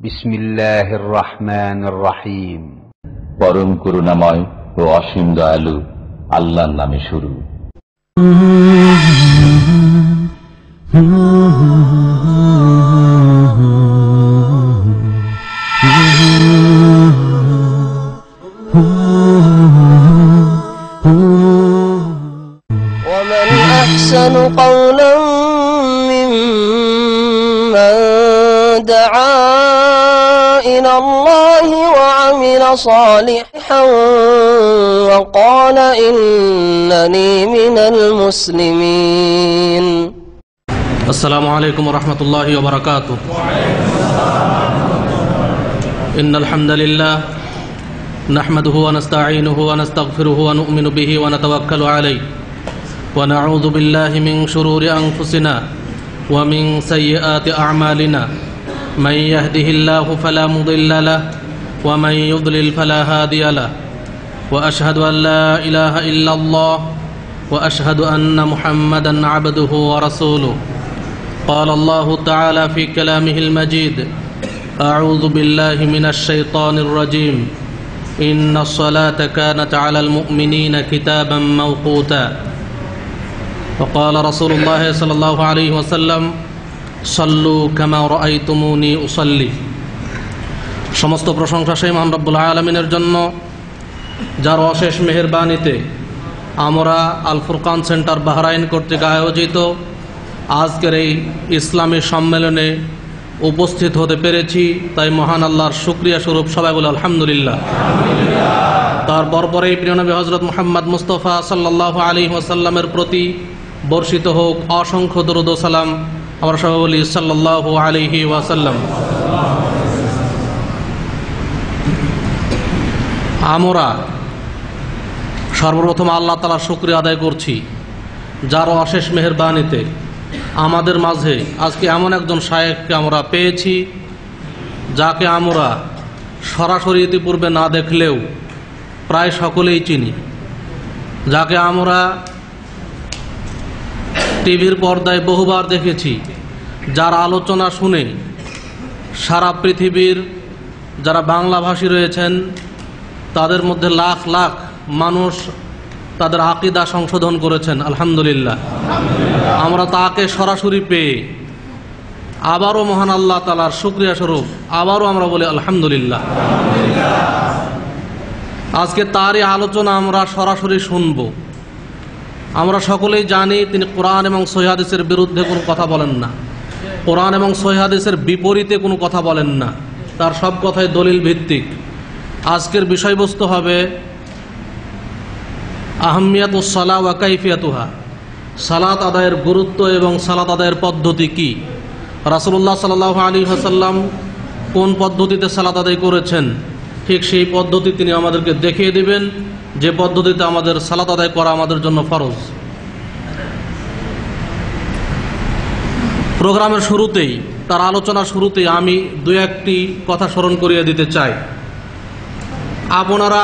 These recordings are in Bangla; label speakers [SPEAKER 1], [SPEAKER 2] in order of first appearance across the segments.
[SPEAKER 1] বিসমিল্লাহির রহমানির রহিম।
[SPEAKER 2] পরম করুণাময় ও অসীম দয়ালু আল্লাহর নামে শুরু।
[SPEAKER 3] ومن أحسن قولا ممن دعا إلى الله وعمل صالحا وقال إنني من المسلمين.
[SPEAKER 4] السلام عليكم ورحمة الله وبركاته. إن الحمد لله نحمده ونستعينه ونستغفره ونؤمن به ونتوكل عليه ونعوذ بالله من شرور أنفسنا ومن سيئات أعمالنا من يهده الله فلا مضل له ومن يضلل فلا هادي له وأشهد أن لا إله إلا الله وأشهد أن محمدا عبده ورسوله. قال الله تعالى في كلامه المجيد: أعوذ بالله من الشيطان الرجيم. إن الصلاة كانت على المؤمنين كتابا موقوتا. وقال رسول الله صلى الله عليه وسلم: صلوا كما رأيتموني أصلي. সমস্ত প্রশংসা সেই মহান রব্বুল আলামিনের জন্য, যার অশেষ মেহেরবানিতে আমরা আল ফুরকান সেন্টার বাহরাইন কর্তৃক আয়োজিত আজকের এই ইসলামী সম্মেলনে উপস্থিত হতে পেরেছি। তাই মহান আল্লাহর শুকরিয়া স্বরূপ সবাই বলে আলহামদুলিল্লাহ। তার পরপরেই প্রিয় নবী হযরত মুহাম্মদ মুস্তাফা সাল্লাল্লাহু আলাইহি ওয়াসাল্লামের প্রতি বর্ষিত হোক অসংখ্য দরুদ ও সালাম। আমরা সবাই বলি সাল্লাল্লাহু আলাইহি ওয়াসাল্লাম। আমরা সর্বপ্রথম আল্লাহ তাআলার শুকরিয়া আদায় করছি, যার অশেষ মেহেরবানিতে আমাদের মাঝে আজকে এমন একজন শায়েখকে আমরা পেয়েছি, যাকে আমরা সরাসরি ইতিপূর্বে না দেখলেও প্রায় সকলেই চিনি, যাকে আমরা টিভির পর্দায় বহুবার দেখেছি, যার আলোচনা শুনে সারা পৃথিবীর যারা বাংলাভাষী রয়েছেন তাদের মধ্যে লাখ লাখ মানুষ তাদের আকীদা সংশোধন করেছেন। আলহামদুলিল্লাহ। আমরা তাকে সরাসরি পেয়ে আবারও মহান আল্লাহ তাআলার শুকরিয়া স্বরূপ আবারও আমরা বলি আলহামদুলিল্লাহ। আজকে তারই আলোচনা আমরা সরাসরি শুনব। আমরা সকলেই জানি তিনি কোরআন এবং সহিহ হাদিসের বিরুদ্ধে কোনো কথা বলেন না, কোরআন এবং সহিহ হাদিসের বিপরীতে কোনো কথা বলেন না, তার সব কথাই দলিল ভিত্তিক। আজকের বিষয়বস্তু হবে আহমিয়াতুস সালাহ ওয়া কাইফিয়াতুহা, সালাত আদায়ের গুরুত্ব এবং সালাত আদায়ের পদ্ধতি কি। রাসূলুল্লাহ সাল্লাল্লাহু আলাইহি ওয়াসাল্লাম কোন পদ্ধতিতে সালাত আদায় করেছেন, ঠিক সেই পদ্ধতি তিনি আমাদেরকে দেখিয়ে দিবেন, যে পদ্ধতিতে আমাদের সালাত আদায় করা আমাদের জন্য ফরজ। প্রোগ্রামের শুরুতেই, তার আলোচনার শুরুতেই আমি দুই একটি কথা স্মরণ করিয়ে দিতে চাই। আপনারা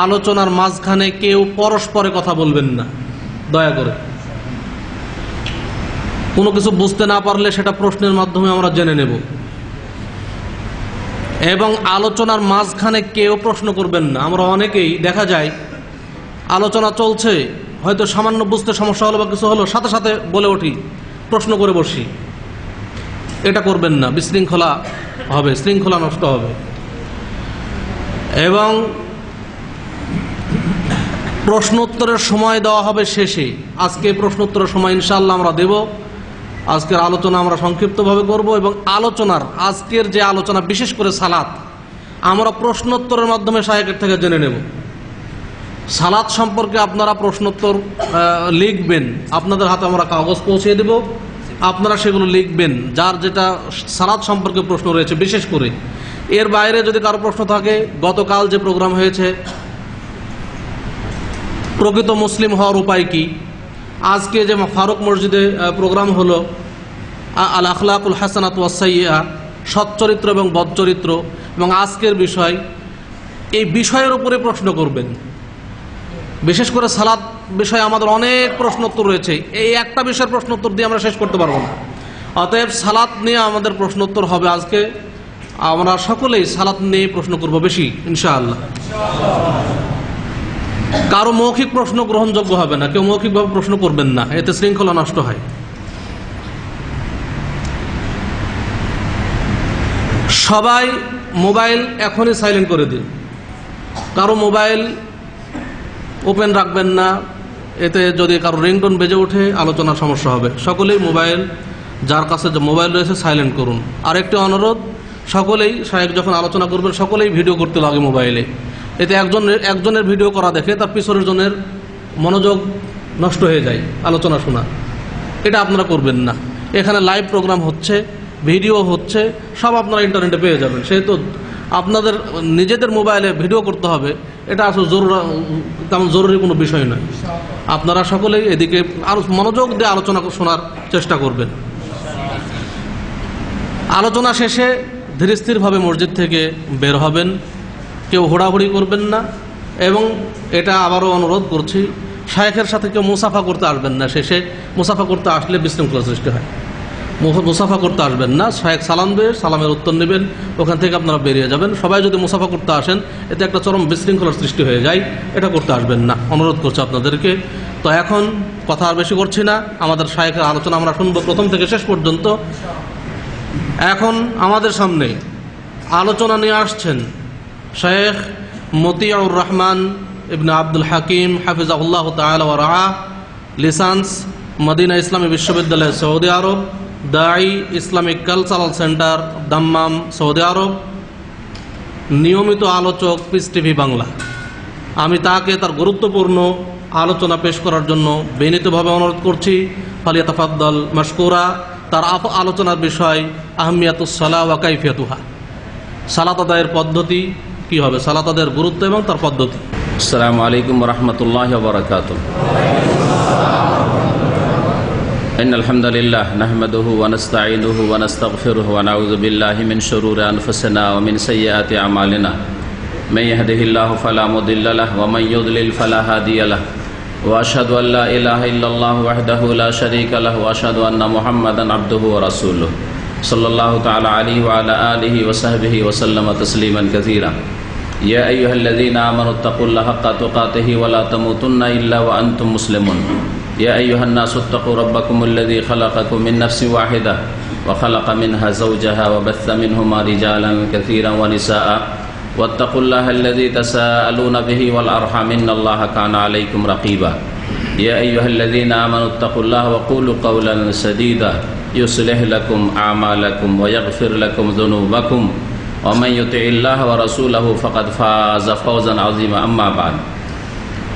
[SPEAKER 4] আলোচনার মাঝখানে কেউ পরস্পরে কথা বলবেন না, দয়া করে। কোনো কিছু বুঝতে না পারলে সেটা প্রশ্নের মাধ্যমে আমরা জেনে নেব। এবং আলোচনার মাঝখানে কেউ প্রশ্ন করবেন না। আমরা অনেকেই দেখা যায় আলোচনা চলছে, হয়তো সামান্য বুঝতে সমস্যা হলো বা কিছু হলো, সাথে সাথে বলে উঠি, প্রশ্ন করে বসি। এটা করবেন না, বিশৃঙ্খলা হবে, শৃঙ্খলা নষ্ট হবে। এবং প্রশ্নোত্তরের সময় দেওয়া হবে শেষে। আজকে প্রশ্নোত্তরের সময় ইনশাআল্লাহ আমরা দেব। আজকের আলোচনা আমরা সংক্ষিপ্তভাবে করব এবং আলোচনার আজকের যে আলোচনা, বিশেষ করে সালাত, আমরা প্রশ্নোত্তরের মাধ্যমে শায়েখের থেকে জেনে নেব। সালাত সম্পর্কে আপনারা প্রশ্নোত্তর লিখবেন, আপনাদের হাতে আমরা কাগজ পৌঁছে দেব, আপনারা সেগুলো লিখবেন, যার যেটা সালাত সম্পর্কে প্রশ্ন রয়েছে। বিশেষ করে এর বাইরে যদি কারো প্রশ্ন থাকে, গতকাল যে প্রোগ্রাম হয়েছে প্রকৃত মুসলিম হওয়ার উপায় কি, আজকে যে ফারুক মসজিদে প্রোগ্রাম হলো আল আখলাকুল হাসানাত ওয়াস সাইয়্যা, সচ্চরিত্র এবং বদচরিত্র, এবং আজকের বিষয়, এই বিষয়ের উপরে প্রশ্ন করবেন। বিশেষ করে সালাত বিষয়ে আমাদের অনেক প্রশ্নোত্তর রয়েছে, এই একটা বিষয়ের প্রশ্নোত্তর দিয়ে আমরা শেষ করতে পারবো না। অতএব সালাত নিয়ে আমাদের প্রশ্নোত্তর হবে আজকে। আমরা সকলেই সালাত নিয়ে প্রশ্ন করব বেশি ইনশাআল্লাহ। কারো মৌখিক প্রশ্ন গ্রহণযোগ্য হবে না, কেউ মৌখিকভাবে প্রশ্ন করবেন না, এতে শৃঙ্খলা নষ্ট হয়। সবাই মোবাইল এখনই সাইলেন্ট করে দিন, কারো মোবাইল ওপেন রাখবেন না, এতে যদি কারো রিংটোন বেজে ওঠে আলোচনার সমস্যা হবে। সকলেই মোবাইল, যার কাছে যে মোবাইল রয়েছে সাইলেন্ট করুন। আর একটি অনুরোধ, সকলেই শায়েখ যখন আলোচনা করবেন সকলেই ভিডিও করতে লাগে মোবাইলে, এতে একজনের ভিডিও করা দেখে তার পিছনের জনের মনোযোগ নষ্ট হয়ে যায় আলোচনা শোনা। এটা আপনারা করবেন না। এখানে লাইভ প্রোগ্রাম হচ্ছে, ভিডিও হচ্ছে, সব আপনারা ইন্টারনেটে পেয়ে যাবেন। সেহেতু আপনাদের নিজেদের মোবাইলে ভিডিও করতে হবে, এটা আসলে তেমন জরুরি কোনো বিষয় নয়। আপনারা সকলেই এদিকে আরো মনোযোগ দিয়ে আলোচনা শোনার চেষ্টা করবেন। আলোচনা শেষে ধীরস্থিরভাবে মসজিদ থেকে বের হবেন, কেউ হুড়াহুড়ি করবেন না। এবং এটা আবারও অনুরোধ করছি, শায়েখের সাথে কেউ মুসাফা করতে আসবেন না। শেষে মুসাফা করতে আসলে বিশৃঙ্খলা সৃষ্টি হয়। মুসাফা করতে আসবেন না, শায়েখ সালাম দিয়ে সালামের উত্তর নেবেন, ওখান থেকে আপনারা বেরিয়ে যাবেন। সবাই যদি মুসাফা করতে আসেন এতে একটা চরম বিশৃঙ্খলার সৃষ্টি হয়ে যায়, এটা করতে আসবেন না, অনুরোধ করছি আপনাদেরকে। তো এখন কথা আর বেশি করছি না, আমাদের শায়েখের আলোচনা আমরা শুনবো প্রথম থেকে শেষ পর্যন্ত। এখন আমাদের সামনে আলোচনা নিয়ে আসছেন শায়েখ মতিয়াউর রহমান ইবনে আব্দুল হাকিম হাফিজাহুল্লাহ তাআলা ওয়া রাআ, লিসান্স মদিনা ইসলামী বিশ্ববিদ্যালয় সৌদি আরব, দাঈ Islamic cultural centre Dammam Saudi আরব, নিয়মিত আলোচক পিস টিভি বাংলা। আমি তাকে তার গুরুত্বপূর্ণ আলোচনা পেশ করার জন্য বিনীতভাবে অনুরোধ করছি। ফালিয়াতাফাদ্দাল মাশকুরা। তার আলোচনার বিষয় আহমিয়াতুস সালাহ ওয়া কাইফিয়াতুহা, সালাত আদায়ের পদ্ধতি কি হবে, সালাত আদায়ের গুরুত্ব এবং তার পদ্ধতি।
[SPEAKER 5] আসসালামু আলাইকুম ওয়া রাহমাতুল্লাহি ওয়া বারাকাতুহু। ইন্নাল হামদালিল্লাহ নাহমাদুহু ওয়া নাস্তাঈনুহু ওয়া নাস্তাগফিরুহু ওয়া নাউযু বিল্লাহি মিন শুরুরি আনফুসিনা ওয়া মিন সাইয়্যাতি আমালিনা। মান ইয়াহদিহিল্লাহু ফালা মুদিল্লা লাহু ওয়া মান ইউদ্লিল ফালা হাদিয়া লাহু। ওয়া আশহাদু আল লা ইলাহা ইল্লাল্লাহু ওয়াহদাহু লা শারীকা লাহু ওয়া আশহাদু আন্না মুহাম্মাদান আবদুহু ওয়া রাসূলুহু সাল্লাল্লাহু তাআলা আলাইহি ওয়া আলা আলিহি ওয়া সাহবিহি ওয়া সাল্লামা তাসলিমান কাসীরা। ইয়া আইয়ুহাল্লাযীনা আমানুত্তাকুল্লাহা হাক্কা তুকাতিহি ওয়া লা তামুতুন্না ইল্লা ওয়া আনতুম মুসলিমুন। ইয়া আইয়ুহান নাসু ইত্তাকু রাব্বাকুমুল্লাযী খালাকাকুম মিন নাফসিন ওয়াহিদা ওয়া খালাকা মিনহা যাওজাহা ওয়া বাথসা মিনহুমা রিজালান কাসীরান ওয়া নিসাআ ওয়াত্তাকুল্লাহাল্লাযী তাসাআলুনা বিহি ওয়াল আরহাম ইন্নাল্লাহা কানা আলাইকুম রাকীবা। ইয়া আইয়ুহাল্লাযীনা আমানুত্তাকুল্লাহা ওয়া কুলু কাওলান সাদীদা ইউসলিহ লাকুম আমালাকুম ওয়া ইয়াগফির লাকুম যুনুবাকুম ওয়া মান ইউতি'িল্লাহা ওয়া রাসূলাহু ফাকাদ ফাযা ফাওজান আযীমা। আম্মা বা'দ,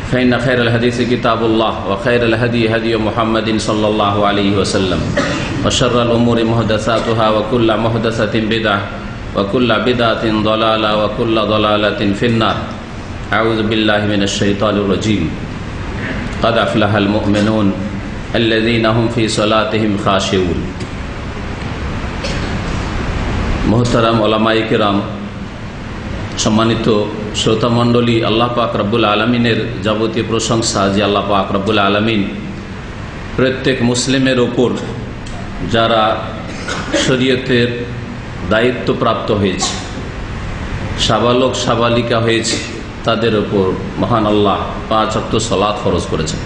[SPEAKER 5] ফাইন্না খায়রাল হাদীসি কিতাবুল্লাহ ওয়া খায়রাল হাদী হাদী মুহাম্মাদিন সাল্লাল্লাহু আলাইহি ওয়াসাল্লাম ওয়া শাররাল উমুরি মুহদাসাতুহা ওয়া কুল্লু মুহদাসাতিন বিদআহ ওয়া কুল্লু বিদআতিন দালালা ওয়া কুল্লু দালালাতিন ফিন্নার। আউযু বিল্লাহি মিনাশ শাইতানির রাজীম। ক্বাদ আফলাহাল মুমিনুন আল্লাযীনা হুম ফী সালাতিহিম খাশিউন। মুহতারাম উলামায়ে কেরাম, সম্মানিত শ্রোতামণ্ডলী, আল্লাহ পাক রব্বুল আলমিনের যাবতীয় প্রশংসা যে আল্লাহ পাক রব্বুল আলমিন প্রত্যেক মুসলিমের ওপর যারা শরীয়তের দায়িত্বপ্রাপ্ত হয়েছে, সাবালক সাবালিকা হয়েছে, তাদের ওপর মহান আল্লাহ 5 ওয়াক্ত সালাত ফরজ করেছেন।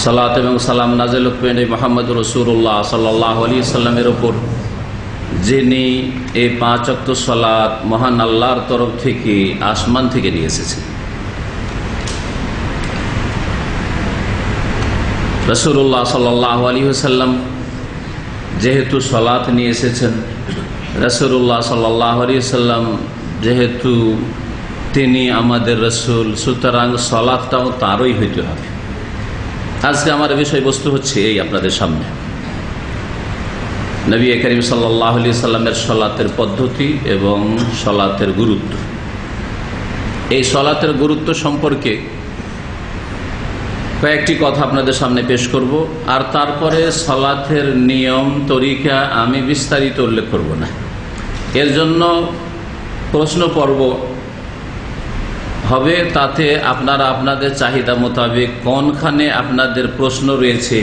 [SPEAKER 5] সালাত এবং সালাম নাযিল হলেন মুহাম্মদুর রাসূলুল্লাহ সাল্লাল্লাহু আলাইহি সাল্লামের ওপর, যিনি এই 5 ওয়াক্ত সালাত মহান আল্লাহর তরফ থেকে আসমান থেকে নিয়ে এসেছেন। রাসূলুল্লাহ সাল্লাল্লাহু আলাইহি ওয়াসাল্লাম যেহেতু সালাত নিয়ে এসেছেন, রাসূলুল্লাহ সাল্লাল্লাহু আলাইহি ওয়াসাল্লাম যেহেতু তিনি আমাদের রাসূল, সুতরাং সালাতটাও তারই হইতে হবে। আজকে আমার বিষয়বস্তু হচ্ছে এই আপনাদের সামনে নবী করিম সাল্লাল্লাহু আলাইহি সাল্লামের সালাতের পদ্ধতি এবং সালাতের গুরুত্ব। এই সালাতের গুরুত্ব সম্পর্কে কয়েকটি কথা আপনাদের সামনে পেশ করব, আর তারপরে সালাতের নিয়ম তরিকা আমি বিস্তারিত উল্লেখ করব না। এর জন্য প্রশ্ন পর্ব হবে, তাতে আপনারা আপনাদের চাহিদা মোতাবেক কোনখানে আপনাদের প্রশ্ন রয়েছে,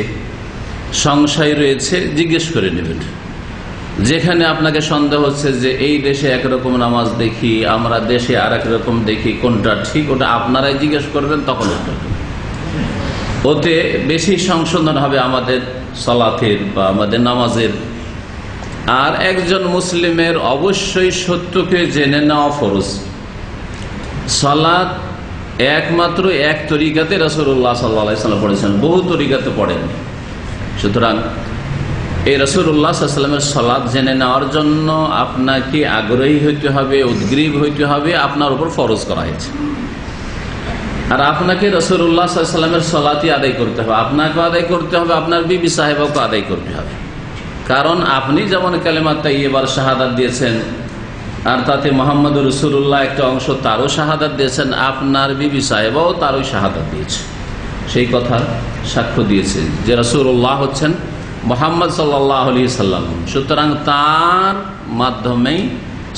[SPEAKER 5] সংশয় রয়েছে, জিজ্ঞেস করে নেবেন। যেখানে আপনাকে সন্দেহ হচ্ছে যে এই দেশে একরকম নামাজ দেখি, আমরা দেশে আর একরকম দেখি, কোনটা ঠিক ওটা আপনারাই জিজ্ঞেস করবেন, তখন ওতে বেশি সংশোধন হবে আমাদের সালাতের বা আমাদের নামাজের। আর একজন মুসলিমের অবশ্যই সত্যকে জেনে নেওয়া ফরজ। সালাত একমাত্র এক তরিকাতে রাসূলুল্লাহ সাল্লাল্লাহু আলাইহি ওয়াসাল্লাম পড়েছেন, বহু তরিকাতে পড়েন। সুতরাং এই রাসূলুল্লাহ সাল্লাল্লাহু আলাইহি ওয়াসাল্লামের সালাত জেনে নেওয়ার জন্য আপনাকে আগ্রহী হইতে হবে, উদ্গ্রীব হইতে হবে, আপনার উপর ফরজ করা হয়েছে। আর আপনাকে রাসূলুল্লাহ সাল্লাল্লাহু আলাইহি ওয়াসাল্লামের সালাতই আদায় করতে হবে, আপনাকেও আদায় করতে হবে, আপনার বিবি সাহেবাকে আদায় করতে হবে। কারণ আপনি যেমন কালেমা তাইয়্যিবার শাহাদাত দিয়েছেন, আর তাতে মুহাম্মদুর রাসূলুল্লাহ একটা অংশ তারও শাহাদাত দিয়েছেন, আপনার বিবি সাহেবাও তারই শাহাদাত দিয়েছে, সেই কথার সাক্ষ্য দিয়েছে যে রাসূলুল্লাহ হচ্ছেন মুহাম্মদ সাল্লাল্লাহু আলাইহি সাল্লাম। সুতরাং তার মাধ্যমেই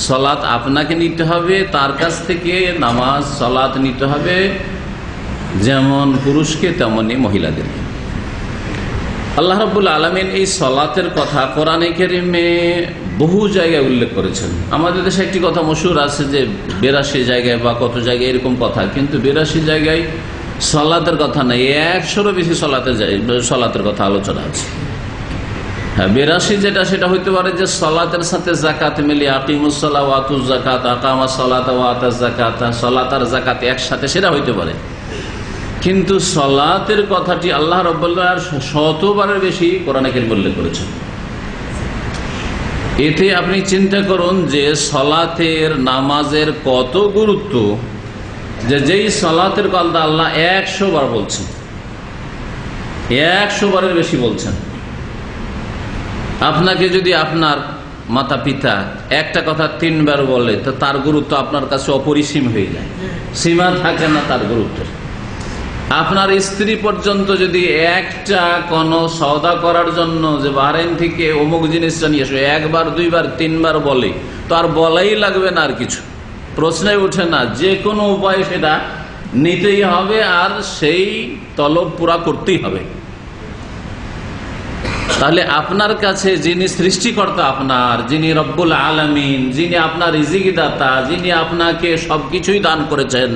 [SPEAKER 5] সালাত আপনাকে নিতে হবে, তার কাছ থেকে নামাজ সালাত নিতে হবে, যেমন পুরুষকে তেমনি মহিলাদেরকে। আল্লাহ রাব্বুল আলামিন এই সালাতের কথা কোরআনে কারীমে বহু জায়গায় উল্লেখ করেছেন। আমাদের দেশে একটি কথা মশহুর আছে যে 82 জায়গায় বা কত জায়গায় এরকম কথা, কিন্তু 82 জায়গায় সালাতের কথা নাই, 100-এরও বেশি সালাতের কথা আলোচনা আছে। হ্যাঁ, 82 যেটা সেটা হইতে পারে যে সালাতের সাথে যাকাত মিলিয়ে আকিমুস সালাত ওয়া আতুজ যাকাত, আকামাস সালাত ওয়া আতাজ যাকাত, সালাত আর যাকাত একসাথে, সেটা হইতে পারে। কিন্তু সালাতের কথাটি আল্লাহ রাব্বুল আলামিন 100বারের বেশি কোরআনে কারীমে উল্লেখ করেছেন। এতে আপনি চিন্তা করুন যে সালাতের নামাজের কত গুরুত্ব, যে যেই সালাতের কথা আল্লাহ 100 বার বলছেন, 100 বারের বেশি বলছেন। আপনাকে যদি আপনার মাতা পিতা একটা কথা 3 বার বলে, তো তার গুরুত্ব আপনার কাছে অপরিসীম হয়ে যায়, সীমা থাকে না তার গুরুত্বের। আপনার স্ত্রী পর্যন্ত যদি একটা কোনো সওদা করার জন্য যে বাহরাইন থেকে অমুক জিনিসটা নিয়ে এসো 1 বার 2 বার 3 বার বলে, তো আর বলাই লাগবে না, আর কিছু প্রশ্নই ওঠে না, যে কোনো উপায়ে সেটা নিতেই হবে আর সেই তলব পুরা করতেই হবে। তাহলে আপনার কাছে যিনি সৃষ্টিকর্তা, আপনার যিনি রব্বুল আলামিন, যিনি আপনার রিজিক দাতা, যিনি আপনাকে সবকিছুই দান করেছেন,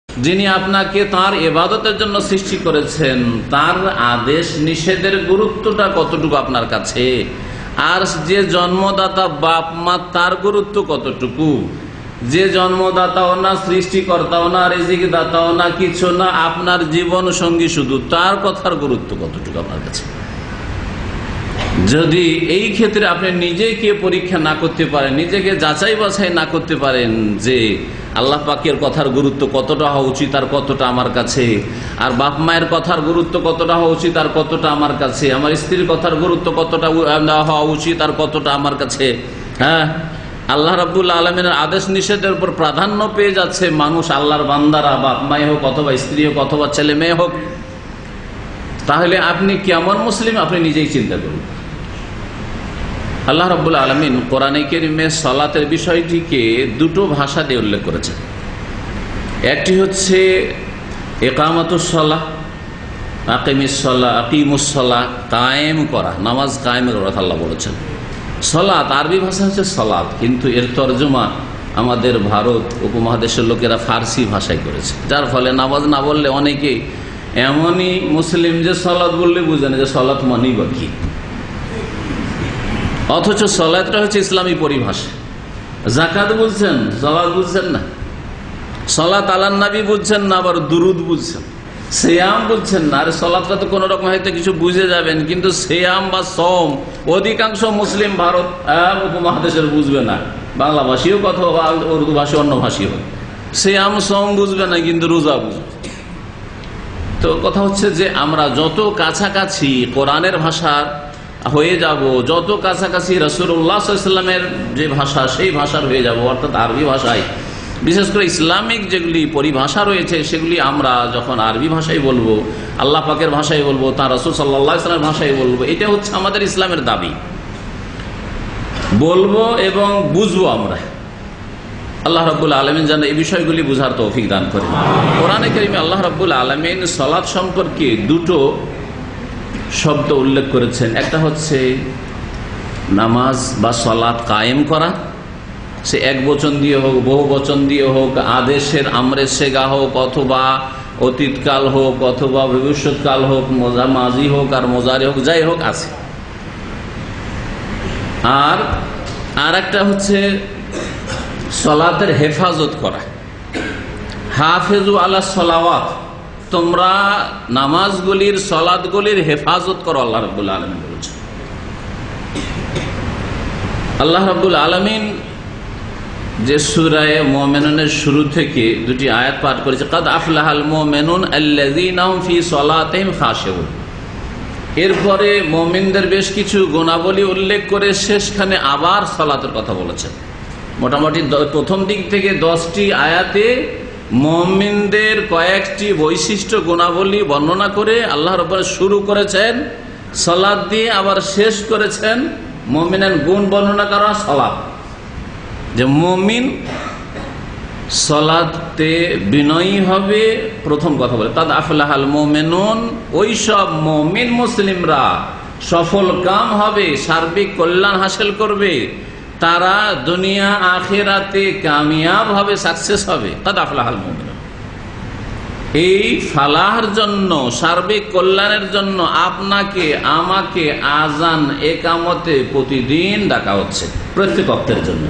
[SPEAKER 5] যিনি আপনাকে তার ইবাদতের জন্য সৃষ্টি করেছেন, তার আদেশ নিষেধের গুরুত্বটা কতটুকু আপনার কাছে, আর যে জন্মদাতা বাপ মা তার গুরুত্ব কতটুকু, যে জন্মদাতাও না, সৃষ্টিকর্তাও না, রিজিক দাতাও না, কিছু না, আপনার জীবন সঙ্গী শুধু, তার কথার গুরুত্ব কতটুকু আপনার কাছে। যদি এই ক্ষেত্রে আপনি নিজেকে পরীক্ষা না করতে পারেন, নিজেকে যাচাই বাছাই না করতে পারেন যে আল্লাহ পাকের কথার গুরুত্ব কতটা হওয়া উচিত আর কতটা আমার কাছে, আর বাপ মায়ের কথার গুরুত্ব কতটা হওয়া উচিত আর কতটা আমার কাছে, আমার স্ত্রীর কথার গুরুত্ব কতটা হওয়া উচিত আর কতটা আমার কাছে, হ্যাঁ, আল্লাহ রাব্বুল আলামিনের আদেশ নিষেধের উপর প্রাধান্য পেয়ে যাচ্ছে মানুষ, আল্লাহর বান্দারা, বাপ মাই হোক অথবা স্ত্রী হোক অথবা ছেলে মেয়ে হোক, তাহলে আপনি কেমন মুসলিম আপনি নিজেই চিন্তা করুন। আল্লাহ রাব্বুল আলামিন কোরআনে কারীমে সালাতের বিষয়টিকে 2টো ভাষা দিয়ে উল্লেখ করেছেন। একটি হচ্ছে ইকামাতুস সালাহ, আকিমিস সালাহ, আকিমুস সালাহ, কায়েম করা, নামাজ কায়েম করার কথা আল্লাহ বলেছেন। সালাত আরবি ভাষা হচ্ছে সালাত, কিন্তু এর তরজমা আমাদের ভারত উপমহাদেশের লোকেরা ফার্সি ভাষায় করেছে, যার ফলে নামাজ না বললে অনেকে এমনই মুসলিম যে সালাত বললে বুঝে না যে সালাত মানেই বা কি, অথচ সালাতটা হচ্ছে ইসলামী পরিভাষা। যাকাত বুঝছেন, সালাত বুঝছেন না, সালাত আলান নবী বুঝছেন না, আবার দুরুদ বুঝছেন, সিয়াম বুঝছেন না। আর সালাতটা তো কোন রকম হয়তো কিছু বুঝে যাবেন, কিন্তু সিয়াম বা সওম অধিকাংশ মুসলিম ভারত উপমহাদেশের বুঝবে না, বাংলা ভাষী হোক অথবা উর্দু ভাষী অন্য ভাষী হোক, সিয়াম সওম বুঝবে না, কিন্তু রোজা বুঝবে। তো কথা হচ্ছে যে আমরা যত কাছাকাছি কোরআনের ভাষার হয়ে যাব, যত কাছাকাছি রাসূলুল্লাহ সাল্লাল্লাহু আলাইহি ওয়াসাল্লামের যে ভাষা সেই ভাষার হয়ে যাব, অর্থাৎ আরবি ভাষায়, বিশেষ করে ইসলামিক যেগুলি পরিভাষা রয়েছে সেগুলি আমরা যখন আরবি ভাষায় বলবো, আল্লাহ পাকের ভাষায় বলবো, তার রাসূল সাল্লাল্লাহু আলাইহি ওয়াসাল্লামের ভাষায় বলবো, এটা হচ্ছে আমাদের ইসলামের দাবি, বলবো এবং বুঝবো আমরা। আল্লাহ রাব্বুল আলামিন যেন এই বিষয়গুলি বুঝার তৌফিক দান করেন। কোরআনে কারীমে আল্লাহ রাব্বুল আলামিন সালাত সম্পর্কে 2টো শব্দ উল্লেখ করেছেন। একটা হচ্ছে নামাজ বা সলাৎ কায়েম করা, সে এক বচন দিয়ে হোক, বহু বচন দিয়ে হোক, আদেশের আমরে সেগা হোক, অথবা অতীতকাল হোক, অথবা ভবিষ্যৎকাল হোক, মাজি হোক আর মোজারি হোক, যাই হোক আছে। আর একটা হচ্ছে সলাতের হেফাজত করা। হাফেজু আলা সলাওয়াত, তোমরা নামাজগুলির সলাতগুলির হেফাজত করো, আল্লাহ রাব্বুল আলামিন বলেছেন। আল্লাহ রাব্বুল আলামিন যে সূরা মুমিনুনের শুরু থেকে দুটি আয়াত পাঠ করেছে, কাদ আফলাহাল মুমিনুন আল্লাযীনা হুম ফি সলাতিহিম খাশিউন, এরপরে মুমিনদের বেশ কিছু গুণাবলী উল্লেখ করে শেষখানে আবার সালাতের কথা বলেছেন। মোটামুটি প্রথম দিক থেকে 10টি আয়াতে মুমিনদের কয়েকটি বৈশিষ্ট্য গুণাবলী বর্ণনা করে আল্লাহ রাব্বুল শুরু করেছেন সালাত দিয়ে, আবার শেষ করেছেন মুমিনের গুণ বর্ণনা করা সালাত। যে মুমিন সালাতে বিনয়ী হবে, প্রথম কথা বলে কাদ আফলাহাল মুমিনুন, ওই সব মুমিন মুসলিমরা সফল কাম হবে, সার্বিক কল্যাণ হাসিল করবে, তারা দুনিয়া আখিরাতে কামিয়াব হবে, সাকসেস হবে। কাদ আফলাহাল মুমিনুন, এই ফালাহর জন্য, সার্বিক কল্যাণের জন্য আপনাকে আমাকে আজান একামতে প্রতিদিন ডাকা হচ্ছে, প্রত্যেক ওয়াক্তের জন্য।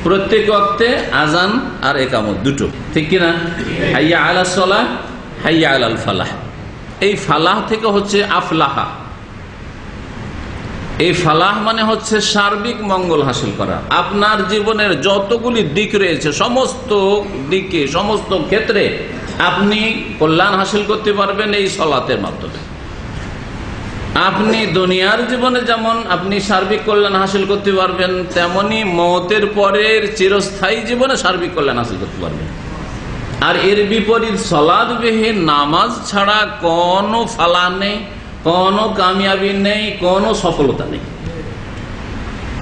[SPEAKER 5] প্রত্যেক ওয়াক্তে আজান আর একামত দুটো, ঠিক কিনা? হাইয়া আলা সালাহ, হাইয়া আলাল ফালাহ। এই ফালাহ থেকে হচ্ছে আফলাহা। এই ফালাহ মানে হচ্ছে সার্বিক মঙ্গল হাসিল করা। আপনার জীবনের যতগুলি দিক রয়েছে, সমস্ত দিকে, সমস্ত ক্ষেত্রে আপনি কল্যাণ হাসিল করতে পারবেন এই সালাতের মাধ্যমে। আপনি দুনিয়ার জীবনে যেমন আপনি সার্বিক কল্যাণ হাসিল করতে পারবেন, তেমনি মওতের পরের চিরস্থায়ী জীবনে সার্বিক কল্যাণ হাসিল করতে পারবেন। আর এর বিপরীত সালাতবিহীন নামাজ ছাড়া কোনো ফালাহ নেই, কোনো কামিয়াবি নেই, কোনো সফলতা নেই,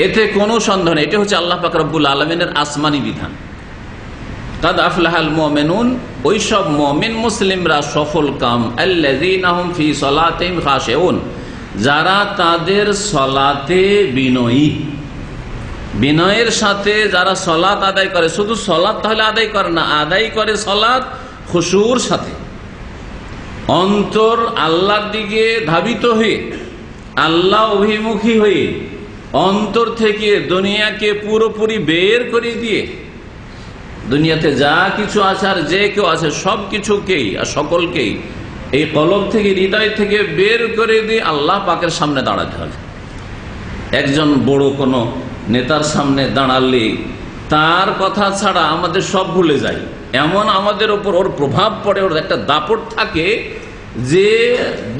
[SPEAKER 5] এতে কোনো সন্দেহ নেই। এটা হচ্ছে আল্লাহ পাক রব্বুল আলামিনের আসমানি বিধান। কাদ আফলাহাল মুমিনুন, ওই সব মুমিন মুসলিমরা সফল কাম, আল্লাযীনা হুম ফি সলাতিহিম খাশিউন, যারা তাদের সলাতে বিনয়ী। বিনয়ের সাথে যারা সলাত আদায় করে, শুধু সলাত তাহলে আদায় করে না, আদায় করে সলাত খুশুর সাথে, অন্তর আল্লাহর দিকে ধাবিত হয়ে, আল্লাহ অভিমুখী হয়ে, অন্তর থেকে দুনিয়াকে পুরোপুরি বের করে দিয়ে, দুনিয়াতে যা কিছু আছে আর যে কেউ আছে সব কিছুকেই আর সকলকেই এই কলব থেকে, হৃদয় থেকে বের করে দিয়ে আল্লাহ পাকের সামনে দাঁড়াতে হবে। একজন বড় কোনো নেতার সামনে দাঁড়ালে তার কথা ছাড়া আমাদের সব ভুলে যায়, এমন আমাদের ওপর ওর প্রভাব পড়ে, ওর একটা দাপট থাকে যে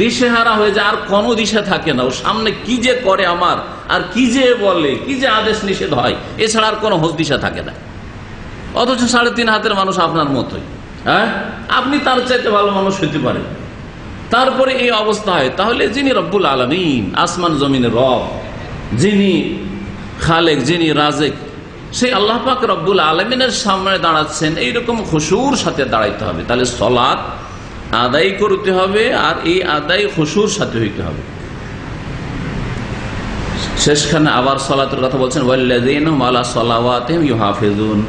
[SPEAKER 5] দিশেহারা হয়ে যায়, আর কোনো দিশা থাকে না। ওর সামনে কি যে করে আমার, আর কি যে বলে, কি যে আদেশ নিষেধ হয়, এছাড়া আর কোনো হোশ দিশা থাকে না। অথচ 3.5 হাতের মানুষ আপনার মতোই, হ্যাঁ, আপনি তার চাইতে ভালো মানুষ হইতে পারেন, তারপরে এই অবস্থা হয়। তাহলে যিনি রব্বুল আলামিন, আসমান জমিনের রব, যিনি খালেক, যিনি রাজেক, সেই আল্লাহ পাক রব্বুল আলামিনের সামনে দাঁড়াচ্ছেন, এইরকম খুশুর সাথে দাঁড়াইতে হবে। তাহলে সালাত আদায় করতে হবে, আর এই আদায় খুশুর সাথে হইতে হবে। শেষখানে আবার সালাতের কথা বলছেন, ওয়াল্লাযীনা হুম আলা সালাওয়াতিহিম ইউহাফিজুন,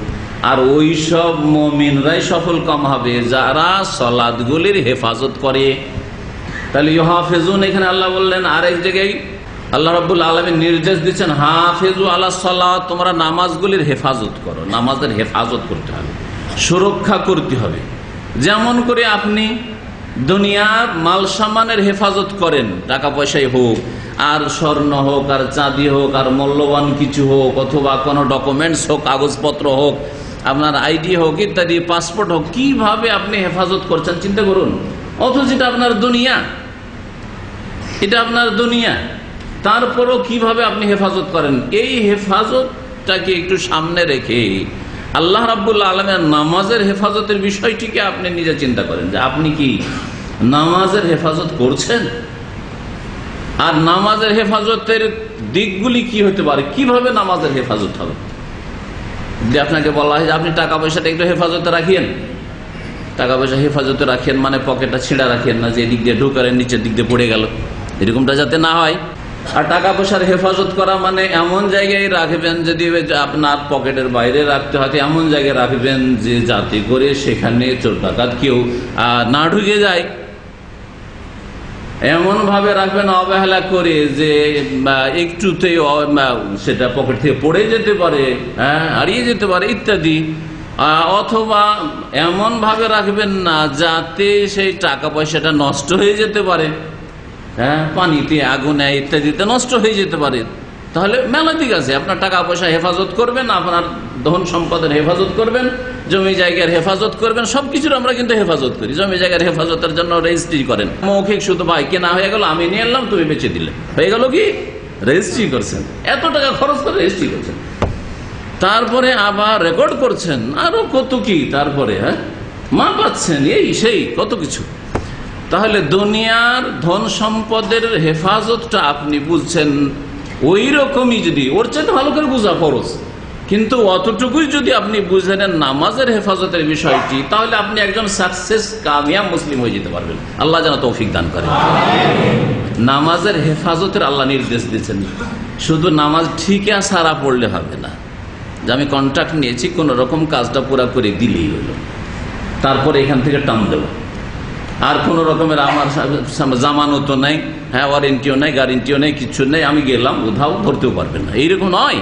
[SPEAKER 5] আর ওই সব মুমিনরাই সফল কাম হবে যারা সালাতগুলির হেফাজত করে। তাহলে ইউহাফিজুন এখানে আল্লাহ বললেন, আর এক জায়গায় আল্লাহ রাব্বুল আলামিন নির্দেশ দিচ্ছেন, হাফিজু আলা সালাত, তোমরা নামাজগুলির হেফাজত করো। নামাজের হেফাজত করতে হবে, সুরক্ষা করতে হবে। যেমন করে আপনি দুনিয়ার মাল সামানের হেফাজত করেন, টাকা পয়সাই হোক, আর স্বর্ণ হোক, আর চাঁদি হোক, আর মূল্যবান কিছু হোক, অথবা কোনো ডকুমেন্টস হোক, কাগজপত্র হোক, আপনার আইডি হোক, ইত্যাদি, পাসপোর্ট হোক, কিভাবে আপনি হেফাজত করছেন চিন্তা করুন। অথচ এটা আপনার দুনিয়া, এটা আপনার দুনিয়া, তারপরও কিভাবে আপনি হেফাজত করেন। এই হেফাজতটাকে একটু সামনে রেখে আল্লাহ রাব্বুল আলামিন নামাজের হেফাজতের বিষয়টিকে আপনি নিজে চিন্তা করেন যে আপনি কি নামাজের হেফাজত করছেন, আর নামাজের হেফাজতের দিকগুলি কি হতে পারে, কিভাবে নামাজের হেফাজত হবে। যদি আপনাকে বলা হয় যে আপনি টাকা পয়সাটা একটু হেফাজতে রাখিয়েন, টাকা পয়সা হেফাজতে রাখেন মানে পকেটটা ছিঁড়া রাখেন না, যে দিক দিয়ে ঢুকালেন নিচের দিক দিয়ে পড়ে গেল, এরকমটা যাতে না হয়। আর টাকা পয়সার হেফাজত করা মানে এমন জায়গায় রাখবেন, যদি আপনার পকেটের বাইরে রাখতে হয় এমন জায়গায় রাখবেন যে যাতে করে সেখানে চোর ডাকাত কেউ না ঢুকে যায়। এমন ভাবে রাখবেন অবহেলা করে যে একটুতেই সেটা পকেট থেকে পড়ে যেতে পারে, হারিয়ে যেতে পারে ইত্যাদি। অথবা এমন ভাবে রাখবেন না যাতে সেই টাকা পয়সাটা নষ্ট হয়ে যেতে পারে, পানিতে, আগুনে ইত্যাদিতে নষ্ট হয়ে যেতে পারে। তাহলে মেলা দিক আছে, আপনার টাকা পয়সা হেফাজত করবেন, আপনার ধন সম্পদের হেফাজত করবেন, জমি জায়গার হেফাজত করবেন, সবকিছুর আমরা কিন্তু হেফাজত করি। জমি জায়গার হেফাজতের জন্য রেজিস্ট্রি করেন, মৌখিক শুধু ভাই কেনা হয়ে গেল, আমি নিয়ে এলাম, তুমি বেঁচে দিলে, হয়ে গেল কি রেজিস্ট্রি করছেন, এত টাকা খরচ করে রেজিস্ট্রি করছেন, তারপরে আবার রেকর্ড করছেন, আরো কত কি, তারপরে মা পাচ্ছেন, এই সেই কত কিছু। তাহলে দুনিয়ার ধন সম্পদের হেফাজতটা আপনি বুঝছেন, ওই রকমই যদি ওর চাইতে ভালো করে বোঝা ফরজ, কিন্তু অতটুকুই যদি আপনি বুঝে নেন নামাজের হেফাজতের বিষয়টি, তাহলে আপনি একজন সাকসেস কামিয়াব মুসলিম হয়ে যেতে পারবেন। আল্লাহ যেন তৌফিক দান করে। নামাজের হেফাজতের আল্লাহ নির্দেশ দিয়েছেন, শুধু নামাজ ঠিক সারা পড়লে হবে না, যে আমি কন্ট্রাক্ট নিয়েছি কোন রকম কাজটা পুরা করে দিলেই হলো, তারপরে এখান থেকে টান দেবো, আর কোন রকমের আমার জামানতও নাই, ওয়ারেন্টিও নাই, গ্যারেন্টিও নেই, কিছু নেই, আমি গেলাম উধাও, ধরতেও পারবেন না, এইরকম নয়,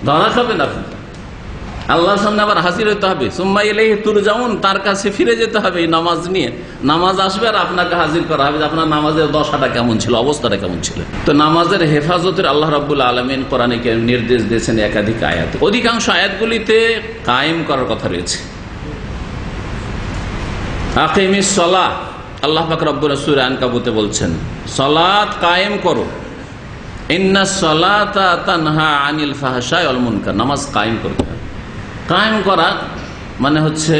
[SPEAKER 5] ধরা খাবেন আপনি। আল্লাহর সামনে আবার হাজির হতে হবে, সুম্মা ইলাইহি তুরজাউন, তার কাছে ফিরে যেতে হবে এই নামাজ নিয়ে। নামাজ আসবে আর আপনাকে হাজির করা হবে, আপনার নামাজের দশাটা কেমন ছিল, অবস্থাটা কেমন ছিল। তো নামাজের হেফাজতের আল্লাহ রাব্বুল আলামিন কোরআনে কারীমে নির্দেশ দিয়েছেন একাধিক আয়াতে, অধিকাংশ আয়াতগুলিতে কায়েম করার কথা রয়েছে। আকিমিস সালাহ, আল্লাহ পাক রব্বুল সূরা আনকাবুতে বলছেন সালাত কায়েম করো, ইন্নাস সালাতা তানহা আনিল ফাহশাই ওয়াল মুনকার, নামাজ কায়েম করতে হবে। কায়েম করা মানে হচ্ছে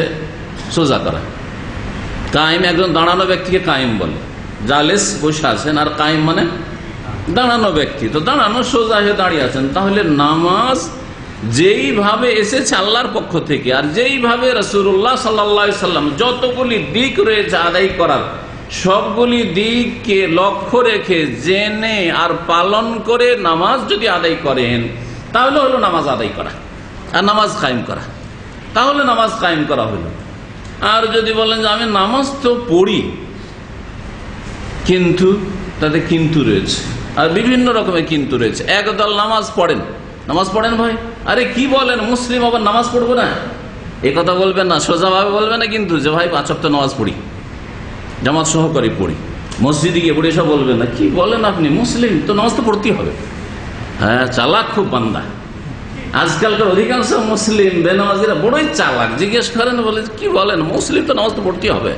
[SPEAKER 5] সোজা করা। কায়েম একজন দাঁড়ানো ব্যক্তিকে কায়েম বলে, জালেস বসে আছেন, আর কায়েম মানে দাঁড়ানো ব্যক্তি, তো দাঁড়ানো সোজা হয়ে দাঁড়িয়ে আছেন। তাহলে নামাজ যেইভাবে এসেছে আল্লাহর পক্ষ থেকে, আর যেইভাবে রাসূলুল্লাহ সাল্লাল্লাহু আলাইহি সাল্লাম যতগুলি দিক রয়েছে আদায় করার, সবগুলি দিককে লক্ষ্য রেখে জেনে আর পালন করে নামাজ যদি আদায় করেন, তাহলে হলো নামাজ আদায় করা আর নামাজ কায়েম করা, তাহলে নামাজ কায়েম করা হলো। আর যদি বলেন যে আমি নামাজ তো পড়ি, কিন্তু তাতে কিন্তু রয়েছে, আর বিভিন্ন রকমের কিন্তু রয়েছে। একদল নামাজ পড়েন, নামাজ পড়েন ভাই, আরে কি বলেন, মুসলিম আবার নামাজ পড়বো না, এ কথা বলবেন না, সোজাভাবে বলবেন না, কিন্তু যে ভাই 5 ওয়াক্ত নামাজ পড়ি, জামাত সহকারী পড়ি, মসজিদে গিয়ে পড়ি, এসব বলবেন না। কি বলেন আপনি, মুসলিম তো নামাজ তো পড়তেই হবে। চালাক খুব বান্দা, আজকালকার অধিকাংশ মুসলিম বেনামাজিরা বড়ই চালাক। জিজ্ঞেস করেন, বলে কি বলেন, মুসলিম তো নামাজ তো পড়তেই হবে,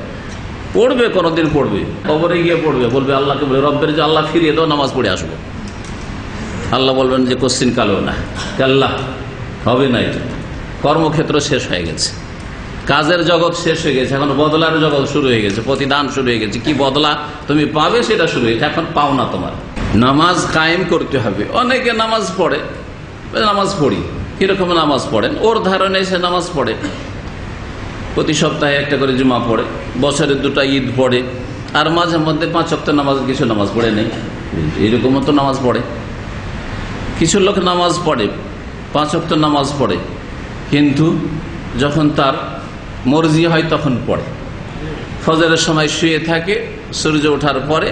[SPEAKER 5] পড়বে, কোনদিন পড়বে, কবরে গিয়ে পড়বে, বলবে আল্লাহকে বলে রব্বের যে আল্লাহ ফিরিয়ে দাও, নামাজ পড়ে আসবো। আল্লাহ বলবেন যে কোশ্চিন কালেও না, আল্লাহ হবে না, এটা কর্মক্ষেত্র শেষ হয়ে গেছে, কাজের জগৎ শেষ হয়ে গেছে, এখন বদলার জগৎ শুরু হয়ে গেছে, প্রতিদান শুরু হয়ে গেছে, কি বদলা তুমি পাবে সেটা শুরু হয়েছে, এখন পাও না তোমার। নামাজ কায়েম করতে হবে। অনেকে নামাজ পড়ে, নামাজ পড়ি, কিরকম নামাজ পড়েন, ওর ধারণে সে নামাজ পড়ে, প্রতি সপ্তাহে একটা করে জুমা পড়ে, বছরে 2টা ঈদ পড়ে, আর মাঝে মধ্যে 5 ওয়াক্ত নামাজ, কিছু নামাজ পড়ে নেই, এরকম তো নামাজ পড়ে। কিছু লোক নামাজ পড়ে, 5 ওয়াক্ত নামাজ পড়ে, কিন্তু যখন তার মর্জি হয় তখন পড়ে। ফজরের সময় শুয়ে থাকে, সূর্য ওঠার পরে,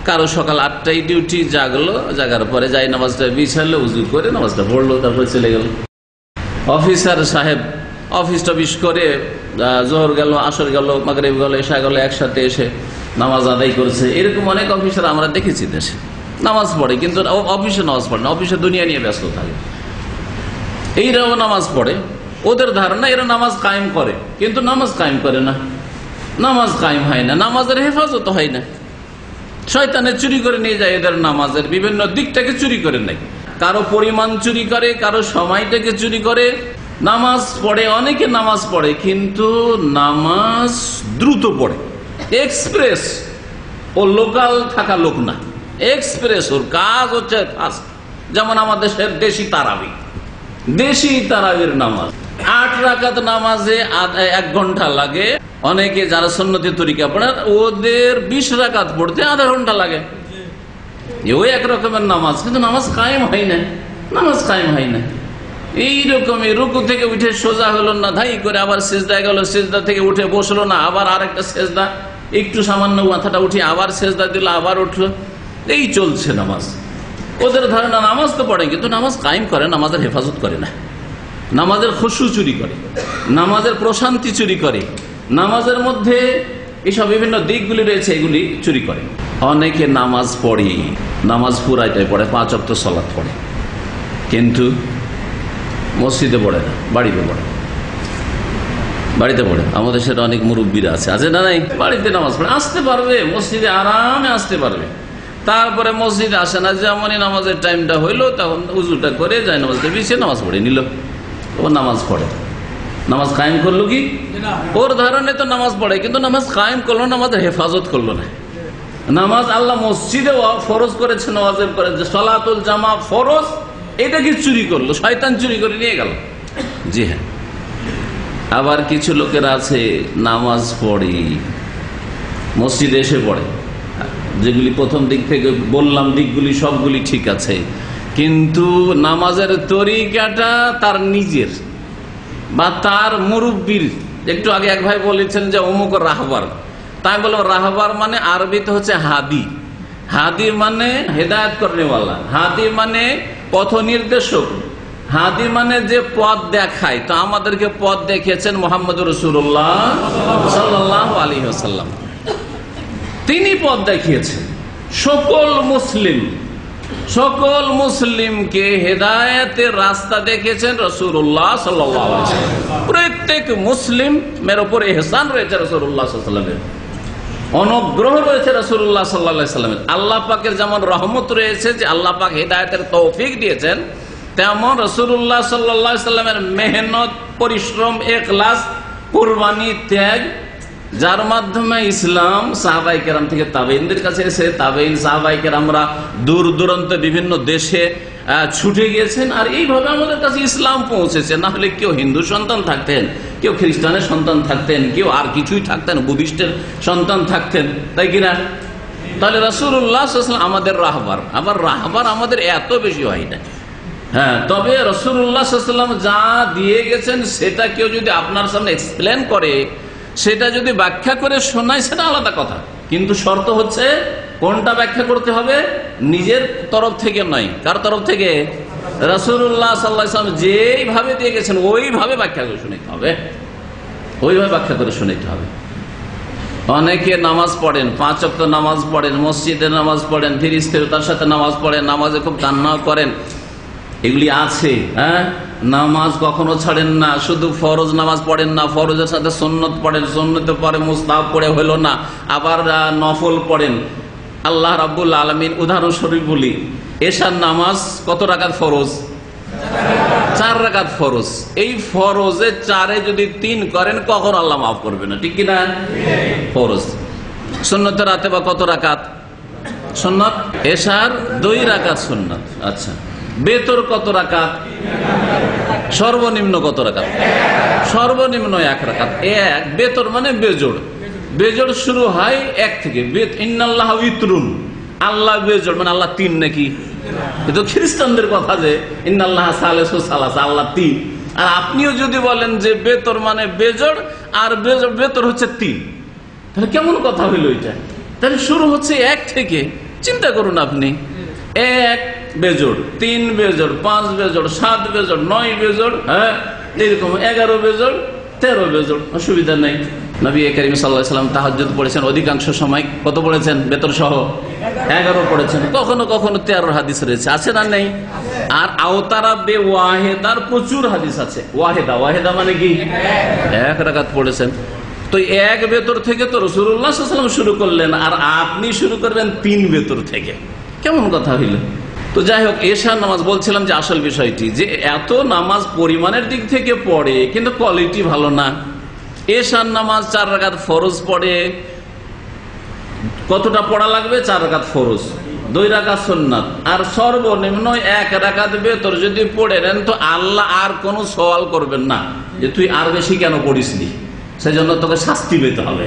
[SPEAKER 5] কারো সকাল 8টায় ডিউটি, জাগলো, জাগার পরে যাই নামাজটা বিছালো, উজু করে নামাজটা পড়লো, তারপরে চলে গেল। অফিসার সাহেব অফিস টফিস করে জোহর গেল, আসর গেল, মাগরিব গেল, এশা গেল, একসাথে এসে নামাজ আদায় করছে। এরকম অনেক অফিসার আমরা দেখেছি দেশে, নামাজ পড়ে কিন্তু অফিসে নামাজ পড়ে না, অফিসে দুনিয়া নিয়ে ব্যস্ত থাকে। এইরাও নামাজ পড়ে, ওদের ধারণা এরা নামাজ কায়েম করে, কিন্তু নামাজ কায়েম করে না, নামাজ কায়েম হয় না, নামাজের হেফাজত হয় না। শয়তানে চুরি করে নিয়ে যায় এদের নামাজের বিভিন্ন দিকটাকে, চুরি করে নেয়, কারো পরিমাণ চুরি করে, কারো সময়টাকে চুরি করে। নামাজ পড়ে, অনেকে নামাজ পড়ে, কিন্তু নামাজ দ্রুত পড়ে, এক্সপ্রেস। ও লোকাল থাকা লোক না, এক্সপ্রেস, ওর কাজ হচ্ছে ফাস্ট। যেমন আমাদের দেশের দেশি তারাবি, দেশি তারাবির নামাজ 8 রাকাত নামাজে 1 ঘন্টা লাগে। অনেকে যারা সুন্নতি তরিকা পড়েন, ওদের 20 রাকাত পড়তে আধা ঘন্টা লাগে। ওই এক রকমের নামাজ, কিন্তু নামাজ কায়েম হয় না, নামাজ কায়েম হয় না। এইরকমই রুকু থেকে উঠে সোজা হলো না, ধাই করে আবার সিজদায় গেল, সিজদা থেকে উঠে বসলো না, আবার আরেকটা সিজদা, একটু সামান্য মাথাটা উঠে আবার সিজদা দিল, আবার উঠলো, এই চলছে নামাজ। ওদের ধারণা নামাজ তো পড়ে, কিন্তু নামাজ কায়েম করে, নামাজের হেফাজত করে না, নামাজের খুশু চুরি করে, নামাজের প্রশান্তি চুরি করে, নামাজের মধ্যে এইসব বিভিন্ন দিকগুলি রয়েছে এগুলি চুরি করে। অনেকে নামাজ পড়ে, নামাজ পুরাইটাই পড়ে, 5 ওয়াক্ত সালাত পড়ে, কিন্তু মসজিদে পড়ে না, বাড়িতে পড়ে, বাড়িতে পড়ে। আমাদের সেটা অনেক মুরব্বীরা আছে না নাই, বাড়িতে নামাজ পড়ে, আসতে পারবে মসজিদে, আরামে আসতে পারবে, তারপরে মসজিদে আসে না, যেমনই নামাজের টাইমটা হইলো তখন উজুটা করে যায় নামাজটা বিছিয়ে নামাজ পড়ে নিল, ও নামাজ পড়ে। নামাজ কায়েম করলো কি? ওর ধারণে তো নামাজ পড়ে, কিন্তু নামাজ কায়েম করলো না, নামাজের হেফাজত করলো না। নামাজ আল্লাহ মসজিদে ফরজ করেছে, ওয়াজিব করেছে, সালাতুল জামা ফরজ, এটাকে চুরি করলো, শয়তান চুরি করে নিয়ে গেল। জি হ্যাঁ, আবার কিছু লোকের আছে নামাজ পড়ে, মসজিদে এসে পড়ে, যেগুলি প্রথম দিক থেকে বললাম দিকগুলি সবগুলি ঠিক আছে, কিন্তু নামাজের তরিকাটা তার নিজের বা তার মুরব্বির। একটু আগে এক ভাই বলেছেন যে অমুক রাহবার, তাই বলবো রাহবার মানে আরবিতে হচ্ছে হাদি, হাদি মানে হেদায়েত করেনেওয়ালা, হাদি মানে পথ নির্দেশক, হাদি মানে যে পথ দেখায়। তো আমাদেরকে পথ দেখিয়েছেন মুহাম্মদুর রাসূলুল্লাহ সাল্লাল্লাহু আলাইহি ওয়াসাল্লাম, তিনি পথ দেখিয়েছেন সকল মুসলিমকে হেদায়েতের রাস্তা দেখিয়েছেন রাসূলুল্লাহ সাল্লাল্লাহু আলাইহি ওয়াসাল্লাম। প্রত্যেক মুসলিমের উপর ইহসান রয়েছে রাসূলুল্লাহ সাল্লাল্লাহু আলাইহি ওয়াসাল্লামের, অনুগ্রহ রয়েছে রাসূলুল্লাহ সাল্লাল্লাহু আলাইহি ওয়াসাল্লামের। আল্লাহ পাকের যেমন রহমত রয়েছে যে আল্লাহ পাক হেদায়েতের তৌফিক দিয়েছেন, তেমন রাসূলুল্লাহ সাল্লাল্লাহু আলাইহি ওয়াসাল্লামের মেহনত, পরিশ্রম, ইখলাস, কুরবানি, ত্যাগ, যার মাধ্যমে ইসলাম সাহাবায়ে কেরাম থেকে তাবেঈনদের কাছে এসে, তাবেঈন সাহাবায়ে কেরামরা দূর দূরান্তে বিভিন্ন দেশে ছুটে গিয়েছেন, আর এইভাবে আমাদের কাছে ইসলাম পৌঁছেছে। না হলে কেউ হিন্দু সন্তান থাকতেন, কেউ খ্রিস্টানের সন্তান থাকতেন, কেউ আর কিছুই থাকতেন, বুদ্ধিস্টের সন্তান থাকতেন, তাই কিনা? তাহলে রাসূলুল্লাহ সাল্লাল্লাহু আলাইহি ওয়াসাল্লাম আমাদের রাহবার। আবার রাহবার আমাদের এত বেশি হয় না, হ্যাঁ, তবে রাসূলুল্লাহ সাল্লাল্লাহু আলাইহি ওয়াসাল্লাম যা দিয়ে গেছেন সেটা কেউ যদি আপনার সামনে এক্সপ্লেন করে, সেটা যদি ব্যাখ্যা করে শোনায়, সেটা আলাদা কথা, কিন্তু শর্ত হচ্ছে কোনটা ব্যাখ্যা করতে হবে? নিজের তরফ থেকে নয়। কার তরফ থেকে? রাসূলুল্লাহ সাল্লাল্লাহু আলাইহি ওয়াসাল্লাম যেইভাবে দিয়ে গেছেন ওইভাবে ব্যাখ্যা করে শোনাতে হবে, ওইভাবে ব্যাখ্যা করে শোনাতে হবে। অনেকে নামাজ পড়েন, 5 ওয়াক্ত নামাজ পড়েন, মসজিদে নামাজ পড়েন, ধীর স্থিরতার সাথে নামাজ পড়েন, নামাজে খুব কান্নাও করেন, এগুলি আছে। হ্যাঁ, নামাজ কখনো ছাড়েন না, শুধু ফরজ নামাজ পড়েন না, ফরজের সাথে সুন্নত পড়েন, সুন্নতে পরে মুস্তাহাব পড়ে হলো না, আবার নফল পড়েন। আল্লাহ রাব্বুল আলামিন উদাহরণস্বরূপ বলি, এশার নামাজ কত রাকাত ফরজ? 4 রাকাত ফরজ। এই ফরজে 4-এ যদি 3 করেন কখন আল্লাহ মাফ করবে না, ঠিক কিনা? ফরজ। সুন্নতে রাতে বা কত রাকাত সুন্নত? এশার 2 রাকাত সুন্নত। আচ্ছা, বেতর কত রাকাত? সর্বনিম্ন কত রাকাত? সর্বনিম্ন 1 রাকাত। 1 বেতর মানে বেজোড়, বেজোড় শুরু হয় 1 থেকে। ইন্নাল্লাহা উইতরুন, আল্লাহ বেজোড় মানে আল্লাহ 3 নাকি? কিন্তু খ্রিস্টানদের কথা যে ইন্নাল্লাহা সালিসু সালাসা, আল্লাহ 3। আর আপনিও যদি বলেন যে বেতর মানে বেজোড় আর বেতর হচ্ছে 3, তাহলে কেমন কথা হইল এটা? তাহলে শুরু হচ্ছে 1 থেকে। চিন্তা করুন আপনি, 1 বেজোড়, 3 বেজোড়, 5 বেজোড়, 7 বেজোড়, 9 বেজোড়, হ্যাঁ, এরকম 11 বেজোড়, 13 বেজোড়, অসুবিধা নেই। নবী করিম সাল্লাল্লাহু আলাইহি ওয়াসাল্লাম তাহাজ্জুদ পড়েছেন, অধিকাংশ সময় কত পড়েছেন? বেতর সহ 11 পড়েছেন। কখনো কখনো 13 হাদিস রয়েছে, আছে না নেই? আর আওতারা বে ওয়াহেদার প্রচুর হাদিস আছে। ওয়াহেদা মানে কি? 1 রাকাত পড়েছেন। তো 1 বেতর থেকে তো রাসূলুল্লাহ সাল্লাল্লাহু আলাইহি ওয়াসাল্লাম শুরু করলেন, আর আপনি শুরু করবেন 3 বেতর থেকে। কেমন কথা হইল? তো যাই হোক, এশার নামাজ বলছিলাম যে আসল বিষয়টি, যে এত নামাজ পরিমাণের দিক থেকে পড়ে কিন্তু কোয়ালিটি ভালো না। এশার নামাজ 4 রাকাত ফরজ পড়ে, কতটা পড়া লাগবে? 4 রাকাত ফরজ, 2 রাকাত সুন্নাত, আর সর্বনিম্ন 1 রাকাত বেতর যদি পড়ে নেন তো আল্লাহ আর কোনো সওয়াল করবেন না যে তুই আর বেশি কেন পড়িসনি, সেজন্য তোকে শাস্তি পেতে হবে।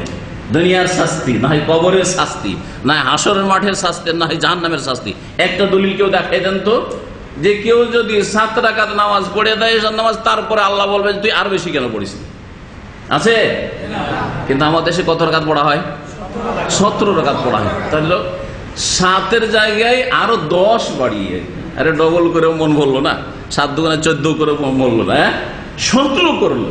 [SPEAKER 5] দুনিয়ার শাস্তি, না হয় কবরের শাস্তি, না হয় হাসরের মাঠের শাস্তি, না হয় জাহান্নামের শাস্তি। একটা দলিল কেউ দেখাই দেন তো, যে কেউ যদি 7 রাকাত নামাজ পড়ে দেয় নামাজ, তারপরে আল্লাহ বলবে তুই আর বেশি কেন পড়িস? আছে? কিন্তু আমাদের দেশে কত রাকাত পড়া হয়? 17 রাকাত পড়া হয়। তাহলে 7-এর জায়গায় আরো 10 বাড়িয়ে, আরে ডবল করে মন বললো না, 7 দুগুণে 14 করে মন বললো না, 17 করলো।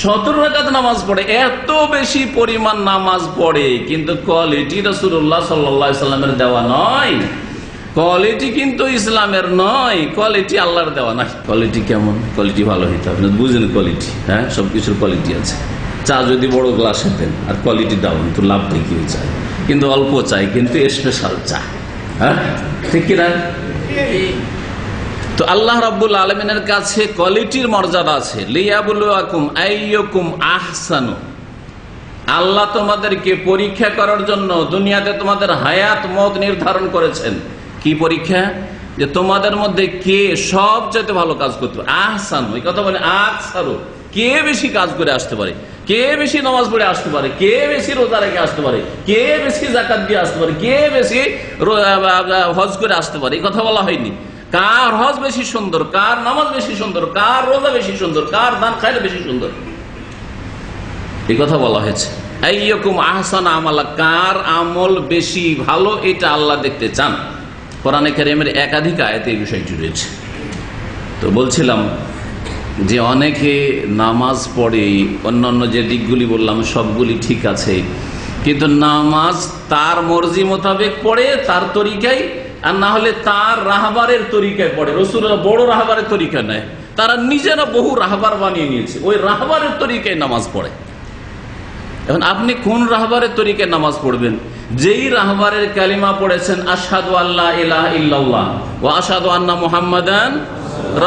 [SPEAKER 5] 17 রাকাত নামাজ পড়ে, এত বেশি পরিমাণ নামাজ পড়ে, কিন্তু কোয়ালিটি রাসূলুল্লাহ সাল্লাল্লাহু আলাইহি সাল্লামের দেওয়া নয়, কোয়ালিটি কিন্তু ইসলামের নয়, কোয়ালিটি আল্লাহর দেওয়া নয়। কোয়ালিটি কেমন? কোয়ালিটি ভালো হইতে হবে, বুঝেন কোয়ালিটি, হ্যাঁ সবকিছুর কোয়ালিটি আছে। চা যদি বড় গ্লাসে দেন আর কোয়ালিটি ডাউন, তো লাভ নেই, কেউ চায় কিন্তু অল্প চাই, কিন্তু স্পেশাল চা, হ্যাঁ ঠিক কিনা? তো আল্লাহ রাব্বুল আলামিনের কাছে কোয়ালিটির মর্যাদা আছে। লিয়াবলুয়াকুম আইয়ুকুম আহসানু, আল্লাহ তোমাদেরকে পরীক্ষা করার জন্য দুনিয়াতে তোমাদের হায়াত মত নির্ধারণ করেছেন। কি পরীক্ষা? যে তোমাদের মধ্যে কে সবচেয়ে ভালো কাজ করতে পারে। আহসানু, এই কথা বলে আকসারু, কে বেশি কাজ করে আসতে পারে, কে বেশি নামাজ পড়ে আসতে পারে, কে বেশি রোজা রেখে আসতে পারে, কে বেশি যাকাত দিয়ে আসতে পারে, কে বেশি হজ করে আসতে পারে। এই কথা বলা হয়নি কার হজ বেশি সুন্দর, কার নামাজ বেশি সুন্দর, কার রোজা বেশি সুন্দর, কার দান খায়রা বেশি সুন্দর, এই কথা বলা হয়েছে। আইয়ুকুম আহসানু আমালা, কার আমল বেশি ভালো এটা আল্লাহ দেখতে চান। কোরআনে কারীমের একাধিক আয়াতে এই বিষয়টি রয়েছে। তো বলছিলাম যে অনেকে নামাজ পড়ে, অন্যান্য যে দিকগুলি বললাম সবগুলি ঠিক আছে, কিন্তু নামাজ তার মর্জি মোতাবেক পড়ে, তার তরিকায়, আর না হলে তার রাহবারের তরিকায় পড়ে। রাসূলুল্লাহ বড় রাহবারের তরিকা নেয়, তারা নিজেরা বহু রাহবার বানিয়ে নিয়েছে, ওই রাহবারের তরিকায় নামাজ পড়ে। এখন আপনি কোন রাহবারের তরিকায় নামাজ পড়বেন? যেই রাহবারের কালিমা পড়েছেন আশহাদু আল্লা ইলাহা ইল্লাল্লাহ ওয়া আশহাদু আন্না মুহাম্মাদান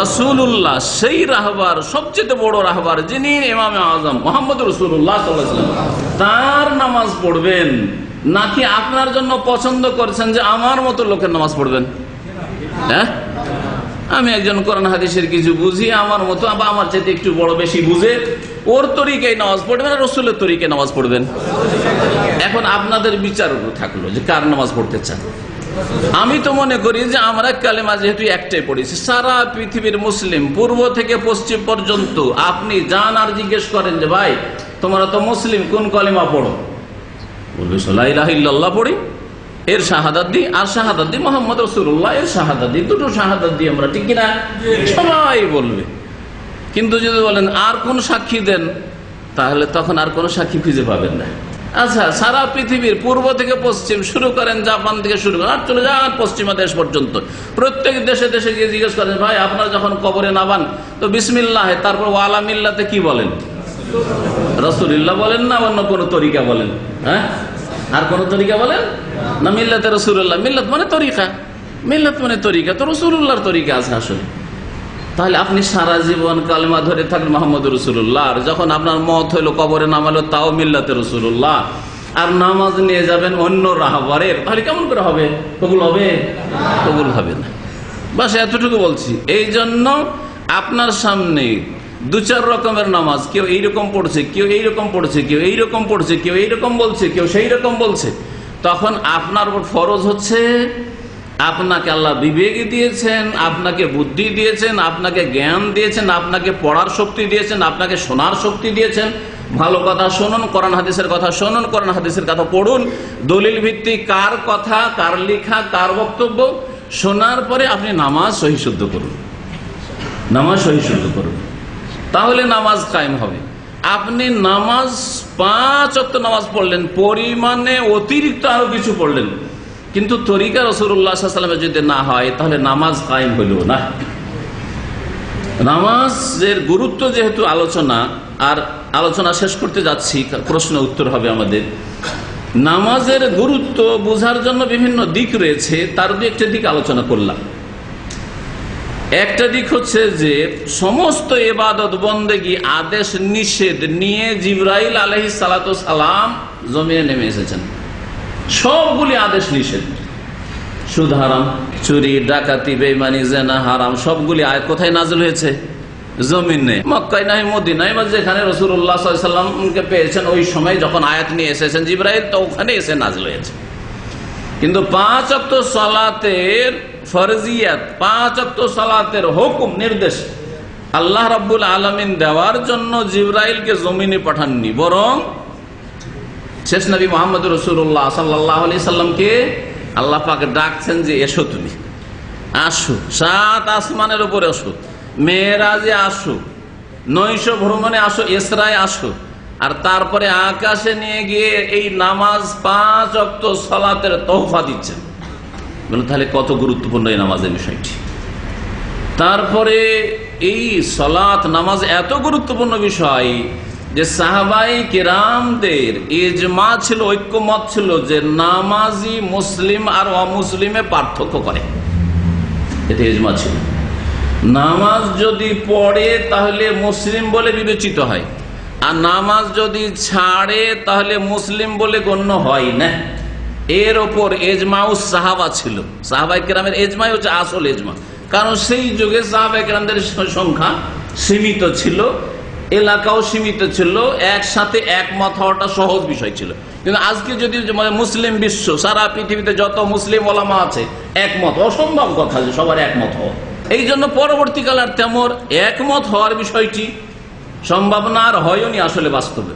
[SPEAKER 5] রাসূলুল্লাহ, সেই রাহবার সবচেয়ে বড় রাহবার, যিনি ইমামে আযম মুহাম্মদুর রাসূলুল্লাহ সাল্লাল্লাহু আলাইহি ওয়াসাল্লাম, তার নামাজ পড়বেন, নাকি আপনার জন্য পছন্দ করছেন যে আমার মতো লোকের নামাজ পড়বেন? হ্যাঁ, আমি একজন কোরআন হাদিসের কিছু বুঝি, আমার মতো বা আমার চাইতে একটু বড় বেশি বুঝে, ওর তরিকায় নামাজ পড়বেন আর রাসূলের তরিকায় নামাজ পড়বেন। এখন আপনাদের বিচার থাকলো যে কার নামাজ পড়তে চান। আমি তো মনে করি যে আমরা কালেমা যেহেতু একটাই পড়েছি, সারা পৃথিবীর মুসলিম পূর্ব থেকে পশ্চিম পর্যন্ত আপনি যান আর জিজ্ঞেস করেন যে ভাই তোমরা তো মুসলিম, কোন কালেমা পড়ো? বলবে লা ইলাহা ইল্লাল্লাহ পড়ি, এর শাহাদাত দিই, আর শাহাদাত দিই মুহাম্মদ রাসূলুল্লাহ, এর শাহাদাত দিই, দুটো শাহাদাত দিই আমরা, ঠিক কিনা? সবাই বলবে। কিন্তু যদি বলেন আর কোন সাক্ষী দেন, তাহলে তখন আর কোন সাক্ষী খুঁজে পাবেন না। আচ্ছা, সারা পৃথিবীর পূর্ব থেকে পশ্চিম শুরু করেন, জাপান থেকে শুরু করেন আর চলে যান পশ্চিমা দেশ পর্যন্ত, প্রত্যেক দেশে দেশে গিয়ে জিজ্ঞেস করেন ভাই আপনারা যখন কবরে নামান তো বিসমিল্লাহ, তারপর ওয়ালা মিল্লাতে কি বলেন? রাসূলুল্লাহ বলেন না অন্য কোন তরিকা বলেন? হ্যাঁ, আর কোন তরিকা বলেন না? মিল্লাতে রাসূলুল্লাহ, মিল্লাত মানে তরিকা, মিল্লাত মানে তরিকা, তো রাসূলুল্লাহর তরিকা আছে আসলে। তাহলে আপনি সারা জীবন কালেমা ধরে থাকলেন মুহাম্মদুর রাসূলুল্লাহ, আর যখন আপনার মত হইলো কবরে নামালো তাও মিল্লাতে রাসূলুল্লাহ, আর নামাজ নিয়ে যাবেন অন্য রাহবারের, তাহলে কেমন করে হবে? কবুল হবে? কবুল হবে না। বাস এতটুকু বলছি। এই জন্য আপনার সামনে 2-4 রকমের নামাজ, কেউ এইরকম পড়ছে, কেউ এইরকম পড়ছে, কেউ এইরকম পড়ছে, কেউ এইরকম বলছে, কেউ সেই রকম বলছে, তখন আপনার উপর ফরজ হচ্ছে, আপনাকে আল্লাহ বিবেক দিয়েছেন, আপনাকে বুদ্ধি দিয়েছেন, আপনাকে জ্ঞান দিয়েছেন, আপনাকে পড়ার শক্তি দিয়েছেন, আপনাকে শোনার শক্তি দিয়েছেন, ভালো কথা শুনুন, কোরআন হাদিসের কথা শুনুন, কোরআন হাদিসের কথা পড়ুন, দলিল ভিত্তিক কার কথা, কার লেখা, কার বক্তব্য শোনার পরে আপনি নামাজ সহিশুদ্ধ করুন, নামাজ সহিশুদ্ধ করুন, তাহলে নামাজ কায়েম হবে। আপনি নামাজ 5 ওয়াক্ত নামাজ পড়লেন, পরিমাণে অতিরিক্ত আরো কিছু পড়লেন, কিন্তু তরিকা রাসূলুল্লাহ সাল্লাল্লাহু আলাইহি ওয়াসাল্লামের যদি না হয় তাহলে নামাজ কায়েম হইল না। নামাজের গুরুত্ব যেহেতু আলোচনা, আর আলোচনা শেষ করতে যাচ্ছি, প্রশ্ন উত্তর হবে আমাদের। নামাজের গুরুত্ব বোঝার জন্য বিভিন্ন দিক রয়েছে, তার 2-1টা দিক আলোচনা করলাম। একটা দিক হচ্ছে যে সমস্ত ইবাদত বন্দেগী আদেশ নিষেধ নিয়ে জিবরাইল আলাইহিস সালাতু সালাম জমিনে নেমে এসেছেন, সবগুলি আদেশ নিষেধ, সুদ হারাম, চুরি, ডাকাতি, বেঈমানি, জিনা হারাম, সবগুলি আয়াত কোথায় নাযিল হয়েছে? জমিনে, মক্কায় নাই মদিনায় বা যেখানে রাসূলুল্লাহ সাল্লাল্লাহু আলাইহি ওয়াসাল্লামকে পেয়েছেন ওই সময় যখন আয়াত নিয়ে এসেছেন জিবরাইল, তো ওখানে এসে নাযিল হয়েছে। কিন্তু 5 ওয়াক্ত সালাতের ফরজিয়াত, 5 ওয়াক্ত সালাতের হুকুম নির্দেশ আল্লাহ রাব্বুল আলামিন দেওয়ার জন্য জিবরাইলকে জমিনে পাঠাননি, বরং শেষ নবী মুহাম্মদ রাসূলুল্লাহ সাল্লাল্লাহু আলাইহি সাল্লামকে আল্লাহ পাক ডাকছেন যে এসো, তুমি আসো, 7 আসমানের উপরে আসো, মেরাজে আসো, নৈশ ভ্রমণে আসো, ইসরায় আসো, আর তারপরে আকাশে নিয়ে গিয়ে এই নামাজ 5 ওয়াক্ত সালাতের তোহফা দিচ্ছেন। তাহলে কত গুরুত্বপূর্ণ এই নামাজের বিষয়টি। তারপরে এই সালাত নামাজ এত গুরুত্বপূর্ণ বিষয় যে সাহাবায়ে কেরামদের ইজমা ছিল, ঐক্যমত ছিল যে নামাজি মুসলিম আর অমুসলিমে পার্থক্য করে, এতে ইজমা ছিল। নামাজ যদি পড়ে তাহলে মুসলিম বলে বিবেচিত হয়, আর নামাজ যদি ছাড়ে তাহলে মুসলিম বলে গণ্য হয় না। এর ওপর ইজমাউস সাহাবা ছিল, সাহাবায়ে কেরামের ইজমাই হচ্ছে আসল ইজমা। কারণ সেই যুগে সাহাবায়ে কেরামদের সংখ্যা সীমিত ছিল, এলাকাও সীমিত ছিল, একসাথে একমত হওয়াটা সহজ বিষয় ছিল। কিন্তু আজকে যদি মুসলিম বিশ্ব, সারা পৃথিবীতে যত মুসলিম ওলামা আছে একমত, অসম্ভব কথা যে সবার একমত হওয়া। এই জন্য পরবর্তীকালে আর তেমন একমত হওয়ার বিষয়টি সম্ভব না, আর হয়নি আসলে বাস্তবে।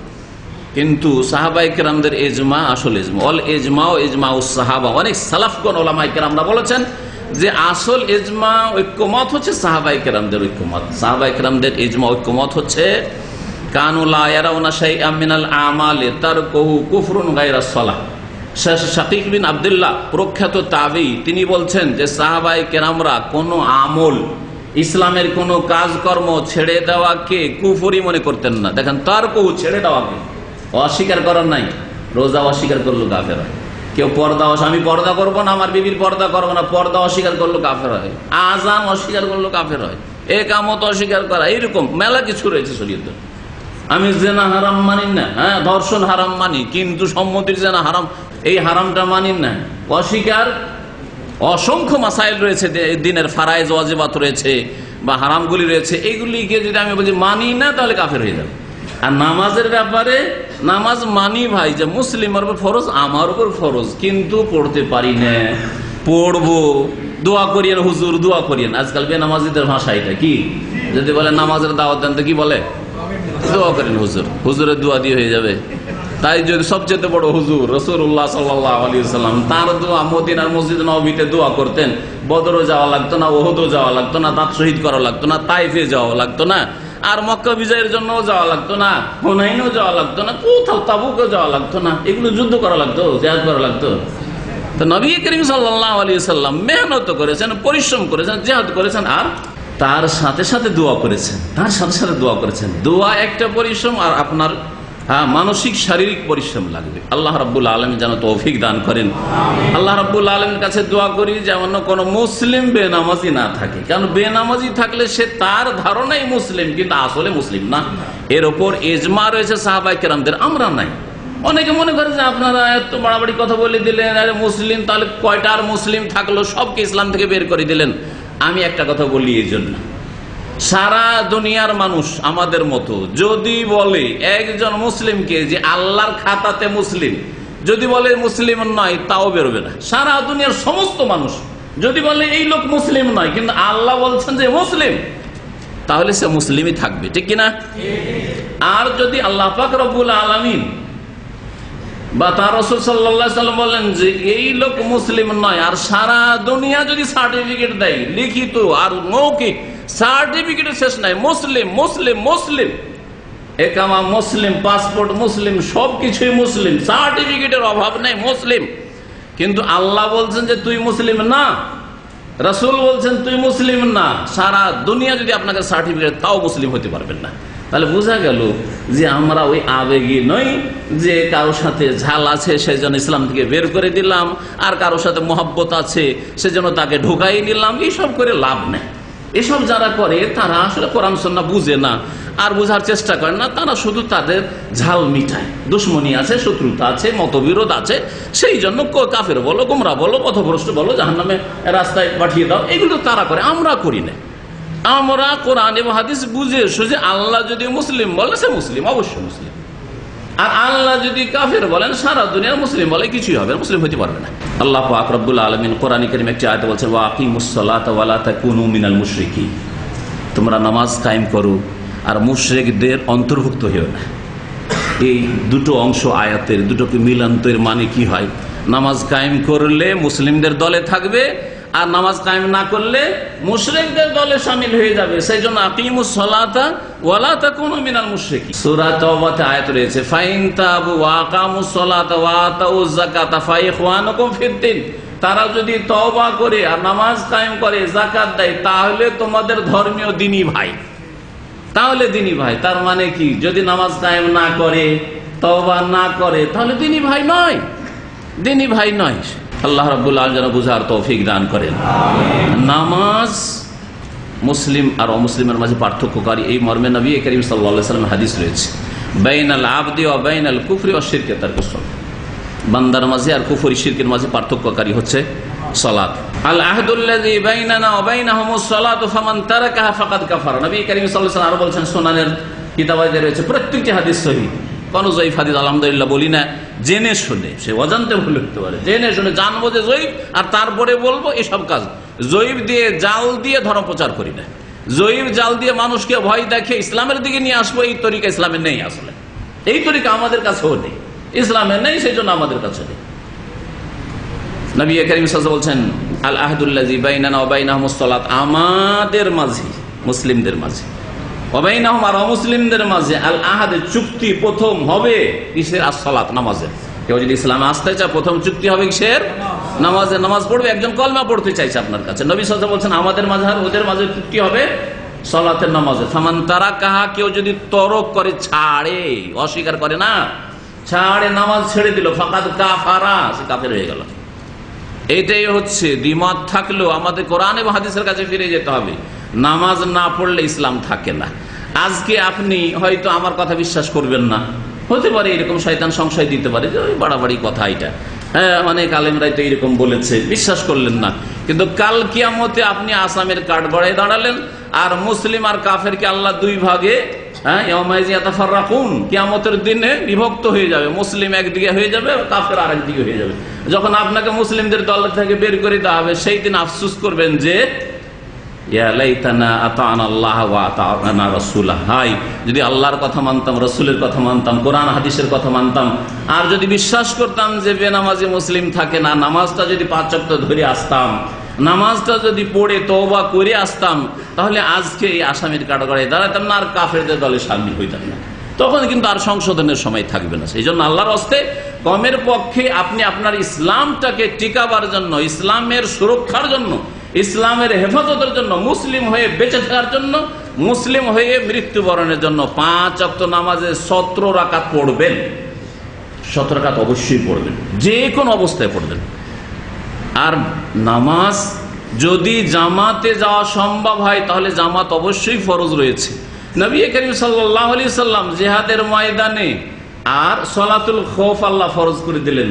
[SPEAKER 5] কিন্তু সাহাবায়ে কেরামদের ইজমা আসল ইজমা, অল ইজমা ও ইজমাউস সাহাবা। অনেক সালাফগণ ওলামায়ে কেরামরা বলেছেন যে আসল ইজমা ঐক্যমত হচ্ছে সাহাবায়ে কেরামদের ঐক্যমত। সাহাবায়ে কেরামদের ইজমা ঐক্যমত হচ্ছে কানু লা ইয়ারাউনা শাইআম মিনাল আমালি তারকুহু কুফরুন গায়রা সালাহ। শাকিক বিন আব্দুল্লাহ প্রখ্যাত তাবী, তিনি বলছেন যে সাহাবায়ে কেরামরা কোনো আমল, ইসলামের কোনো কাজকর্ম ছেড়ে দেওয়াকে কুফরি মনে করতেন না। দেখেন, তারকুহু ছেড়ে দেওয়াকে, অস্বীকার করার নাই। রোজা অস্বীকার করলো কাফের হয়, কেউ পর্দা, আমি পর্দা করবো না, আমার বিবির পর্দা করবো না, পর্দা অস্বীকার করলো কাফের হয়। আযান অস্বীকার করলো কাফের হয়। একামত অস্বীকার করা, এইরকম মেলা কিছু রয়েছে শরীয়তে। আমি জেনা হারাম মানি না, হ্যাঁ ধর্ষণ হারাম মানি, কিন্তু সম্মতির জেনা হারাম, এই হারামটা মানি না। অস্বীকার অসংখ্য মাসাইল রয়েছে, দিনের ফারায়েজ ওয়াজিবাত রয়েছে বা হারামগুলি রয়েছে, এইগুলিকে যদি আমি বলি মানি না তাহলে কাফের হয়ে যাবে। আর নামাজের ব্যাপারে, নামাজ মানি ভাই যে মুসলিমের উপর ফরজ, আমার উপর ফরজ, কিন্তু পড়তে পারি না, পড়বো, দোয়া করিয়েন হুজুর, দোয়া করিয়েন। আজকাল বেনামাজিদের ভাষা এটা কি, যদি বলে নামাজের দাওয়াত দেন তো কি বলে, দোয়া করেন হুজুর, হুজুরের দোয়া দিয়ে হয়ে যাবে। তাই যদি সবচেয়ে বড় হুজুর রাসূলুল্লাহ সাল্লাল্লাহু আলাইহি ওয়াসাল্লাম, তার দোয়া মদিনার মসজিদ নববীতে দোয়া করতেন, বদরও যাওয়া লাগতো না, ওহুদও যাওয়া লাগতো না, দাঁত শহীদ করা লাগতো না, তাইফে যাওয়া লাগতো না, আর মক্কা বিজয়ের জন্য যাওয়া লাগতো না, হুনাইনও যাওয়া লাগতো না, কোথাও তাবুকও যাওয়া লাগতো না। এগুলো যুদ্ধ করা লাগতো, জিহাদ করা লাগতো। তো নবী করিম সাল্লাল্লাহু আলাইহি ওয়াসাল্লাম মেহনত করেছেন, পরিশ্রম করেছেন, জিহাদ করেছেন, আর তার সাথে সাথে দোয়া করেছেন, তার সাথে সাথে দোয়া করেছেন। দোয়া একটা পরিশ্রম, আর আপনার মানসিক শারীরিক পরিশ্রম লাগবে। আল্লাহ রাব্বুল আলামিন যেন তৌফিক দান করেন। আল্লাহ রাব্বুল আলামিনের কাছে দোয়া করি যেমন কোনো মুসলিম বেনামাজি না থাকে, কারণ বেনামাজি থাকলে সে তার ধারণাই মুসলিম, কিন্তু আসলে মুসলিম না। এর ওপর ইজমা রয়েছে সাহাবায়ে কেরামদের, আমরা নাই। অনেকে মনে করে যে আপনারা এত বাড়াবাড়ি কথা বলে দিলেন, আরে মুসলিম তাহলে কয়টা আর মুসলিম থাকলো, সবকে ইসলাম থেকে বের করে দিলেন। আমি একটা কথা বলি, এই জন্য সারা দুনিয়ার মানুষ আমাদের মতো যদি বলে একজন মুসলিমকে যে আল্লাহর খাতাতে মুসলিম, যদি বলে মুসলিম নয়, তাও বেরোবে না। সারা দুনিয়ার সমস্ত মানুষ যদি বলে এই লোক মুসলিম নয়, কিন্তু আল্লাহ বলছেন যে মুসলিম, তাহলে সে মুসলিমই থাকবে, ঠিক কিনা? আর যদি আল্লাহ পাক রব্বুল আলামিন বা তার রাসূল সাল্লাল্লাহু আলাইহি ওয়াসাল্লাম বলেন যে এই লোক মুসলিম নয়, আর সারা দুনিয়া যদি সার্টিফিকেট দেয়, লিখিত আর মৌখিক সার্টিফিকেটের শেষ নাই, মুসলিম মুসলিম মুসলিম, একামা মুসলিম, পাসপোর্ট মুসলিম, সবকিছুই মুসলিম, সার্টিফিকেটের অভাব নাই, মুসলিম। কিন্তু আল্লাহ বলছেন যে তুই মুসলিম না, রাসূল বলছেন তুই মুসলিম না, সারা দুনিয়া যদি আপনাকে সার্টিফিকেট, তাও মুসলিম হতে পারবেন না। তাহলে বোঝা গেল যে আমরা ওই আবেগী নই যে কারোর সাথে ঝাল আছে সেজন্য ইসলাম থেকে বের করে দিলাম, আর কারোর সাথে মহব্বত আছে সেজন্য তাকে ঢুকাই নিলাম। এইসব করে লাভ নেই। এসব যারা করে তারা আসলে কোরআন সুন্নাহ বুঝে না, আর বোঝার চেষ্টা করে না। তারা শুধু তাদের ঝাল মিটায়, দুশ্মনী আছে, শত্রুতা আছে, মতবিরোধ আছে, সেই জন্য কাফের বলো, গোমরা বলো, পথভ্রষ্ট বলো, জাহান্নামে রাস্তায় পাঠিয়ে দাও, এগুলো তারা করে, আমরা করি না। আমরা কোরআন এবং হাদিস বুঝে সুঝে আল্লাহ যদি মুসলিম বলে সে মুসলিম, অবশ্যই মুসলিম। আর আল্লাহ যদি কাফের বলেন সারা দুনিয়ার মুসলিম বলে কিছুই হবে না, মুসলিম হতে পারবে না। আল্লাহ পাক রব্বুল আলামিন কোরআন কারীমে একটি আয়াতে বলছেন ওয়া আকিমুস সালাতা ওয়া লা তাকুনু মিনাল মুশরিকিন, তোমরা নামাজ কায়েম করো আর মুশরিকদের অন্তর্ভুক্ত হও না। এই দুটো অংশ আয়াতের দুটোকে মিলান্তর মানে কি হয়? নামাজ কায়েম করলে মুসলিমদের দলে থাকবে আর নামাজ কায়েম না করলে মুশরিকদের দলে শামিল হয়ে যাবে। সেই জন্য আকিমুস সালাতা ওয়া লা তাকুনু মিনাল মুশরিকিন। সূরা তাওবাতে আয়াত রয়েছে ফাইন তাবু ওয়া আকামুস সালাতা ওয়া আতাউজ যাকাতা ফাইখওয়ানুকুম ফিদ্দিন, তারা যদি তওবা করে আর নামাজ কায়েম করে যাকাত দেয় তাহলে তোমাদের ধর্মীয় দ্বীনি ভাই, তাহলে দ্বীনি ভাই। তার মানে কি? যদি নামাজ কায়েম না করে তওবা না করে তাহলে দ্বীনি ভাই নয়, দ্বীনি ভাই নয়। আল্লাহ রাব্বুল আলামিন যেন বুঝার তৌফিক দান করেন। নামাজ মুসলিম আর অমুসলিমের মাঝে পার্থক্যকারী, এই মর্মে নবী করিম সাল্লাল্লাহু আলাইহি ওয়াসাল্লামের হাদিস রয়েছে বাইনাল আবদি ওয়া বাইনাল কুফরি ওয়া শিরকি তারকুস সালাত, বান্দার মাঝে আর কুফরি শিরকের মাঝে পার্থক্যকারী হচ্ছে সালাত। আল আহদুল্লাযী বাইনানা ওয়া বাইনাহুমুস সালাতু ফামান তারাকাহা ফাকাদ কাফার। নবী করিম সাল্লাল্লাহু আলাইহি ওয়াসাল্লাম আরো বলেছেন, সুনানের কিতাবে রয়েছে প্রত্যেকটি হাদিস সহিহ, কোন জয়ীফ হাদিস আলহামদুলিল্লাহ বলি না, জেনে শুনে, সে অজান্তে ভুল হতে পারে, জেনে শুনে জানবো যে জয়ীফ আর তারপরে বলবো, এসব কাজ জয়ীফ দিয়ে জাল দিয়ে ধর্ম প্রচার করি না। জয়ীফ জাল দিয়ে মানুষকে ভয় দেখে ইসলামের দিকে নিয়ে আসবো, এই তরিকা ইসলামে নেই। আসলে এই তরিকা আমাদের কাছেও নেই, ইসলামে নেই, সেই জন্য আমাদের কাছে নেই। নবী করিম সাল্লাল্লাহু আলাইহি ওয়াসাল্লাম বলছেন আল আহদুল্লাযী বাইনানা ওয়া বাইনাহুমুস সালাত, আমাদের মাঝে মুসলিমদের মাঝে, ওয়া বাইনাহুম আর অমুসলিমদের মাঝে আল আহাদ চুক্তি প্রথম হবে কিসের? as-সালাত, নামাজের। কেউ যদি ইসলামে আসতে চায় প্রথম চুক্তি হবে কিসের? নামাজের। নামাজ পড়বে, একজন কলমা পড়তে চাইছে আপনার কাছে, নবী সাল্লাল্লাহু আলাইহি ওয়াসাল্লাম বলছেন আমাদের মাঝে আর ওদের মাঝে চুক্তি হবে সালাতের, নামাজের। ফামান তারাকাহা, কেউ যদি তরক করে, ছাড়ে, অস্বীকার করে না, ছাড়ে, নামাজ ছেড়ে দিল, ফাকাদ কাফারা, সে কাফের হয়ে গেল। এইটাই হচ্ছে দ্বিমত থাকলেও আমাদের কোরআন এবং হাদিসের কাছে ফিরে যেতে হবে। নামাজ না পড়লে ইসলাম থাকে না। আজকে আপনি হয়তো আমার কথা বিশ্বাস করবেন না, হতে পারে এরকম শয়তান সংশয় দিতে পারে যে ওই বাড়াবাড়ি কথা এটা, হ্যাঁ অনেক আলেমরাই তো এরকম বলেছে, বিশ্বাস করলেন না। কিন্তু কাল কিয়ামতে আপনি আসামের কাঠ গড়ায় দাঁড়ালেন আর মুসলিম আর কাফেরকে আল্লাহ দুই ভাগে, কিয়ামতের দিনে বিভক্ত হয়ে যাবে, মুসলিম একদিকে হয়ে যাবে, কাফের আরেক দিকে হয়ে যাবে। যখন আপনাকে মুসলিমদের দল থেকে বের করে দেওয়া হবে, সেই দিন আফসোস করবেন যে যদি আল্লাহর কথা মানতাম, রসুলের কথা মানতাম, কোরআন হাদিসের কথা মানতাম, আর যদি বিশ্বাস করতাম যে বেনামাজি মুসলিম থাকে না, নামাজটা যদি 5 ওয়াক্ত ধরে আসতাম, নামাজটা যদি পড়ে তওবা করে আসতাম, তাহলে আজকে এই আসামির কাঠগড়ায় দাঁড়াতাম না আর কাফেরদের দলে শামিল হইতাম না। তখন কিন্তু আর সংশোধনের সময় থাকবে না। সেই জন্য আল্লাহর হস্তে কমের পক্ষে আপনি আপনার ইসলামটাকে টিকাবার জন্য, ইসলামের সুরক্ষার জন্য, ইসলামের হেফাজতের জন্য, মুসলিম হয়ে বেঁচে থাকার জন্য, মুসলিম হয়ে মৃত্যুবরণের জন্য 5 ওয়াক্ত নামাজে 17 রাকাত পড়বেন। 17 রাকাত অবশ্যই পড়বেন, যে কোনো অবস্থায় পড়বেন। আর নামাজ যদি জামাতে যাওয়া সম্ভব হয় তাহলে জামাত অবশ্যই ফরজ রয়েছে। নবী করিম সাল্লাল্লাহু আলাইহি সাল্লাম জিহাদের ময়দানে আর সলাতুল খৌফ আল্লাহ ফরজ করে দিলেন।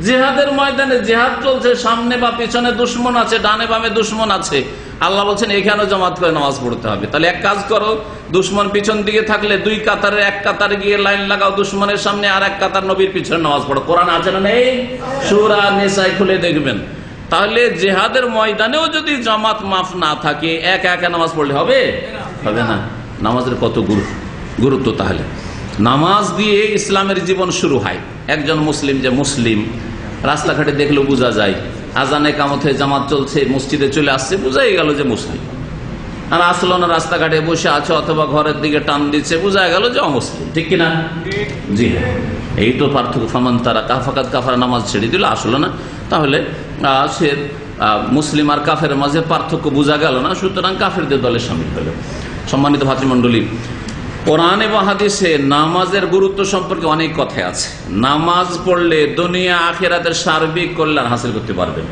[SPEAKER 5] জিহাদের ময়দানে জিহাদ চলছে, সামনে বা পিছনে দুশমন আছে, ডানে বামে দুশমন আছে, আল্লাহ বলছেন এখানে জামাত করে নামাজ পড়তে হবে। তাহলে এক কাজ করো, দুশমন পিছন দিকে থাকলে 2 কাতারের 1 কাতারে গিয়ে লাইন লাগাও দুশমনের সামনে, আর 1 কাতার নবীর পিছনে নামাজ পড়ো। কোরআন আছে না নেই? সূরা নিসায় খুলে দেখবেন। তাহলে জিহাদের ময়দানেও যদি জামাত মাফ না থাকে, একা একা নামাজ পড়লে হবে? হবে না। নামাজের কত গুরুত্ব! তাহলে নামাজ দিয়ে ইসলামের জীবন শুরু হয়। একজন মুসলিম যে মুসলিম রাস্তাঘাটে দেখলেও বোঝা যায়, আজানে কামতে জামাত চলছে, মসজিদে চলে আসছে, বোঝাই গেল যে মুসলিম। আর আসলো না, রাস্তাঘাটে বসে আছে অথবা ঘরের দিকে টান দিচ্ছে, বোঝা গেল যে অমুসলিম। ঠিক কিনা? জি হ্যাঁ, এই তো পার্থক্য। ফামান তারা কাফাকাত কাফারা, নামাজ ছেড়ে দিল, আসলো না, তাহলে সে মুসলিম আর কাফের মাঝে পার্থক্য বোঝা গেল না, সুতরাং কাফেরদের দলে শামিল হল। সম্মানিত ভাতৃমণ্ডলী, কোরআন এবং হাদিসে নামাজের গুরুত্ব সম্পর্কে অনেক কথা আছে। নামাজ পড়লে দুনিয়া আখিরাতের সার্বিক কল্যাণ হাসিল করতে পারবেন।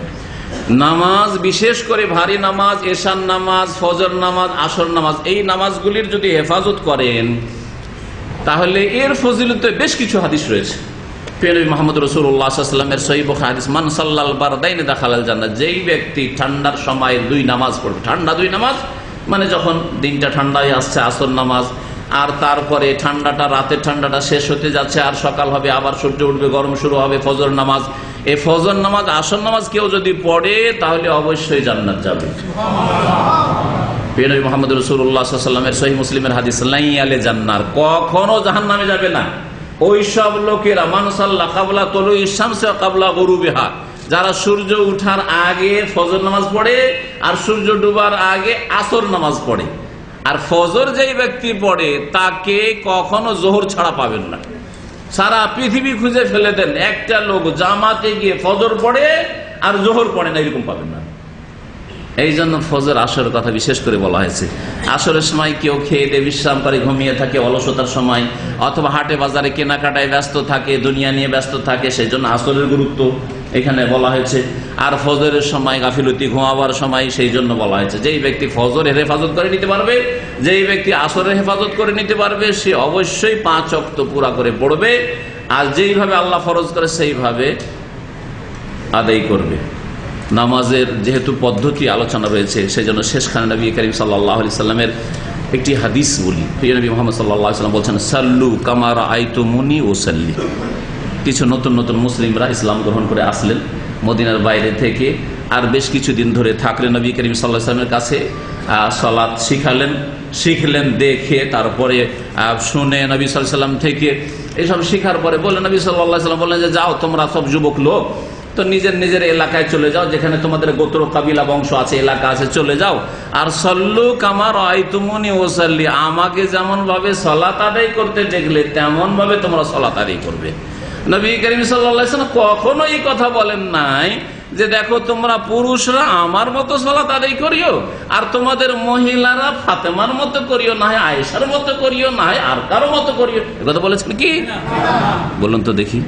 [SPEAKER 5] নামাজ, বিশেষ করে ভারী নামাজ, এশার নামাজ, ফজর নামাজ, আসর নামাজ, এই নামাজগুলির যদি হেফাজত করেন তাহলে এর ফজিলতে বেশ কিছু হাদিস রয়েছে। নবী মুহাম্মদ রাসূলুল্লাহ সাল্লাল্লাহু আলাইহি ওয়াসাল্লামের সহিহ বুখারী হাদিস, মান সাল্লাল বারদাইন দাখালাল জান্নাহ, যেই ব্যক্তি ঠান্ডার সময় 2 নামাজ পড়বে, ঠান্ডা 2 নামাজ, মানে যখন দিনটা ঠান্ডা হয়ে আসছে আসর নামাজ, আর তারপরে ঠান্ডাটা, রাতের ঠান্ডাটা শেষ হতে যাচ্ছে, আর সকাল হবে, আবার সূর্য উঠবে, গরম শুরু হবে, ফজর নামাজ। এই ফজর নামাজ, আসর নামাজ কেউ যদি পড়ে তাহলে অবশ্যই জান্নাত যাবে। নবী মুহাম্মদ রাসূলুল্লাহ সাল্লাল্লাহু আলাইহি ওয়াসাল্লামের সহিহ মুসলিমের হাদিস, লাই আলে জান্নার, কখনো জাহান্নামে যাবে না ওই সব লোকেরা, মান সাল্লা ক্বাবলা তুলুই শামসি ওয়া ক্বাবলা গুরুবিহা, যারা সূর্য উঠার আগে ফজর নামাজ পড়ে আর সূর্য ডুবার আগে আসর নামাজ পড়ে। আর ফজর যেই ব্যক্তি পড়ে তাকে কখনো জোহর ছাড়া পাবেন না। সারা পৃথিবী খুঁজে ফেলে দেন, একটা লোক জামাতে গিয়ে ফজর পড়ে আর জোহর পড়ে না, এরকম পাবেন না। এই জন্য ফজর আসরের কথা বিশেষ করে বলা হয়েছে। আসরের সময় কেউ খেয়ে দিয়ে বিশ্রাম করে ঘুমিয়ে থাকে অলসতার সময়, অথবা হাটে বাজারে কেনাকাটায় ব্যস্ত থাকে, দুনিয়া নিয়ে ব্যস্ত থাকে, সেই জন্য আসরের গুরুত্ব এখানে বলা হয়েছে। আর ফজরের সময় গাফিলতি, ঘুমাবার সময়, সেই জন্য বলা হয়েছে যেই ব্যক্তি ফজরের হেফাজত করে নিতে পারবে, যেই ব্যক্তি আসরের হেফাজত করে নিতে পারবে, সে অবশ্যই 5 ওয়াক্ত পুরা করে পড়বে, আর যেইভাবে আল্লাহ ফরজ করে সেইভাবে আদায় করবে। নামাজের যেহেতু পদ্ধতি আলোচনা রয়েছে, সেই জন্য শেষখানে নবী করিম সাল্লাল্লাহু আলাইহি সাল্লামের একটি হাদিস বলি। প্রিয় নবী মুহাম্মদ সাল্লাল্লাহু আলাইহি সাল্লাম বলছেন, সাল্লু কামা রাআইতুমুনি উসাল্লি। কিছু নতুন নতুন মুসলিমরা ইসলাম গ্রহণ করে আসলেন মদিনার বাইরে থেকে, আর বেশ কিছুদিন ধরে থাকলেন নবী করিম সাল্লাল্লাহু আলাইহি সাল্লামের কাছে, সালাত শিখলেন দেখে, তারপরে শুনে নবী সাল্লাল্লাহু আলাইহি সাল্লাম থেকে এইসব শিখার পরে বললেন, নবী সাল্লাল্লাহু আলাইহি সাল্লাম বললেন যে যাও তোমরা সব যুবক লোক, তো নিজের নিজের এলাকায় চলে যাও, যেখানে তোমাদের গোত্র কাবিলা বংশ আছে, এলাকা আছে, চলে যাও, আর সল্লু কামা রাআইতুমুনি উসাল্লি, আমাকে যেমন ভাবে সালাত আদায় করতে দেখলে তেমন ভাবে তোমরা সালাত আদায় করবে। নবী করিম সাল্লাল্লাহু আলাইহি ওয়াসাল্লাম কখনো এই কথা বলেন নাই যে দেখো তোমরা পুরুষরা আমার মতো সালাত আদায় করিও, আর তোমাদের মহিলারা ফাতেমার মতো করিও, না হয় আয়েশার মতো করিও, না হয় আর কারো মতো করিও। এ কথা বলেছেন কি? বলুন তো দেখি।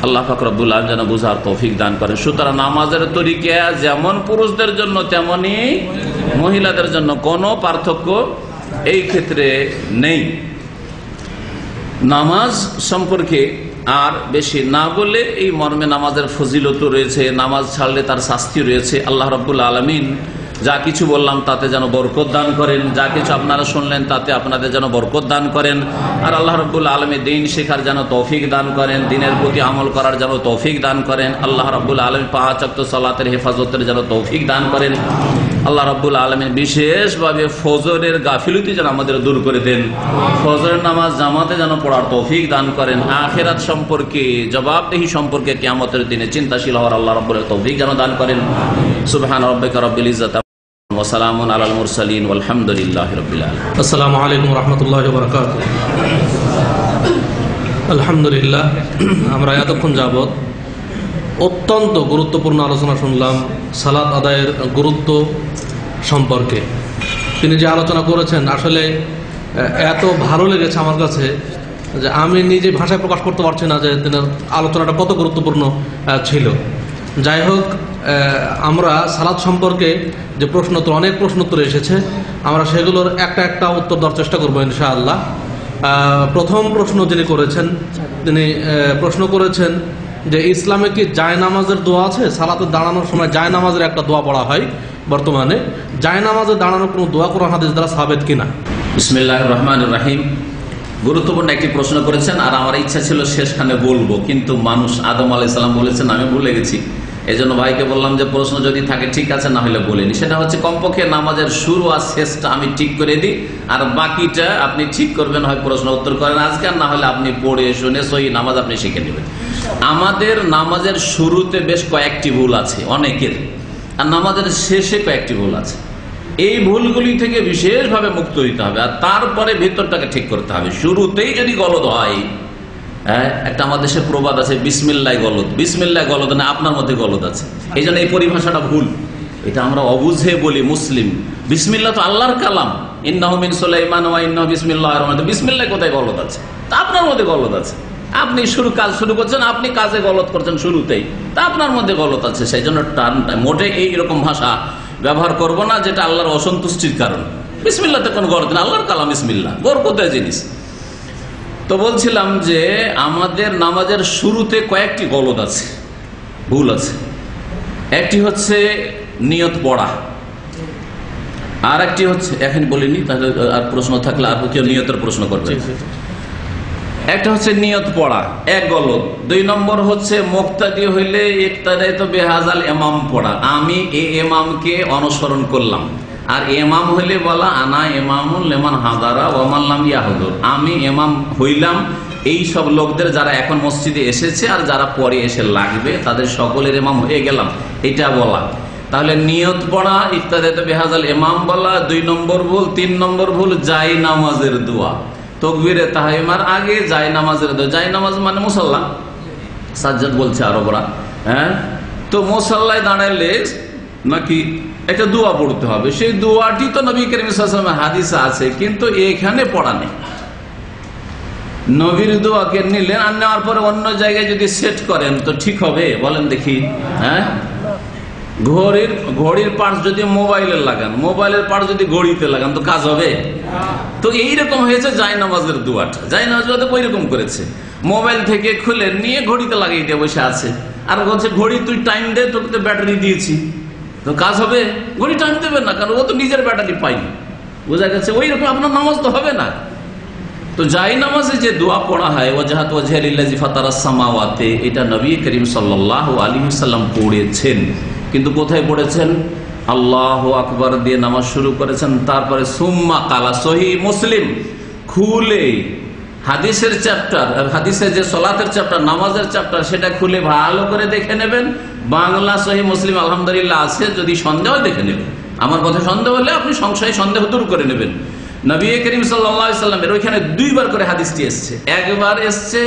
[SPEAKER 5] আল্লাহ পাক রব্বুল আলামিন যেন বুঝার তৌফিক দান করেন। সুতরাং নামাজের তরিকা যেমন পুরুষদের জন্য তেমনি মহিলাদের জন্য, কোনো পার্থক্য এই ক্ষেত্রে নেই। নামাজ সম্পর্কে আর বেশি না বলে এই মর্মে নামাজের ফজিলত রয়েছে, নামাজ ছাড়লে তার শাস্তি রয়েছে। আল্লাহ রাব্বুল আলামিন যা কিছু বললাম তাতে যেন বরকত দান করেন, যা কিছু আপনারা শুনলেন তাতে আপনাদের যেন বরকত দান করেন, আর আল্লাহ রাব্বুল আলামিন দ্বীন শেখার যেন তৌফিক দান করেন, দ্বীনের প্রতি আমল করার যেন তৌফিক দান করেন। আল্লাহ রাব্বুল আলামিন 5 ওয়াক্ত সালাতের হেফাজতের যেন তৌফিক দান করেন। আল্লাহ রাব্বুল আলামিন বিশেষভাবে ফজরের গাফিলতি যেন আমাদের দূর করে দেন, ফজরের নামাজ জামাতে যেন পড়ার তৌফিক দান করেন। আখিরাত সম্পর্কে, জবাবদেহি সম্পর্কে, কিয়ামতের দিনে চিন্তাশীল হওয়ার আল্লাহ রাব্বুল তৌফিক যেন দান করেন। সুবহান রাব্বিকা রাব্বিল ইজ্জাতি ওয়া সালামুন আলাল মুরসালিন ওয়ালহামদুলিল্লাহি রাব্বিল আলামিন।
[SPEAKER 4] আসসালামু আলাইকুম ওয়া রাহমাতুল্লাহি ওয়া বারাকাতুহু। আলহামদুলিল্লাহ, আমরা এতক্ষণ যাবত অত্যন্ত গুরুত্বপূর্ণ আলোচনা শুনলাম সালাত আদায়ের গুরুত্ব সম্পর্কে। তিনি যে আলোচনা করেছেন আসলে এত ভালো লেগেছে আমার কাছে যে আমি নিজে ভাষায় প্রকাশ করতে পারছি না যে তিনি আলোচনাটা কত গুরুত্বপূর্ণ ছিল। যাই হোক, আমরা সালাত সম্পর্কে যে প্রশ্নোত্তর, অনেক প্রশ্নোত্তর এসেছে, আমরা সেগুলোর একটা একটা উত্তর দেওয়ার চেষ্টা করবো ইনশাআল্লাহ। প্রথম প্রশ্ন যিনি করেছেন, তিনি প্রশ্ন করেছেন যে ইসলামে কি জায়নামাজের দোয়া আছে? সালাতে দাঁড়ানোর সময় জায়নামাজের একটা দোয়া পড়া হয় বর্তমানে, জায়নামাজে দাঁড়ানোর কোনো দোয়া কোরআন হাদিস দ্বারা সাবেত কিনা?
[SPEAKER 5] বিসমিল্লাহির রহমানির রহিম। গুরুত্বপূর্ণ একটি প্রশ্ন করেছেন, আর আমার ইচ্ছা ছিল শেষখানে বলবো, কিন্তু মানুষ আদম আলাইহিস সালাম বলেছেন, আমি ভুলে গেছি। এই জন্য ভাইকে বললাম যে প্রশ্ন যদি থাকে ঠিক আছে, না হলে বলিনি। সেটা হচ্ছে কমপক্ষে নামাজের শুরু আর শেষটা আমি ঠিক করে দিই, আর বাকিটা আপনি ঠিক করবেন, হয় প্রশ্ন উত্তর করেন আজকে, আর না হলে আপনি পড়ে শুনে সহি নামাজ আপনি শিখে নেবেন। আমাদের নামাজের শুরুতে বেশ কয়েকটি ভুল আছে অনেকের, আর নামাজের শেষে কয়েকটি ভুল আছে। এই ভুলগুলি থেকে বিশেষভাবে মুক্ত হইতে হবে, আর তারপরে ভেতরটাকে ঠিক করতে হবে। শুরুতেই যদি গলদ হয়, একটা আমাদের দেশে প্রবাদ আছে, বিসমিল্লাহ গলদ। বিসমিল্লাহ গলদ না, আপনার মধ্যে গলদ আছে। এই জন্য এই পরিভাষাটা ভুল, এটা আমরা অবুঝে বলি মুসলিম। বিসমিল্লাহ তো আল্লাহর কালাম, ইন্নাহু মিন সুলাইমান ওয়া ইন্নাহু বিসমিল্লাহির রহমানির রহিম। বিসমিল্লাহ কোথায় গলদ আছে? তা আপনার মধ্যে গলদ আছে। আপনি কাজ শুরু করছেন, আপনি কাজে গলত করছেন শুরুতেই, তা আপনার মধ্যে গলত আছে। সেই জন্য মোটে এইরকম ভাষা ব্যবহার করব না যেটা আল্লাহর অসন্তুষ্টির কারণ। বিসমিল্লাহতে কোনো গলত না, আল্লাহর কালাম বিসমিল্লাহ, বরকতের জিনিস। তো বলছিলাম যে আমাদের নামাজের শুরুতে কয়েকটি গলদ আছে, ভুল আছে। একটি হচ্ছে নিয়ত পড়া। আর একটি হচ্ছে এখন বলিনি, তাহলে আর প্রশ্ন থাকলে আর কেউ নিয়তের প্রশ্ন করবে। একটা হচ্ছে নিয়ত পড়া, এক গলত। 2 নম্বর হচ্ছে মুক্তাদি হইলে ইক্তাদাই তো বেহাজাল ইমাম পড়া, আমি এই ইমামকে অনুসরণ করলাম। আর ইমাম হইলে বলা আনা ইমামুল লিমান হাদারা ওয়া মান লাম ইয়াহদুর, আমি ইমাম হইলাম এই সব লোকদের যারা এখন মসজিদে এসেছে আর যারা পরে এসে লাগবে তাদের সকলের ইমাম হয়ে গেলাম, এটা বলা। তাহলে নিয়ত পড়া, ইক্তাদাই তো বেহাজাল ইমাম বলা 2 নম্বর ভুল। 3 নম্বর ভুল জাই নামাজের দোয়া, তকবীরে তাহরিমার আগে জাই নামাজের দোয়া। জাই নামাজ মানে মুসাল্লা, সাজ্জাদ বলছে আরবরা। হ্যাঁ, তো মুসাল্লায় দাঁড়াইলে নাকি একটা দোয়া পড়তে হবে, সেই দোয়াটি তো নবী করিম সাল্লাল্লাহু আলাইহি ওয়াসাল্লামের হাদিসে আছে, কিন্তু এখানে পড়া নেই। নবীর দোয়াকে নিলেন, আর নেওয়ার পরে অন্য জায়গায় যদি সেট করেন তো ঠিক হবে? বলেন দেখি। হ্যাঁ, ঘড়ির পার্টস যদি মোবাইলে লাগান, মোবাইলের পার্টস যদি ঘড়িতে লাগান তো কাজ হবে? তো এইরকম হয়েছে জায়নামাজের দোয়াটা। জায়নামাজ ওই রকম করেছে, মোবাইল থেকে খুলে নিয়ে ঘড়িতে লাগিয়ে দিয়ে বসে আছে, আর বলছে ঘড়ি তুই টাইম দে, তোকে তো ব্যাটারি দিয়েছি। তো কাজ হবে? ঘড়ি টাইম দেবে না, কারণ ও তো নিজের ব্যাটারি পাইনি। বোঝা গেছে? ওই রকম আপনার নামাজ তো হবে না। তো জায়নামাজে যে দোয়া পড়া হয় ওয়াজহাতু ওয়াজহিয়া লিল্লাযী ফাতারাস সামাওয়াতি, এটা নবী করিম সাল্লাল্লাহু আলাইহি ওয়াসাল্লাম পড়েছেন, কিন্তু কোথায় পড়েছেন? আল্লাহু আকবার দিয়ে নামাজ শুরু করেছেন, তারপরে সুম্মা কালা। সহিহ মুসলিম খুলে হাদিসের চ্যাপ্টার, হাদিসের যে সলাতের চ্যাপ্টার, নামাজের চ্যাপ্টার, সেটা খুলে ভালো করে দেখে নেবেন। বাংলা সহিহ মুসলিম আলহামদুলিল্লাহ আছে, যদি সন্দেহ দেখে নেবেন। আমার কথা সন্দেহ হলে আপনি সংশয় সন্দেহ দূর করে নেবেন। নবী করিম সাল্লাল্লাহু আলাইহি ওয়াসাল্লামের ওইখানে 2 বার করে হাদিসটি এসছে। একবার এসছে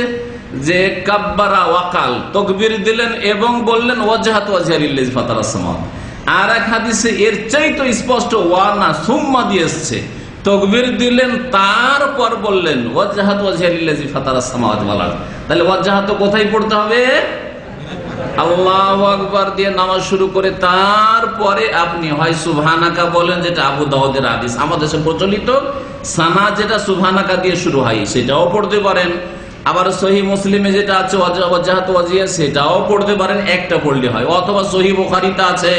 [SPEAKER 5] যে কাব্বারা ওয়াকাল, তাকবীর দিলেন এবং বললেন ওয়াজহাতু ওয়াজহিয়া লিল্লাযী ফাতারাস সামাওয়াতি। আর এক হাদিসে এর চাইতে স্পষ্ট ওয়া না সুম্মা দিয়ে এসছে, তাকবীর দিলেন তারপর বললেন ওয়াজহাতু ওয়াজহিয়া লিল্লাযী ফাতারাস সামাওয়াতি ওয়াল আরদ। তাহলে ওয়াজহাতু কোথায় পড়তে হবে? আল্লাহু আকবার দিয়ে নামাজ শুরু করে তারপরে আপনি হয় সুবহানাকা বলেন, যেটা আবু দাউদের হাদিস, আমাদের দেশে প্রচলিত সানা যেটা সুবহানাকা দিয়ে শুরু হয় সেটাও পড়তে পারেন। আবার সহিহ মুসলিমে যেটা আছে ওয়াজহাতু ওয়াজহিয়া, সেটাও পড়তে পারেন, একটা পড়লে হয়। অথবা সহিহ বুখারীতে আছে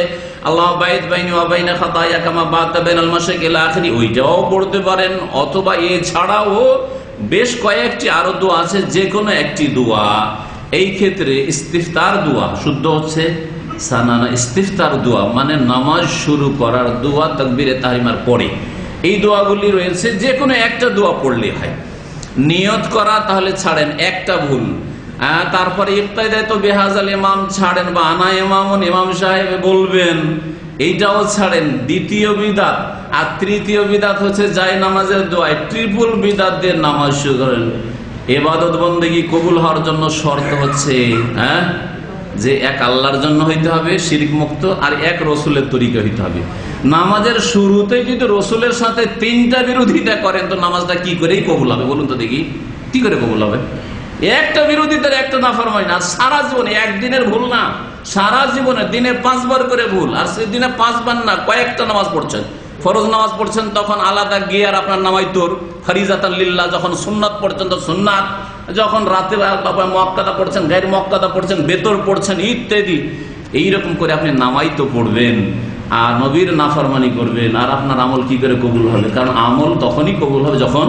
[SPEAKER 5] আল্লাহু বাইত বাইনি ওয়া বাইনা খাতায়া কামা বাতা বাইনাল মাশরিক ইলা আখিরি, ওইটাও পড়তে পারেন। অথবা এছাড়াও বেশ কয়েকটি আরো দোয়া আছে, যে কোনো একটি দোয়া। এই ক্ষেত্রে ইস্তিফতার দোয়া শুদ্ধ হচ্ছে সানানা ইস্তিফতার দোয়া, মানে নামাজ শুরু করার দোয়া তাকবীরে তাহরিমার পরে। এই দোয়াগুলি রয়েছে, যে কোনো একটা দোয়া পড়লে হয়। নিয়ত করা তাহলে ছাড়েন, একটা ভুল। তারপরে ইক্তাদাই তো বেহাজাল ইমাম ছাড়েন, বা আনা ইমামুন, ইমাম সাহেব বলবেন, এইটাও ছাড়েন। দ্বিতীয় বিদাত। আর তৃতীয় বিদাত হচ্ছে জায়নামাজের দোয়ায় ট্রিপল বিদাত দিয়ে নামাজ শুরু করেন। ইবাদত বন্দেগী কবুল হওয়ার জন্য শর্ত হচ্ছে যে এক আল্লাহর জন্য হইতে হবে শিরক মুক্ত, আর এক রসুলের তরিকা হইতে হবে। নামাজের শুরুতে যদি রসুলের সাথে 3টা বিরোধিতা করেন তো নামাজটা কি করেই কবুল হবে? বলুন তো দেখি, কি করে কবুল হবে? একটা বিরোধিতার একটা নাফরমানি না, সারা জীবনে একদিনের ভুল না, সারা জীবনে দিনে 5 বার করে ভুল। আর সেই দিনে 5 বার না, কয়েকটা নামাজ পড়ছেন। ফরজ নামাজ পড়ছেন তখন আলাদা গিয়ার আপনার নামাই তোর ফরিজাতান লিল্লাহ, যখন সুন্নাত পড়ছেন তো সুন্নাত, যখন রাতে মুআক্কাদা পড়ছেন, গায়র মুআক্কাদা পড়ছেন, বেতর পড়ছেন ইত্যাদি। এইরকম করে আপনি নামাই তো পড়বেন আর নবীর নাফরমানি করবেন, আর আপনার আমল কি করে কবুল হবে? কারণ আমল তখনই কবুল হবে যখন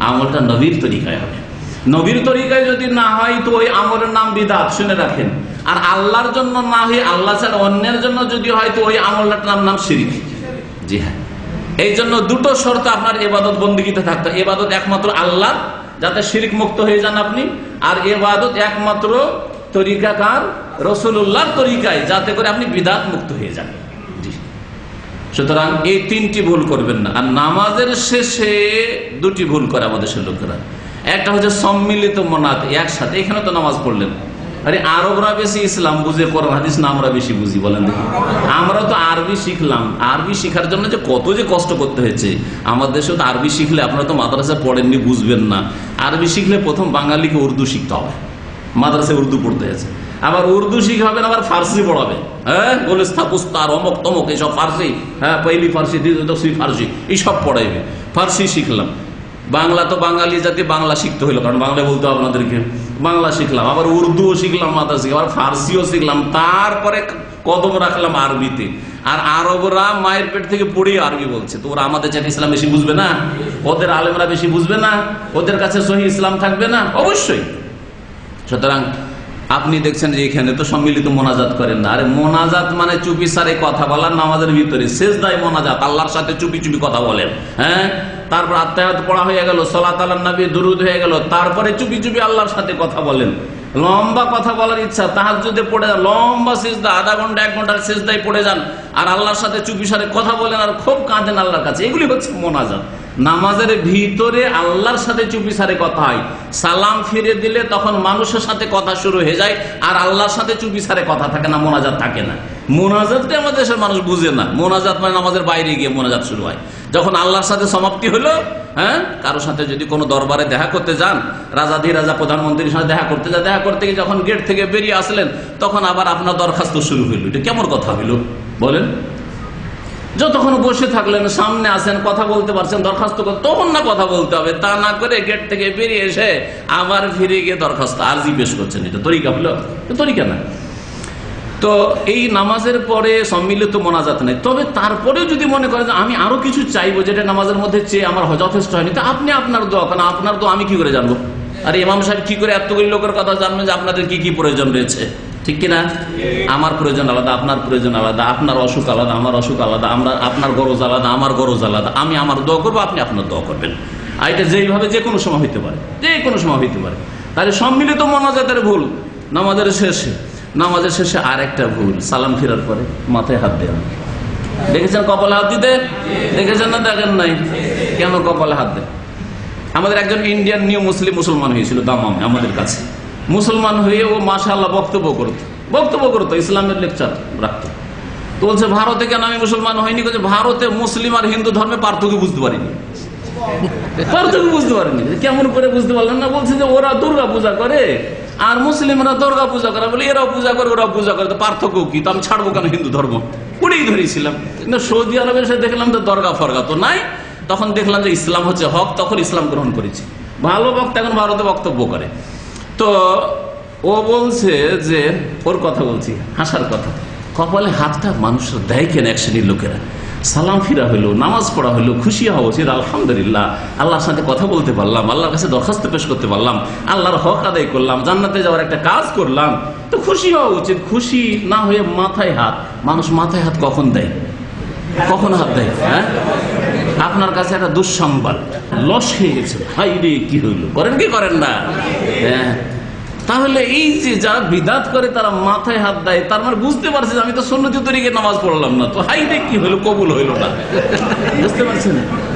[SPEAKER 5] আমলটা নবীর তরিকায় হবে। নবীর তরিকায় যদি না হয় তো ওই আমলের নাম বিদআত, শুনে রাখেন। আর আল্লাহর জন্য না হয়, আল্লাহ ছাড়া অন্যের জন্য যদি হয় তো ওই আমলটার নাম শিরক। জি হ্যাঁ, এই জন্য 2টো শর্ত আপনার ইবাদত বন্দেগীতে থাকতে। ইবাদত একমাত্র আল্লাহ, যাতে শিরক মুক্ত হয়ে যান আপনি, আর ইবাদত একমাত্র তরিকাকার রাসূলুল্লাহর তরিকায়, যাতে করে আপনি বিদআত মুক্ত হয়ে যান। জি, সুতরাং এই 3টি ভুল করবেন না। আর নামাজের শেষে 2টি ভুল করে আমাদের দেশের লোকেরা। একটা হচ্ছে সম্মিলিত মোনাত, একসাথে। এখানে তো নামাজ পড়লেন, আরে আরবরা বেশি ইসলাম বুঝে কোরআন হাদিস না আমরা বেশি বুঝি? বলেন দেখি। আমরা তো আরবি শিখলাম, আরবি শিখার জন্য যে কত যে কষ্ট করতে হয়েছে। আমাদের দেশে তো আরবি শিখলে, আপনারা তো মাদ্রাসা পড়েননি, বুঝবেন না। আরবি শিখলে প্রথম বাঙালিকে উর্দু শিখতে হবে, মাদ্রাসায় উর্দু পড়তে হয়েছে। আবার উর্দু শিখাবেন, আবার ফার্সি পড়াবে। হ্যাঁ, গোলেস্তা পুস্তার অমক তমক এইসব ফার্সি, হ্যাঁ, পহলি ফার্সি, দ্বিতীয় ফার্সি, এইসব পড়াইবে। ফার্সি শিখলাম। বাংলা তো বাঙালি জাতি, বাংলা শিখতে হইলো, কারণ বাংলায় বলতে হবে আপনাদেরকে। বাংলা শিখলাম, আবার উর্দুও শিখলাম মাদ্রাসা, আবার ফার্সিও শিখলাম, তারপরে কদম রাখলাম আরবিতে। আর আরবরা মায়ের পেট থেকে পড়ে আরবি বলছে, তো ওরা আমাদের চাইতে ইসলাম বেশি বুঝবে না? ওদের আলেমরা বেশি বুঝবে না? ওদের কাছে সহি ইসলাম থাকবে না? অবশ্যই। সুতরাং আপনি দেখছেন যে এখানে তো সম্মিলিত মোনাজাত করেন না। আরে মোনাজাত মানে চুপি সারে কথা বলার, নামাজের ভিতরে সেজদায় মোনাজাত, আল্লাহর সাথে চুপি চুপি কথা বলেন। হ্যাঁ, তারপর আত্মায়াত পড়া হয়ে গেল, সালাত আলান নবী, দুরুদ হয়ে গেল, তারপরে চুপি চুপি আল্লাহর সাথে কথা বলেন। লম্বা কথা বলার ইচ্ছা, তাহাজ্জুদে পড়ে যান, লম্বা সিজদা, আধা ঘন্টা 1 ঘন্টার সিজদায় পড়ে যান, আর আল্লাহর সাথে চুপি সারে কথা বলেন, আর খুব কাঁদেন আল্লাহর কাছে। এগুলি হচ্ছে মোনাজাত। নামাজের ভিতরে আল্লাহর সাথে চুপি সারে কথা হয়, সালাম ফিরে দিলে তখন মানুষের সাথে কথা শুরু হয়ে যায়, আর আল্লাহর সাথে চুপি সারে কথা থাকে না, মোনাজাত থাকে না। মোনাজাতটা আমাদের দেশের মানুষ বুঝে না। মোনাজাত মানে নামাজের বাইরে গিয়ে মোনাজাত শুরু হয়। যখন আল্লাহর সাথে সমাপ্তি হলো, হ্যাঁ, কারোর সাথে যদি কোনো দরবারে দেখা করতে যান, রাজা প্রধানমন্ত্রীর সাথে দেখা করতে যান, দেখা করতে গিয়ে যখন গেট থেকে বেরিয়ে আসলেন, তখন আবার আপনার দরখাস্ত শুরু হইল। এটা কেমন কথা হইল বলেন? যতক্ষণ বসে থাকলেন, সামনে আসেন, কথা বলতে পারছেন, দরখাস্ত তখন না কথা বলতে হবে, তা না করে গেট থেকে বেরিয়ে এসে আবার ফিরে গিয়ে দরখাস্ত আরজি পেশ করছেন। এটা তরিকা হলো? তরিকা না। তো এই নামাজের পরে সম্মিলিত মোনাজাত নেই। তবে তারপরে যদি মনে করেন আমি আরো কিছু চাইবো যেটা নামাজের মধ্যে চেয়ে আমার যথেষ্ট হয়নি, তো আপনি আপনার দোয়া করেন। আপনার দোয়া আমি কি করে জানবো? আর ইমাম সাহেব কি করে এতগুলি লোকের কথা জানবেন যে আপনাদের কি কি প্রয়োজন রয়েছে? ঠিক কিনা? আমার প্রয়োজন আলাদা, আপনার প্রয়োজন আলাদা, আপনার অসুখ আলাদা, আমার অসুখ আলাদা, আপনার গরজ আলাদা, আমার গরজ আলাদা। আমি আমার দোয়া করবো, আপনি আপনার দোয়া করবেন। আর এটা যেইভাবে যে কোনো সময় হইতে পারে, যে কোনো সময় হইতে পারে। তাহলে সম্মিলিত মোনাজাতের ভুল নামাজের শেষে আর একটা ভুল, সালাম ফেরার পরে মাথায় হাত দেওয়া। দেখেছেন কপালে হাত দিতে? দেখেছেন না? দেখেন নাই? কেন কপালে হাত দেয়? আমাদের একজন ইন্ডিয়ান নিউ মুসলমান হয়েছিল দামামে আমাদের কাছে। মুসলমান হয়ে ও মাশাআল্লাহ বক্তব্য করতো, ইসলামের লেকচার রাখতো। তো বলছে ভারতে কেন আমি মুসলমান হয়নি? ভারতে মুসলিম আর হিন্দু ধর্মে পার্থক্য বুঝতে পারিনি। কেমন করে বুঝতে পারলেন না? বলছে যে ওরা দুর্গা পূজা করে আর মুসলিমরা দুর্গা পূজা করে, বলে এরাও পূজা করে ওরাও পূজা করে, তো পার্থক্য কি? তো আমি ছাড়বো কেন হিন্দু ধর্ম? পুড়েই ধরেছিলাম। কিন্তু সৌদি আরবে এসে দেখলাম তো দরগা ফরগা তো নাই। তখন দেখলাম যে ইসলাম হচ্ছে হক, তখন ইসলাম গ্রহণ করেছি। ভালো বক্তা এখন ভারতে বক্তব্য করে। তো ও বলছে যে, ওর কথা বলছি, হাসার কথা, কপালে হাতটা মানুষের দেয় কেন এক শ্রেণীর লোকেরা? সালাম ফিরা হইলো, নামাজ পড়া হইলো, খুশি হওয়া উচিত। আলহামদুলিল্লাহ, আল্লাহর সাথে কথা বলতে পারলাম, আল্লাহর কাছে দরখাস্ত পেশ করতে পারলাম, আল্লাহর হক আদায় করলাম, জান্নাতে যাওয়ার একটা কাজ করলাম, তো খুশি হওয়া উচিত। খুশি না হয়ে মাথায় হাত, মানুষ মাথায় হাত কখন দেয়? কখন হাত দেয়? হ্যাঁ, আপনার কাছে একটা দুঃসংবাদ, লস হয়ে গেছে, হাই রে কি হইলো, করেন কি করেন না? হ্যাঁ, তাহলে এই যে যারা বিদাত করে তারা মাথায় হাত দেয়, তার মানে বুঝতে পারছে যে আমি তো সুন্নতি তরিকে নামাজ পড়লাম না, তো হাই রে কি হলো, কবুল হইল না। বুঝতে পারছেন?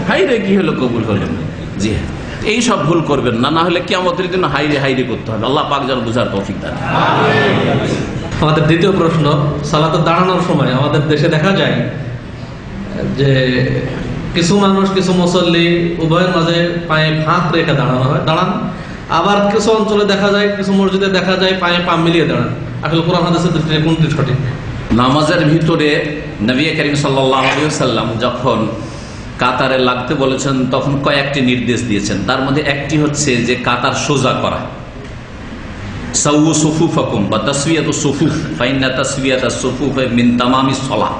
[SPEAKER 5] হাই রে কি হলো, কবুল হইল না। জি হ্যাঁ, এই সব ভুল করবেন না, না হলে কিয়ামতের দিন হাইরে করতে হবে। আল্লাহ পাক যেন বুঝার তৌফিক দেন।
[SPEAKER 4] আমাদের দ্বিতীয় প্রশ্ন, সালাতে দাঁড়ানোর সময় আমাদের দেশে দেখা যায় যে কিছু মানুষ, কিছু মুসল্লি উভয়ের মাঝে পায়ে ফাঁক রেখে দাঁড়ান। আবার কিছু অঞ্চলে দেখা যায়, কিছু মসজিদে দেখা যায় পায়ে পা মিলিয়ে দাঁড়ান। আসলে কোরআন হাদিসের দৃষ্টিতে কোনটি সঠিক?
[SPEAKER 5] নামাজের ভিতরে নবী করিম সাল্লাল্লাহু আলাইহি ওয়াসাল্লাম যখন কাতারে লাগতে বলেছেন তখন কয়েকটি নির্দেশ দিয়েছেন। তার মধ্যে একটি হচ্ছে যে কাতার সোজা করা, সাওয়ু সুফুফাকুম বা তাসওয়িয়াতুস সুফুফ ফাইন্না তাসওয়িয়াতাস সুফুফ মিন তামামিস সালাহ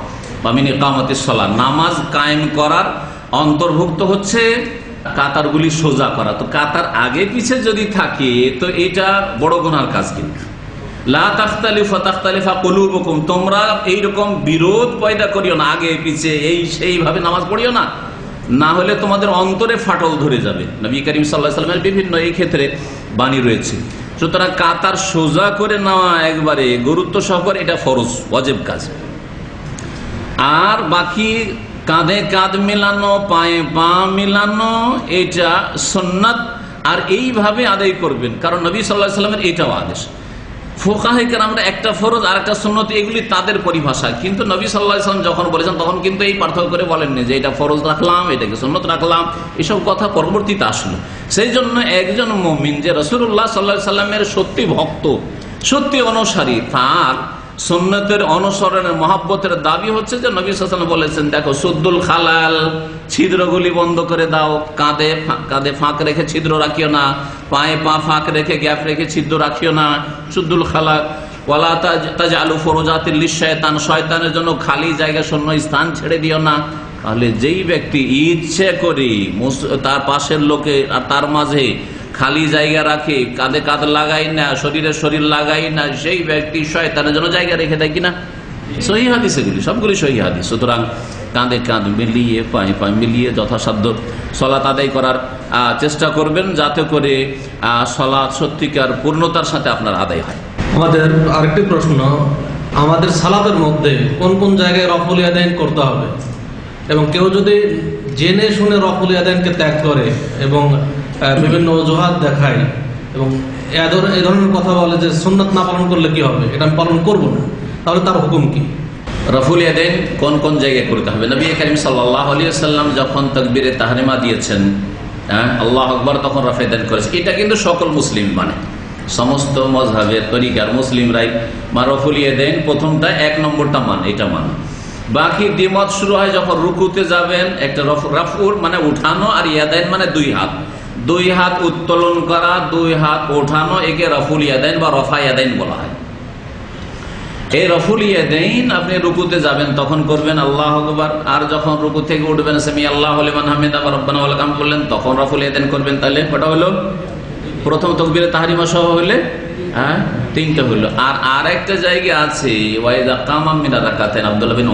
[SPEAKER 5] বা মিন ইকামাতিস সালাহ। নামাজ কায়েম করার অন্তর্ভুক্ত হচ্ছে কাতারগুলি সোজা করা। তো কাতার আগে পিছে যদি থাকে তো এটা বড় গুনার কাজ। কিন্তু লা তাখতালিফা তাখতালিফা কুলুবুকুম, তোমরা এইরকম বিরোধ পয়দা করিও না, আগে পিছে এই সেইভাবে নামাজ পড়িও না, না হলে তোমাদের অন্তরে ফাটল ধরে যাবে। নবী করিম সাল্লাল্লাহু আলাইহি ওয়াসাল্লামের বিভিন্ন এই ক্ষেত্রে বাণী রয়েছে। সুতরাং কাতার সোজা করে নেওয়া একবারে গুরুত্ব সহকারে এটা ফরজ, ওয়াজিব কাজ। আর বাকি কাঁধে কাঁধ মিলানো, পায়ে পা মিলানো এটা সুন্নাত, আর এইভাবে আদায় করবেন, কারণ নবী সাল্লাল্লাহু আলাইহি ওয়াসাল্লামের এটাও আদেশ। ফুকাহে কেরামরা একটা ফরজ আর একটা সুন্নত এগুলি তাদের পরিভাষা, কিন্তু নবী সাল্লাল্লাহু আলাইহি ওয়াসাল্লাম যখন বলেছেন তখন কিন্তু এই পার্থক্য করে বলেননি যে এটা ফরজ রাখলাম, এটাকে সুন্নত রাখলাম, এসব কথা পরবর্তীতে আসলো। সেই জন্য একজন মুমিন যে রাসূলুল্লাহ সাল্লাল্লাহু আলাইহি ওয়াসাল্লামের সত্যি ভক্ত, সত্যি অনুসারী, তার সুন্নতের অনুসরণের মহাব্বতের দাবি হচ্ছে যে নবী সাল্লাল্লাহু আলাইহি ওয়াসাল্লাম বলেছেন, দেখো সুদ্দুল খালাল, ছিদ্রগুলি বন্ধ করে দাও, কাঁধে ফাঁক রেখে ছিদ্র রাখিও না, পায়ে পা ফাঁক রেখে গ্যাপ রেখে ছিদ্র রাখিও না, সুদ্দুল খালাল ওয়ালা তাজআলু ফুরুজাতিল লিশ-শায়তান, শয়তানের জন্য খালি জায়গা শূন্য স্থান ছেড়ে দিও না। তাহলে যেই ব্যক্তি ইচ্ছে করে তার পাশের লোকে আর তার মাঝে খালি জায়গা রাখে, কাঁধে কাঁধ লাগাই না, শরীরে শরীর লাগাই না, সেই ব্যক্তি শয়তানের জন্য জায়গা রেখে দেয় কিনা? সহিহ হাদিস, এগুলি সবগুলি সহিহ হাদিস। সুতরাং কাঁধে কাঁধ মিলিয়ে পায়ে পায়ে মিলিয়ে যথাসাধ্য সলাত আদায় করার চেষ্টা করবেন, যাতে করে সলাত সত্যিকার পূর্ণতার সাথে আপনার আদায় হয়।
[SPEAKER 4] আমাদের আরেকটি প্রশ্ন, আমাদের সালাতের মধ্যে কোন কোন জায়গায় রফুল ইয়াদাইন করতে হবে, এবং কেউ যদি জেনে শুনে রফুল ইয়াদাইনকে ত্যাগ করে এবং বিভিন্ন অজুহাত দেখায় এবং এই ধরনের কথা বলে যে সুন্নাত না পালন করলে কি হবে, এটা আমি পালন করবো না, তাহলে তার হুকুম কি?
[SPEAKER 5] রফুল ইয়াদাইন কোন কোন জায়গায় করতে হবে? নবী করিম সাল্লাল্লাহু আলাইহি ওয়াসাল্লাম যখন তাকবীরে তাহরিমা দিয়েছেন, আল্লাহু আকবার, তখন রফুল ইয়াদাইন করেছে। এটা কিন্তু সকল মুসলিম মানে সমস্ত মযহাবের তরিকার মুসলিমরাই রফুল ইয়াদাইন প্রথমটা 1 নম্বরটা মান, এটা মান। বাকি দ্বিমত শুরু হয় যখন রুকুতে যাবেন, একটা রাফুর মানে উঠানো, আর ইয়াদাইন মানে দুই হাত উত্তোলন করা, 2 হাত ওঠানো, একে রফুল ইয়াদাইন বা রফা ইয়াদাইন বলা হয়। এই রফুল ইয়াদাইন আপনি রুকুতে যাবেন তখন করবেন আল্লাহু আকবার, আর যখন রুকু থেকে উঠবেন সামি আল্লাহু লিমান হামিদা বা রব্বানা ওয়া লাকাল হামদ বললেন তখন রফুল ইয়াদাইন করবেন। তাহলে কটা হলো? প্রথম তাকবীরে তাহরিমা সহ হইলে 3টা হইল। আর আরেকটা জায়গা আছে, ওয়াইদা কামা মিনার রাকাতাইন, আব্দুল্লাহ বিন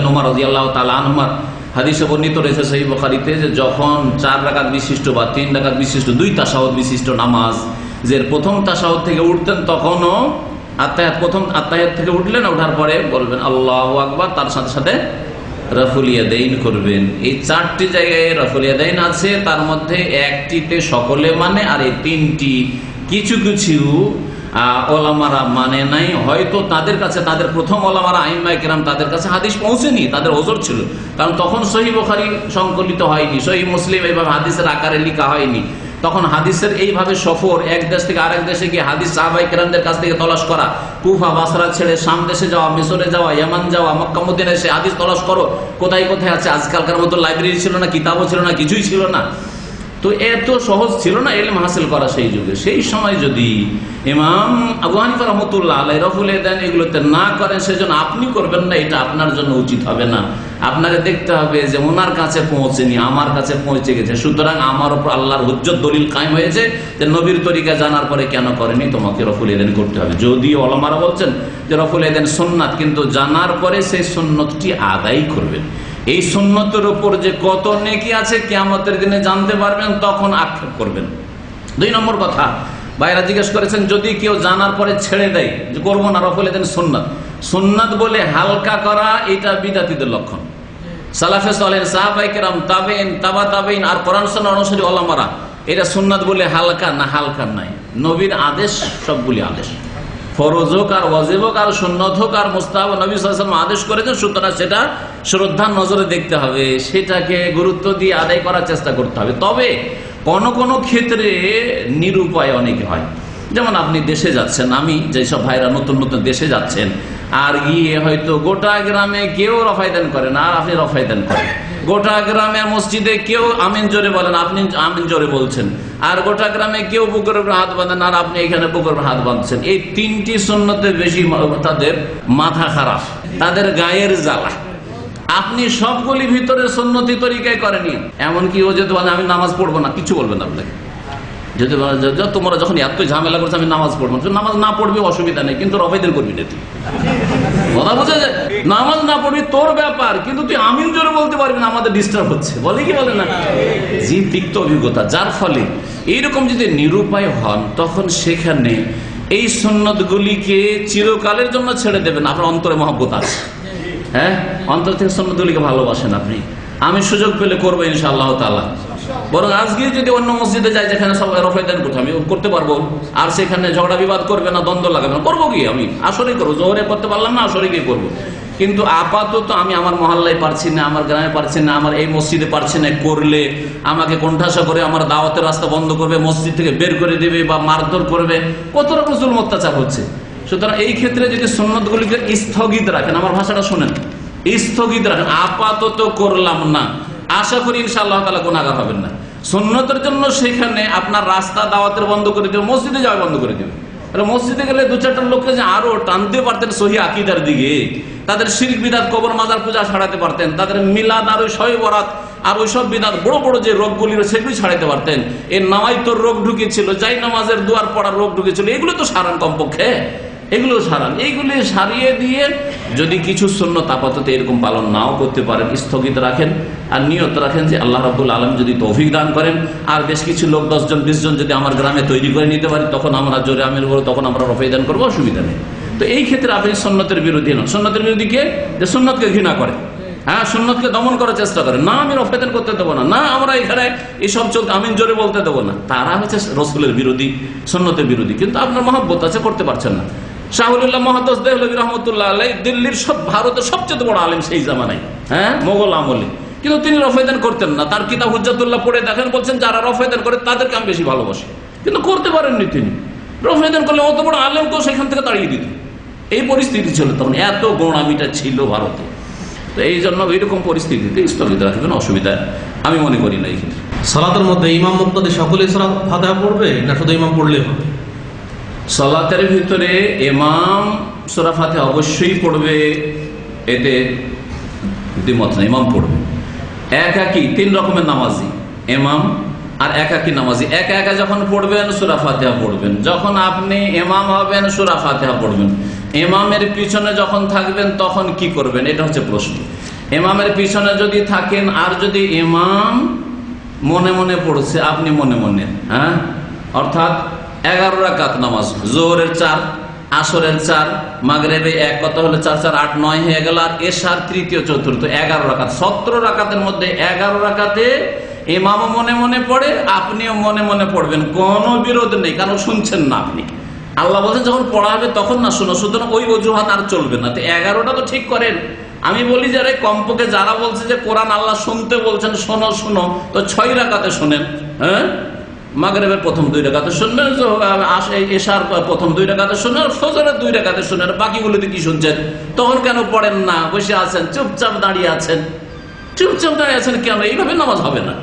[SPEAKER 5] ওমর রাদিয়াল্লাহু তাআলা আনহুমার হাদিসে বর্ণিত রয়েছে সহিহ বুখারীতে, যে যখন 4 রাকাত বিশিষ্ট বা 3 রাকাত বিশিষ্ট 2 তাশাহুদ বিশিষ্ট নামাজ যে প্রথম তাশাহুদ থেকে উঠতেন, তখনও প্রথম আত্তাহিয়াত থেকে উঠলেন, ওঠার পরে বলবেন আল্লাহু আকবার, তার সাথে সাথে রফুল ইয়াদাইন করবেন। এই 4টি জায়গায় রফুল ইয়াদাইন আছে, তার মধ্যে 1টিতে সকলে মানে, আর এই 3টি কিছু কিছু ওলামারা মানে নাই। হয়তো তাদের কাছে, তাদের প্রথম ওলামারা আইম্মায়ে কেরাম, তাদের কাছে হাদিস পৌঁছেনি, তাদের ওজর ছিল, কারণ তখন সহিহ বুখারী সংকলিত হয়নি, সহিহ মুসলিম এইভাবে হাদিসের আকারে লেখা হয়নি। তখন হাদিসের এইভাবে সফর, এক দেশ থেকে আরেক দেশে গিয়ে হাদিস সাহাবায়ে কেরামদের কাছ থেকে তলাশ করা, কুফা বাসরা ছেড়ে শাম দেশে যাওয়া, মিশরে যাওয়া, ইয়ামান যাওয়া, মক্কা মদিনায় এসে হাদিস তলাশ করো কোথায় কোথায় আছে। আজকালকার মতো লাইব্রেরি ছিল না, কিতাবও ছিল না, কিছুই ছিল না, তো এত সহজ ছিল না ইলম হাসিল করা সেই যুগে। সেই সময় যদি ইমাম আবু হানিফা রাহমাতুল্লাহ আলাইহি রফুল ইয়াদাইন এগুলোতে না করেন, সেজন্য আপনি করবেন না, এটা আপনার জন্য উচিত হবে না। আপনাকে দেখতে হবে যে ওনার কাছে পৌঁছেনি, আমার কাছে পৌঁছে গেছে, সুতরাং আমার উপর আল্লাহর হুজ্জত দলিল কায়েম হয়েছে যে নবীর তরিকা জানার পরে কেন করেনি, তোমাকে রফুল ইয়াদাইন করতে হবে। যদিও ওলামারা বলছেন যে রফুল ইয়াদাইন সুন্নাত, কিন্তু জানার পরে সেই সুন্নতটি আদায় করবেন। এই সুন্নতের উপর যে কত নেকি আছে কিয়ামতের দিনে জানতে পারবেন, তখন আক্ষেপ করবেন। 2 নম্বর কথা, ভাইরা জিজ্ঞেস করেছেন যদি কেউ জানার পরে ছেড়ে দেয় যে করবো না রফুল ইয়াদাইন সুন্নাত বলে হালকা করা, এটা বিদাতীদের লক্ষণ। সালাফে সালেহ, সাহাবায়ে কেরাম, তাবেঈন, তাবা তাবেঈন আর কোরআন সুন্নাহ অনুসারী ওলামারা এটা সুন্নাত বলে হালকা না, হালকা নাই। নবীর আদেশ সবগুলি আদেশ, ফরজ হোক আর ওয়াজিব হোক আর সুন্নত হোক আর মুস্তাহাব, নবী সাল্লাল্লাহু আলাইহি ওয়াসাল্লাম আদেশ করেছেন, সুতরাং সেটা শ্রদ্ধার নজরে দেখতে হবে, সেটাকে গুরুত্ব দিয়ে আদায় করার চেষ্টা করতে হবে। তবে কোন কোন ক্ষেত্রে নিরুপায় অনেকে হয়, যেমন আপনি দেশে যাচ্ছেন, আমি যেসব ভাইরা নতুন নতুন দেশে যাচ্ছেন, আর গিয়ে হয়তো গোটা গ্রামে কেউ রফায়দান করে না, আর আপনি রফায়দান করেন। গোটা গ্রামের মসজিদে কেউ আমিন জোরে বলেন, আপনি আমিন জোরে বলছেন, আর গোটা গ্রামে কেউ বুকের উপর হাত বাঁধেন, আর আপনি এখানে বুকের উপর হাত বাঁধছেন। এই 3টি সুন্নতে বেশি তাদের মাথা খারাপ, তাদের গায়ের জ্বালা। আপনি সবগুলি ভিতরে সুন্নতি তরিকায় করেনি, এমনকি ও যদি বলে আমি নামাজ পড়বো না, কিছু বলবেন আপনাকে। যদি তোমরা যখন এত ঝামেলা করছো আমি নামাজ পড়বো, নামাজ না পড়বি অসুবিধা নেই, কিন্তু রফায়দান করবি না। তুই কথা বুঝে যায়, নামাজ না পড়বি তোর ব্যাপার, কিন্তু তুই আমিন জোরে বলতে পারবি না, আমাদের ডিস্টার্ব হচ্ছে, বলে কি বলে না? জি, তিক্ত অভিজ্ঞতা। যার ফলে এইরকম যদি নিরুপায় হন, তখন সেখানে এই সুন্নতগুলিকে চিরকালের জন্য ছেড়ে দেবেন। আপনার অন্তরে মহব্বত আছে, হ্যাঁ, অন্তর থেকে সুন্নতগুলিকে ভালোবাসেন আপনি। আমি সুযোগ পেলে করবো ইনশাআল্লাহ তাআলা। বরং আজকে যদি অন্য মসজিদে যাই যেখানে সবাই রফায়দান করতে, আমি করতে পারবো, আর সেখানে ঝগড়া বিবাদ করবে না, দ্বন্দ্ব লাগাবে না, করবো কি? আমি আসরেই করবো, জোহরে করতে পারলাম না, আসরে গিয়ে করবো। কিন্তু আপাতত আমি আমার মহল্লায় পারছি না, আমার গ্রামে পারছি না, আমার এই মসজিদে পারছি না, করলে আমাকে কোণঠাসা করে আমার দাওয়াতের রাস্তা বন্ধ করবে, মসজিদ থেকে বের করে দেবে বা মারধর করবে, কত রকম জুলম অত্যাচার হচ্ছে। সুতরাং এই ক্ষেত্রে যদি সুন্নতগুলিকে স্থগিত রাখেন, আমার ভাষাটা শোনেন, স্থগিত রাখেন, আপাতত করলাম না, আশা করি ইনশাআল্লাহ তাআলা গুনাহগার হবেন না। সুন্নতের জন্য সেখানে আপনার রাস্তা দাওয়াতের বন্ধ করে দেবে, মসজিদে যাওয়া বন্ধ করে দেবে, মসজিদে গেলে দু চারটা লোককে যে আরো টানতে পারতেন সহি আকীদার দিকে, তাদের শিরক বিদআত, কবর মাজার পূজা ছাড়াতে পারতেন, তাদের মিলাদ আর ওই শবে বরাত আর ওই সব বিদআত বড় বড় যে রোগগুলি সেগুলি ছাড়াতে পারতেন। এই নামাইতোর রোগ ঢুকেছিল, যাই নামাজের দুয়ার পড়ার রোগ ঢুকেছিল, এগুলো তো সারান কমপক্ষে, এগুলো সারান। এইগুলি সারিয়ে দিয়ে যদি কিছু সুন্নত আপাতত এরকম পালন নাও করতে পারেন, স্থগিত রাখেন আর নিয়ত রাখেন যে আল্লাহ রাব্বুল আলামিন যদি তৌফিক দান করেন আর বেশ কিছু লোক 10 জন 20 জন যদি আমার গ্রামে তৈরি করে নিতে পারি, তখন আমরা জোরে আমিন বলবো, তখন আমরা রফাই দান করবো, অসুবিধা নেই। তো এই ক্ষেত্রে আপনি সুন্নতের বিরোধী নন। সুন্নতের বিরোধী কে? যে সুন্নতকে ঘৃণা করে, হ্যাঁ, সুন্নতকে দমন করার চেষ্টা করে, না আমি রফাই দান করতে দেবো না, না আমরা এখানে এইসব চলতে আমিন জোরে বলতে দেবো না, তারা হচ্ছে রসুলের বিরোধী, সুন্নতের বিরোধী। কিন্তু আপনার মহব্বত আছে, করতে পারছেন না। শাহুল্লাহ মুহাদ্দিস দেহলভী রহমতুল্লাহ আলাইহি দিল্লির ভারতের সবচেয়ে বড় আলেম সেই জামানায়, হ্যাঁ, মোগল আমলে, কিন্তু তিনি রফায়দান করতেন না। তার কিতাব হুজ্জাতুল্লাহ পড়ে দেখেন, বলছেন যারা রফায়দান করে তাদেরকে আমি বেশি ভালোবাসি, কিন্তু করতে পারেননি তিনি। রফায়দান করলে অত বড় আলেমকেও সেখান থেকে তাড়িয়ে দিত। এই পরিস্থিতি ছিল তখন, এত গোঁড়ামিটা ছিল ভারতে। তো এই জন্য এইরকম পরিস্থিতিতে স্থগিত রাখবেন, অসুবিধা আমি মনে করি না। এখানে
[SPEAKER 4] সালাতের মধ্যে ইমাম মুক্তাদি সকলেই সূরা ফাতিহা পড়বে না শুধু ইমাম পড়লেই হবে?
[SPEAKER 5] সালাতের ভিতরে ইমাম সূরা ফাতিহা অবশ্যই পড়বে, এতে দ্বিমত নেই, ইমাম পড়বে। একাকি 3 রকমের নামাজি, ইমাম আর একাকি নামাজি। একা একা যখন পড়বেন সূরা ফাতিহা পড়বেন, যখন আপনি ইমাম হবেন সূরা ফাতিহা পড়বেন। ইমামের পিছনে যখন থাকবেন তখন কি করবেন, এটা হচ্ছে প্রশ্ন। ইমামের পিছনে যদি থাকেন আর যদি ইমাম মনে মনে পড়ছে, আপনি মনে মনে, হ্যাঁ, অর্থাৎ 11 রাকাত নামাজ, জোহরের 4, আসরের 4, মাগরিবে 1, কত হলো 4 4 8 9 হয়ে গেল, আর এশার তৃতীয় চতুর্থ 11 রাকাত, 17 রাকাতের মধ্যে 11 রাকাতে ইমামও মনে মনে পড়ে, আপনিও মনে মনে পড়বেন, কোনো বিরোধ নেই, কারণ শুনছেন না আপনি। আল্লাহ বলছেন যখন পড়া হবে তখন না শোনো, সুতরাং ওই অজুহাত আর চলবে না। তো 11টা তো ঠিক করেন। আমি বলি যারা কমপক্ষে যারা বলছে যে কোরআন আল্লাহ শুনতে বলছেন, শোনো শোনো, তো 6 রাকাতে শোনেন, হ্যাঁ, মাগরিবের প্রথম 2 রাকাতে শুনবেন, এশার প্রথম 2 রাকাতে শুনবেন, ফজরের 2 রাকাতে শুনবেন, বাকিগুলোতে কি শুনছেন? তখন কেন পড়েন না? বসে আছেন, চুপচাপ দাঁড়িয়ে আছেন, চুপচাপ দাঁড়িয়ে আছেন কেন? এইভাবে নামাজ হবে না।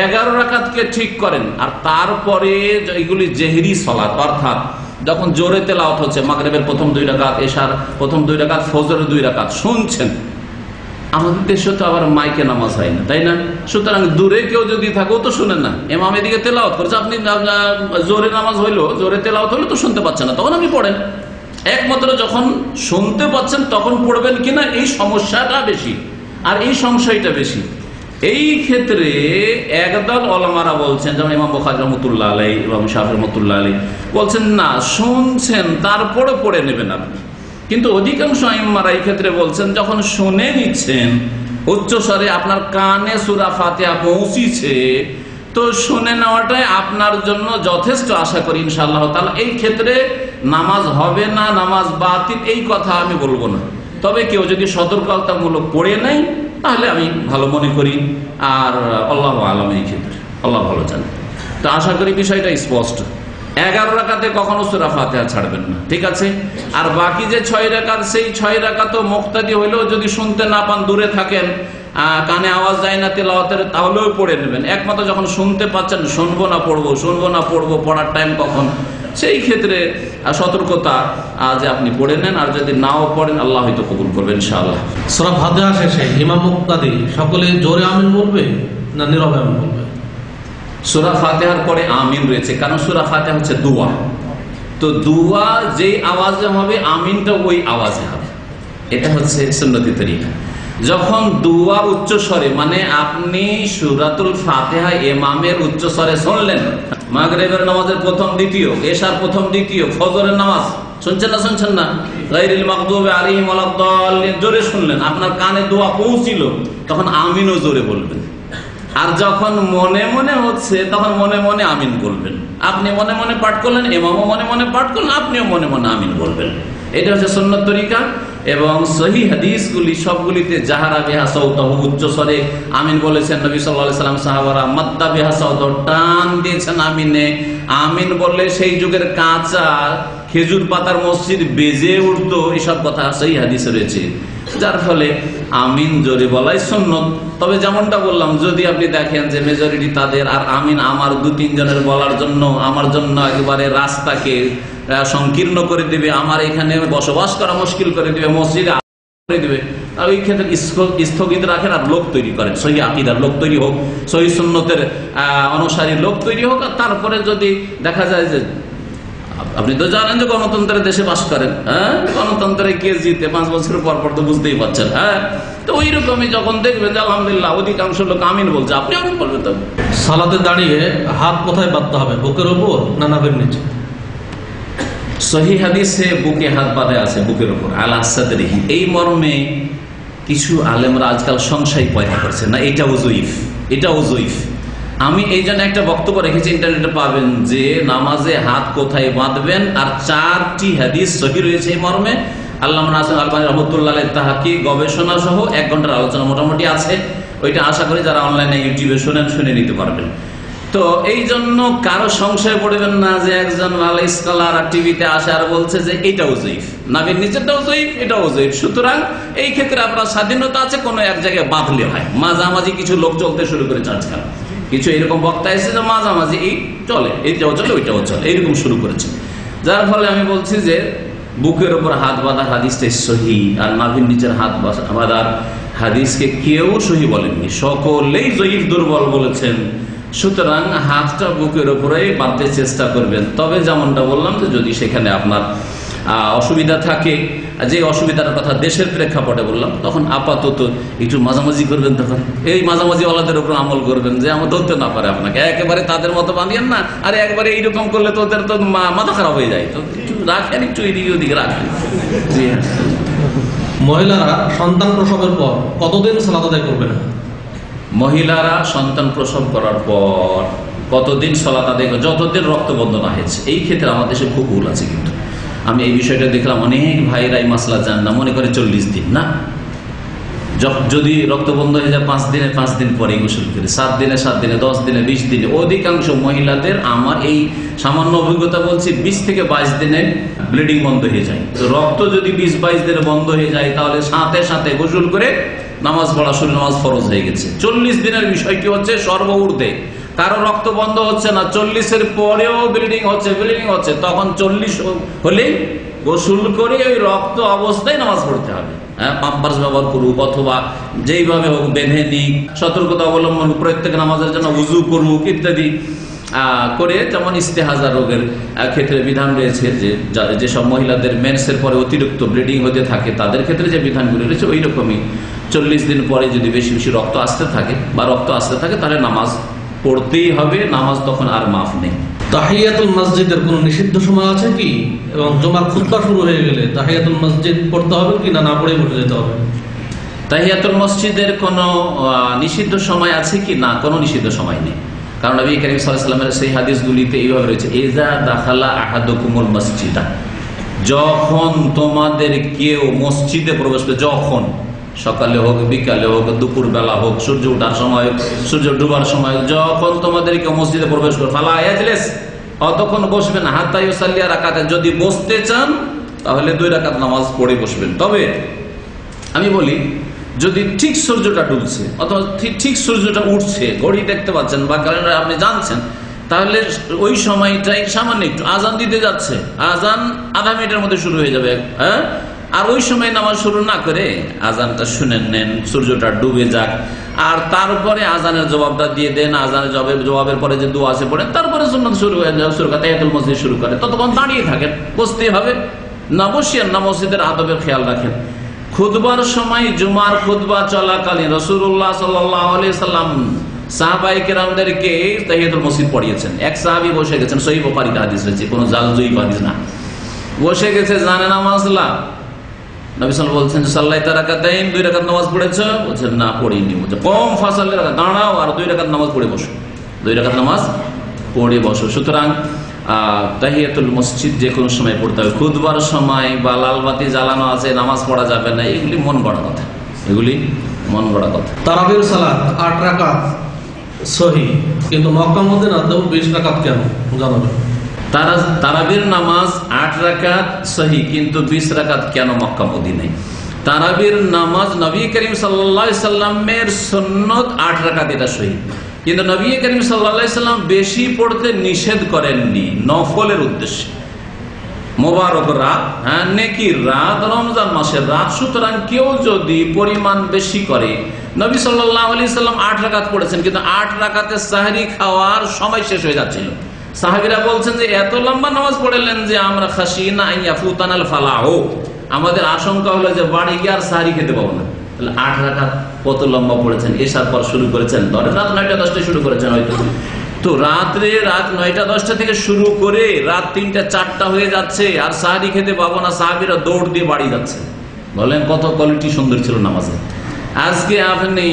[SPEAKER 5] 11 রাকাতকে ঠিক করেন, আর তারপরে এইগুলি জেহরি সালাত, অর্থাৎ যখন জোরে তেলাওয়াত হচ্ছে, মাগরিবের প্রথম 2 রাকাত, এশার প্রথম 2 রাকাত, ফজরের 2 রাকাত শুনছেন। আমাদের দেশে তো আবার মাইকে নামাজ হয় না, তাই না? সুতরাং দূরে কেউ যদি থাকেও তো শুনেন না, ইমাম এদিকে তেলাওয়াত করছে, আপনি জোরে নামাজ হইলো, জোরে তেলাওয়াত হইলো তো শুনতে পাচ্ছেন না, তখন আপনি পড়েন। একমাত্র যখন শুনতে পাচ্ছেন তখন পড়বেন কিনা, এই সমস্যাটা বেশি আর এই সংশয়টা বেশি। এই ক্ষেত্রে একদল ওলামারা বলছেন, যেমন ইমাম বুখারী রাহমাতুল্লাহ আলাইহি, ইমাম শাফিঈ রাহমাতুল্লাহ আলাইহি বলছেন না, শুনছেন তারপরে পড়ে নেবেন আপনি। কিন্তু অধিকাংশ আইম্মারা এই ক্ষেত্রে বলছেন যখন শুনে নিচ্ছেন উচ্চস্বরে, আপনার কানে সূরা ফাতিহা পৌঁছিছে, তো শুনে নেওয়াটাই আপনার জন্য যথেষ্ট, আশা করি ইনশাআল্লাহ তাআলা। এই ক্ষেত্রে নামাজ হবে না, নামাজ বাতিল, এই কথা আমি বলবো না। তবে কেউ যদি সতর্কতামূলক পড়ে নেয় তাহলে আমি ভালো মনে করি, আর আল্লাহু আ'লাম এই ক্ষেত্রে, আল্লাহ ভালো জানেন। তো আশা করি বিষয়টা স্পষ্ট। 11 রাকাতে কখনো সূরা ফাতিহা ছাড়বেন না, ঠিক আছে? আর বাকি যে 6 রাকাত, সেই 6 রাকাতও মুক্তাদি হইলেও যদি শুনতে না পান, দূরে থাকেন, কানে আওয়াজ যায় না তেলাওয়াতের, তাহলেও পড়ে নেবেন। একমাত্র যখন শুনতে পাচ্ছেন, শুনবো না পড়বো, শুনবো না পড়বো, পড়ার টাইম কখন, সেই ক্ষেত্রে সতর্কতা যে আপনি পড়ে নেন, আর যদি নাও পড়েন আল্লাহ হয়তো কবুল করবেন ইনশাআল্লাহ।
[SPEAKER 4] সূরা ফাতিহা শেষে ইমাম মুক্তাদি সকলে জোরে আমিন বলবে না নীরবে আমিন বলবে?
[SPEAKER 5] সূরা ফাতিহার পরে আমিন রয়েছে, কারণ সূরা ফাতিহা হচ্ছে দোয়া। তো দোয়া যেই আওয়াজে হবে, আমিনটা ওই আওয়াজে হবে, এটা হচ্ছে সুন্নতি তরিকা। যখন দোয়া উচ্চস্বরে, মানে আপনি সূরাতুল ফাতিহা ইমামের উচ্চস্বরে শুনলেন, মাগরিবের নামাজের প্রথম দ্বিতীয়, এশার প্রথম দ্বিতীয়, ফজরের নামাজ শুনছেন না, শুনছেন না, গায়রিল মাগদুবি আলাইহিম ওয়ালাদ-দাল্লিন জোরে শুনলেন, আপনার কানে দোয়া পৌঁছিল, তখন আমিনও জোরে বলবেন। আর যখন মনে মনে হচ্ছে তখন মনে মনে আমিন বলবেন। আপনি মনে মনে পাঠ করলেন, ইমামও মনে মনে পাঠ করলেন, আপনিও মনে মনে আমিন বলবেন। এটা হচ্ছে সুন্নাত তরিকা। এবং সহিহ হাদিসগুলি সবগুলিতে জাহারা বিহা সাওতাহু, উচ্চস্বরে আমিন বলেছেন নবী সাল্লাল্লাহু আলাইহি ওয়াসাল্লাম, সাহাবারা মাদ্দা বিহা সাওতাহু, টান দিয়েছেন আমিনে। আমিন বললে সেই যুগের কাঁচা খেজুর পাতার মসজিদ বেজে উঠতো, এসব কথা সেই হাদিসে রয়েছে। যার ফলে আমিন জোরে বলাই সুন্নত। তবে যেমনটা বললাম, যদি আপনি দেখেন যে মেজরিটি তাদের, আর আমিন আমার 2-3 জনের বলার জন্য আমার জন্য একেবারে রাস্তাকে সংকীর্ণ করে দিবে, আমার এখানে বসবাস করা মুশকিল করে দিবে, মসজিদে করে দিবে, আর ওই ক্ষেত্রে স্থগিত রাখেন আর লোক তৈরি করেন, সহি আকীদার লোক তৈরি হোক, সহি সুন্নতের অনুসারী লোক তৈরি হোক। আর তারপরে যদি দেখা যায় যে আপনি তো জানেন যে গণতন্ত্রের দেশে বাস করেন, হ্যাঁ, গণতন্ত্রে কে জিতে 5 বছর পর পর তো বুঝতেই পারছেন। হ্যাঁ, তো ওই রকমই যখন দেখবেন যে আলহামদুলিল্লাহ অধিকাংশ লোক আমিন বলছে, আপনি আমিন বলবেন। তো
[SPEAKER 4] সালাতে দাঁড়িয়ে হাত কোথায় বাঁধতে হবে, বুকের উপর না নাভির নিচে?
[SPEAKER 5] সহি হাদিসে বুকে হাত বাঁধা আছে, বুকের উপর, আলা সাদরিহি। এই মর্মে কিছু আলেমরা আজকাল সংশয় পয়দা করছে, না এটাও জয়ীফ, এটাও জয়ীফ। আমি এই জন্য একটা বক্তব্য রেখেছি, ইন্টারনেটে পাবেন, যে নামাজে হাত কোথায় বাঁধবেন, আর 4টি হাদিস সহিহ রয়েছে এই মর্মে। আল্লামা নাসির আলবানী রহমতুল্লাহ আলাইহি তাহকি গবেষণা সহ 1 ঘন্টার আলোচনা মোটামুটি আছে। ওইটা আশা করি যারা অনলাইনে ইউটিউবে শুনে নিতে পারবেন। তো এই জন্য কারো সংশয় পড়বেন না যে একজন আলাই স্কলার আর টিভিতে আসে আর বলছে যে এটাও জয়ীফ, নাভির নিচেরটাও জয়ীফ, এটাও জয়ীফ। সুতরাং এই ক্ষেত্রে আপনার স্বাধীনতা আছে, কোনো এক জায়গায় বাঁধলে হয়। মাঝামাঝি কিছু লোক চলতে শুরু করেছে আজকাল, কিছু এরকম বক্তা এসে যে মাঝামাঝি এই চলে, এইটাও চলে ওইটাও চলে, এইরকম শুরু করেছে। যার ফলে আমি বলছি যে বুকের উপর হাত বাঁধা হাদিসটাই সহি, আর নাভির নিচের হাত বাঁধার হাদিসকে কেউ সহি বলেননি, সকলেই জয়ীফ, দুর্বল বলেছেন। সুতরাং হাতটা বুকের উপরেই বাঁধতে চেষ্টা করবেন। তবে যেমনটা বললাম যে যদি সেখানে আপনার অসুবিধা থাকে, যে অসুবিধার কথা দেশের প্রেক্ষাপটে বললাম, তখন আপাতত একটু মাঝামাঝি করবেন। তখন এই মাঝামাঝি ওয়ালাদের উপর আমল করবেন, যে আমার ধরতে না পারে আপনাকে, একেবারে তাদের মতো বাঁধিয়েন না, আর একবারে এইরকম করলে তো ওদের তো মাথা খারাপ হয়ে যায়। তো একটু রাখেন, একটু এদিকে ওদিকে রাখেন। জি হ্যাঁ।
[SPEAKER 4] মহিলারা সন্তান প্রসবের পর কতদিন সালাত আদায় করবে না?
[SPEAKER 5] মহিলারা সন্তান প্রসব করার পর কতদিন সালাত আদায় করবে? যতদিন রক্ত বন্ধ না হয়েছে। এই ক্ষেত্রে আমাদের দেশে খুব ভুল আছে, কিন্তু আমি এই বিষয়টা দেখলাম অনেক ভাইরা এই মাসলা জান না, মনে করে 40 দিন না, যদি রক্ত বন্ধ হয়ে যায় 5 দিনে 5 দিন পরে গোসল করে, 7 দিনে 7 দিনে, 10 দিনে, 20 দিনে। অধিকাংশ মহিলাদের আমার এই সামান্য অভিজ্ঞতা বলছি 20 থেকে 22 দিনে ব্লিডিং বন্ধ হয়ে যায়। তো রক্ত যদি 20-22 দিনে বন্ধ হয়ে যায়, তাহলে সাথে সাথে গোসল করে নামাজ পড়া শুরু, নামাজ ফরজ হয়ে গেছে। 40 দিনের বিষয়টি হচ্ছে সর্বঊর্ধ্বে। কারো রক্ত বন্ধ হচ্ছে না, 40-এর পরেও ব্লিডিং হচ্ছে, তখন 40 হলে গোসল করে ওই রক্ত অবস্থায় নামাজ পড়তে হবে। হ্যাঁ, পাম্পার্স ব্যবহার করুক, অথবা যেইভাবে হোক বেঁধে নিক, সতর্কতা অবলম্বন, প্রত্যেক নামাজের জন্য উযু করুক ইত্যাদি করে। যেমন ইস্তেহাজা রোগের ক্ষেত্রে বিধান রয়েছে, যে যেসব মহিলাদের মেন্সের পরে অতিরিক্ত ব্লিডিং হতে থাকে, তাদের ক্ষেত্রে যে বিধানগুলি রয়েছে ওই রকমই 40 দিন পরে যদি বেশি বেশি রক্ত আসতে থাকে তাহলে নামাজ পড়তেই হবে, নামাজ তখন আর মাফ নেই।
[SPEAKER 4] তাহিয়াতুল মসজিদের কোনো নিষিদ্ধ সময় আছে কি? এবং জুমার খুতবা শুরু হয়ে গেলে তাহিয়াতুল মসজিদ পড়তে হবে কি না পড়ে বসে যেতে হবে?
[SPEAKER 5] তাহিয়াতুল মসজিদের কোনো নিষিদ্ধ সময় আছে কি? না, কোনো নিষিদ্ধ সময় নেই। কারণ নবী করিম সাল্লাল্লাহু আলাইহি ওয়াসাল্লামের সেই হাদিসগুলিতে এইভাবে রয়েছে, ইজা দাখালা আহাদুকুমুল মসজিদা, যখন তোমাদের কেউ মসজিদে প্রবেশ করে, যখন সকালে হোক, বিকালে হোক, দুপুর বেলা হোক, সূর্য ওঠার সময়, সূর্য ডুবার সময়, যখন তোমাদের কেউ মসজিদে প্রবেশ করে, ফালা ইয়াজলিস, অতক্ষণ বসবেন, হাত্তা ইউসাল্লি রাকাতান, যদি বসতে চান তাহলে 2 রাকাত নামাজ পড়ে বসবেন। তবে আমি বলি, যদি ঠিক সূর্যটা ডুবছে অথবা ঠিক সূর্যটা উঠছে, ঘড়ি দেখতে পাচ্ছেন বা ক্যালেন্ডার আপনি জানছেন, তাহলে ওই সময়টাই সামান্য একটু আজান দিতে যাচ্ছে, আজান আধা মিনিটের মধ্যে শুরু হয়ে যাবে, হ্যাঁ, আর ওই সময় নামাজ শুরু না করে আজানটা শুনে নেন, সূর্যটা ডুবে যাক, আর তারপরে আজানের জবাবটা দিয়ে দেন। আজানের জবাবের পরে যে দোয়া আছে পড়েন, তারপরে সুন্নাত শুরু হয়ে যায়, তাহিয়াতুল মসজিদ শুরু করে। ততক্ষণ দাঁড়িয়ে থাকেন, বসতেই হবে না, বসিয়েন না, মসজিদের আদবের খেয়াল রাখেন। খুতবার সময়, জুমার খুতবা চলাকালীন রাসূলুল্লাহ সাল্লাল্লাহু আলাইহি সাল্লাম সাহাবায়ে কেরামদেরকে তাহিয়াতুল মসজিদ পড়িয়েছেন। এক সাহাবী বসে গেছেন, সহিহ বুখারীতে হাদিস রয়েছে, কোনো জালজয়ী হাদিস না, বসে গেছে, জানে না মাসলা। নবী সাল্লাল্লাহু আলাইহি ওয়াসাল্লাম বলছেন, সাল্লাইতা রাকাতাইন, 2 রাকাত নামাজ পড়েছো? বলছেন না, পড়িনি। বলছে কম ফাসাল্লি রাকাত, দাঁড়াও আর 2 রাকাত নামাজ পড়ে বসো, 2 রাকাত নামাজ পড়ে বসো। সুতরাং তাহিয়াতুল মসজিদ যে কোনো সময় পড়তে হবে। খুতবার সময় বা লালবাতি জ্বালানো আছে, নামাজ পড়া যাবে না, এগুলি মন গড়া কথা, এগুলি মন গড়া কথা।
[SPEAKER 4] তারাবির সালাত 8 রাকাত সহি, কিন্তু মক্কা মদিনাতেও 20 রাকাত কেন জানাবেন?
[SPEAKER 5] তারাবির নামাজ 8 রাকাত সহি, কিন্তু 20 রাকাত কেন মক্কা মদিনায়? তারাবির নামাজ নবী করিম সাল্লাল্লাহু আলাইহি সাল্লামের সুন্নত 8 রাকাত, এটা সহি, কিন্তু নবী করিম সাল্লাল্লাহু আলাইহি সাল্লাম বেশি পড়তে নিষেধ করেননি নফলের উদ্দেশ্যে। মোবারক রাত, নেকির রাত, রমজান মাসের রাত, সুতরাং কেউ যদি পরিমাণ বেশি করে, নবী সাল্লাল্লাহু আলাইহি সাল্লাম 8 রাকাত পড়েছেন, কিন্তু 8 রাকাতে সাহরি খাওয়ার সময় শেষ হয়ে যাচ্ছিল। সাহাবীরা বলছেন যে এত লম্বা নামাজ পড়লেন যে আমরা খাশিনা আইয়া ফুতানাল ফালাহ, আমাদের আশঙ্কা হলো যে বাড়ি গিয়ে আর সাহরি খেতে পাবো না। তাহলে 8 রাকাত কত লম্বা পড়েছেন, এসার পর শুরু করেছেন, ধরেন রাত 9টা-10টায় শুরু করেছেন হয়তো, তো রাত 9টা-10টা থেকে শুরু করে রাত 3টা-4টা হয়ে যাচ্ছে আর সাহরি খেতে পাবো না, সাহাবীরা দৌড় দিয়ে বাড়ি যাচ্ছে। বলেন কত কোয়ালিটি সুন্দর ছিল নামাজে। আজকে আপনি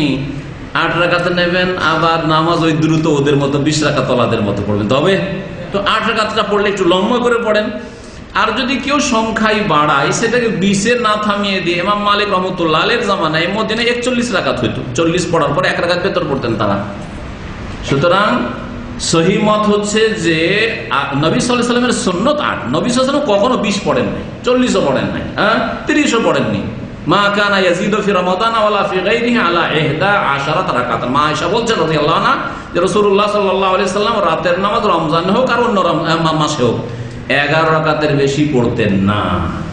[SPEAKER 5] 8 রাকাতে নেবেন, আবার নামাজ ওই দ্রুত ওদের মতো 20 রাকাত ওলাদের মতো পড়বেন, তবে তো 8 রাকাতটা পড়লে একটু লম্বা করে পড়েন। আর যদি কেউ সংখ্যায় বাড়ায়, সেটাকে 20-এ না থামিয়ে দিয়ে, ইমাম মালিক রহমতুল্লাহ আলাইহির জামানায় মদিনায় 41 রাকাত হইতো, 40 পড়ার পর 1 রাকাত বেতর পড়তেন তারা। সুতরাং সহি মত হচ্ছে যে নবী সাল্লাল্লাহু আলাইহি ওয়াসাল্লামের সুন্নত 8, নবী সাল্লাল্লাহু আলাইহি ওয়াসাল্লাম কখনো 20 পড়েন নাই, 40ও পড়েন নাই, 30ও পড়েননি। মা কানা ইয়াজিদু ফি রমাদান ওয়ালা ফি গায়রিহি আলা 11 রাকাত। মা আয়েশা বলছেন রাদিয়াল্লাহু আনহা যে রাসূলুল্লাহ সাল্লাল্লাহু আলাইহি ওয়াসাল্লাম রাতের নামাজ রমজান হোক আর অন্য মাসে হোক 11 রাকাতের বেশি পড়তেন না,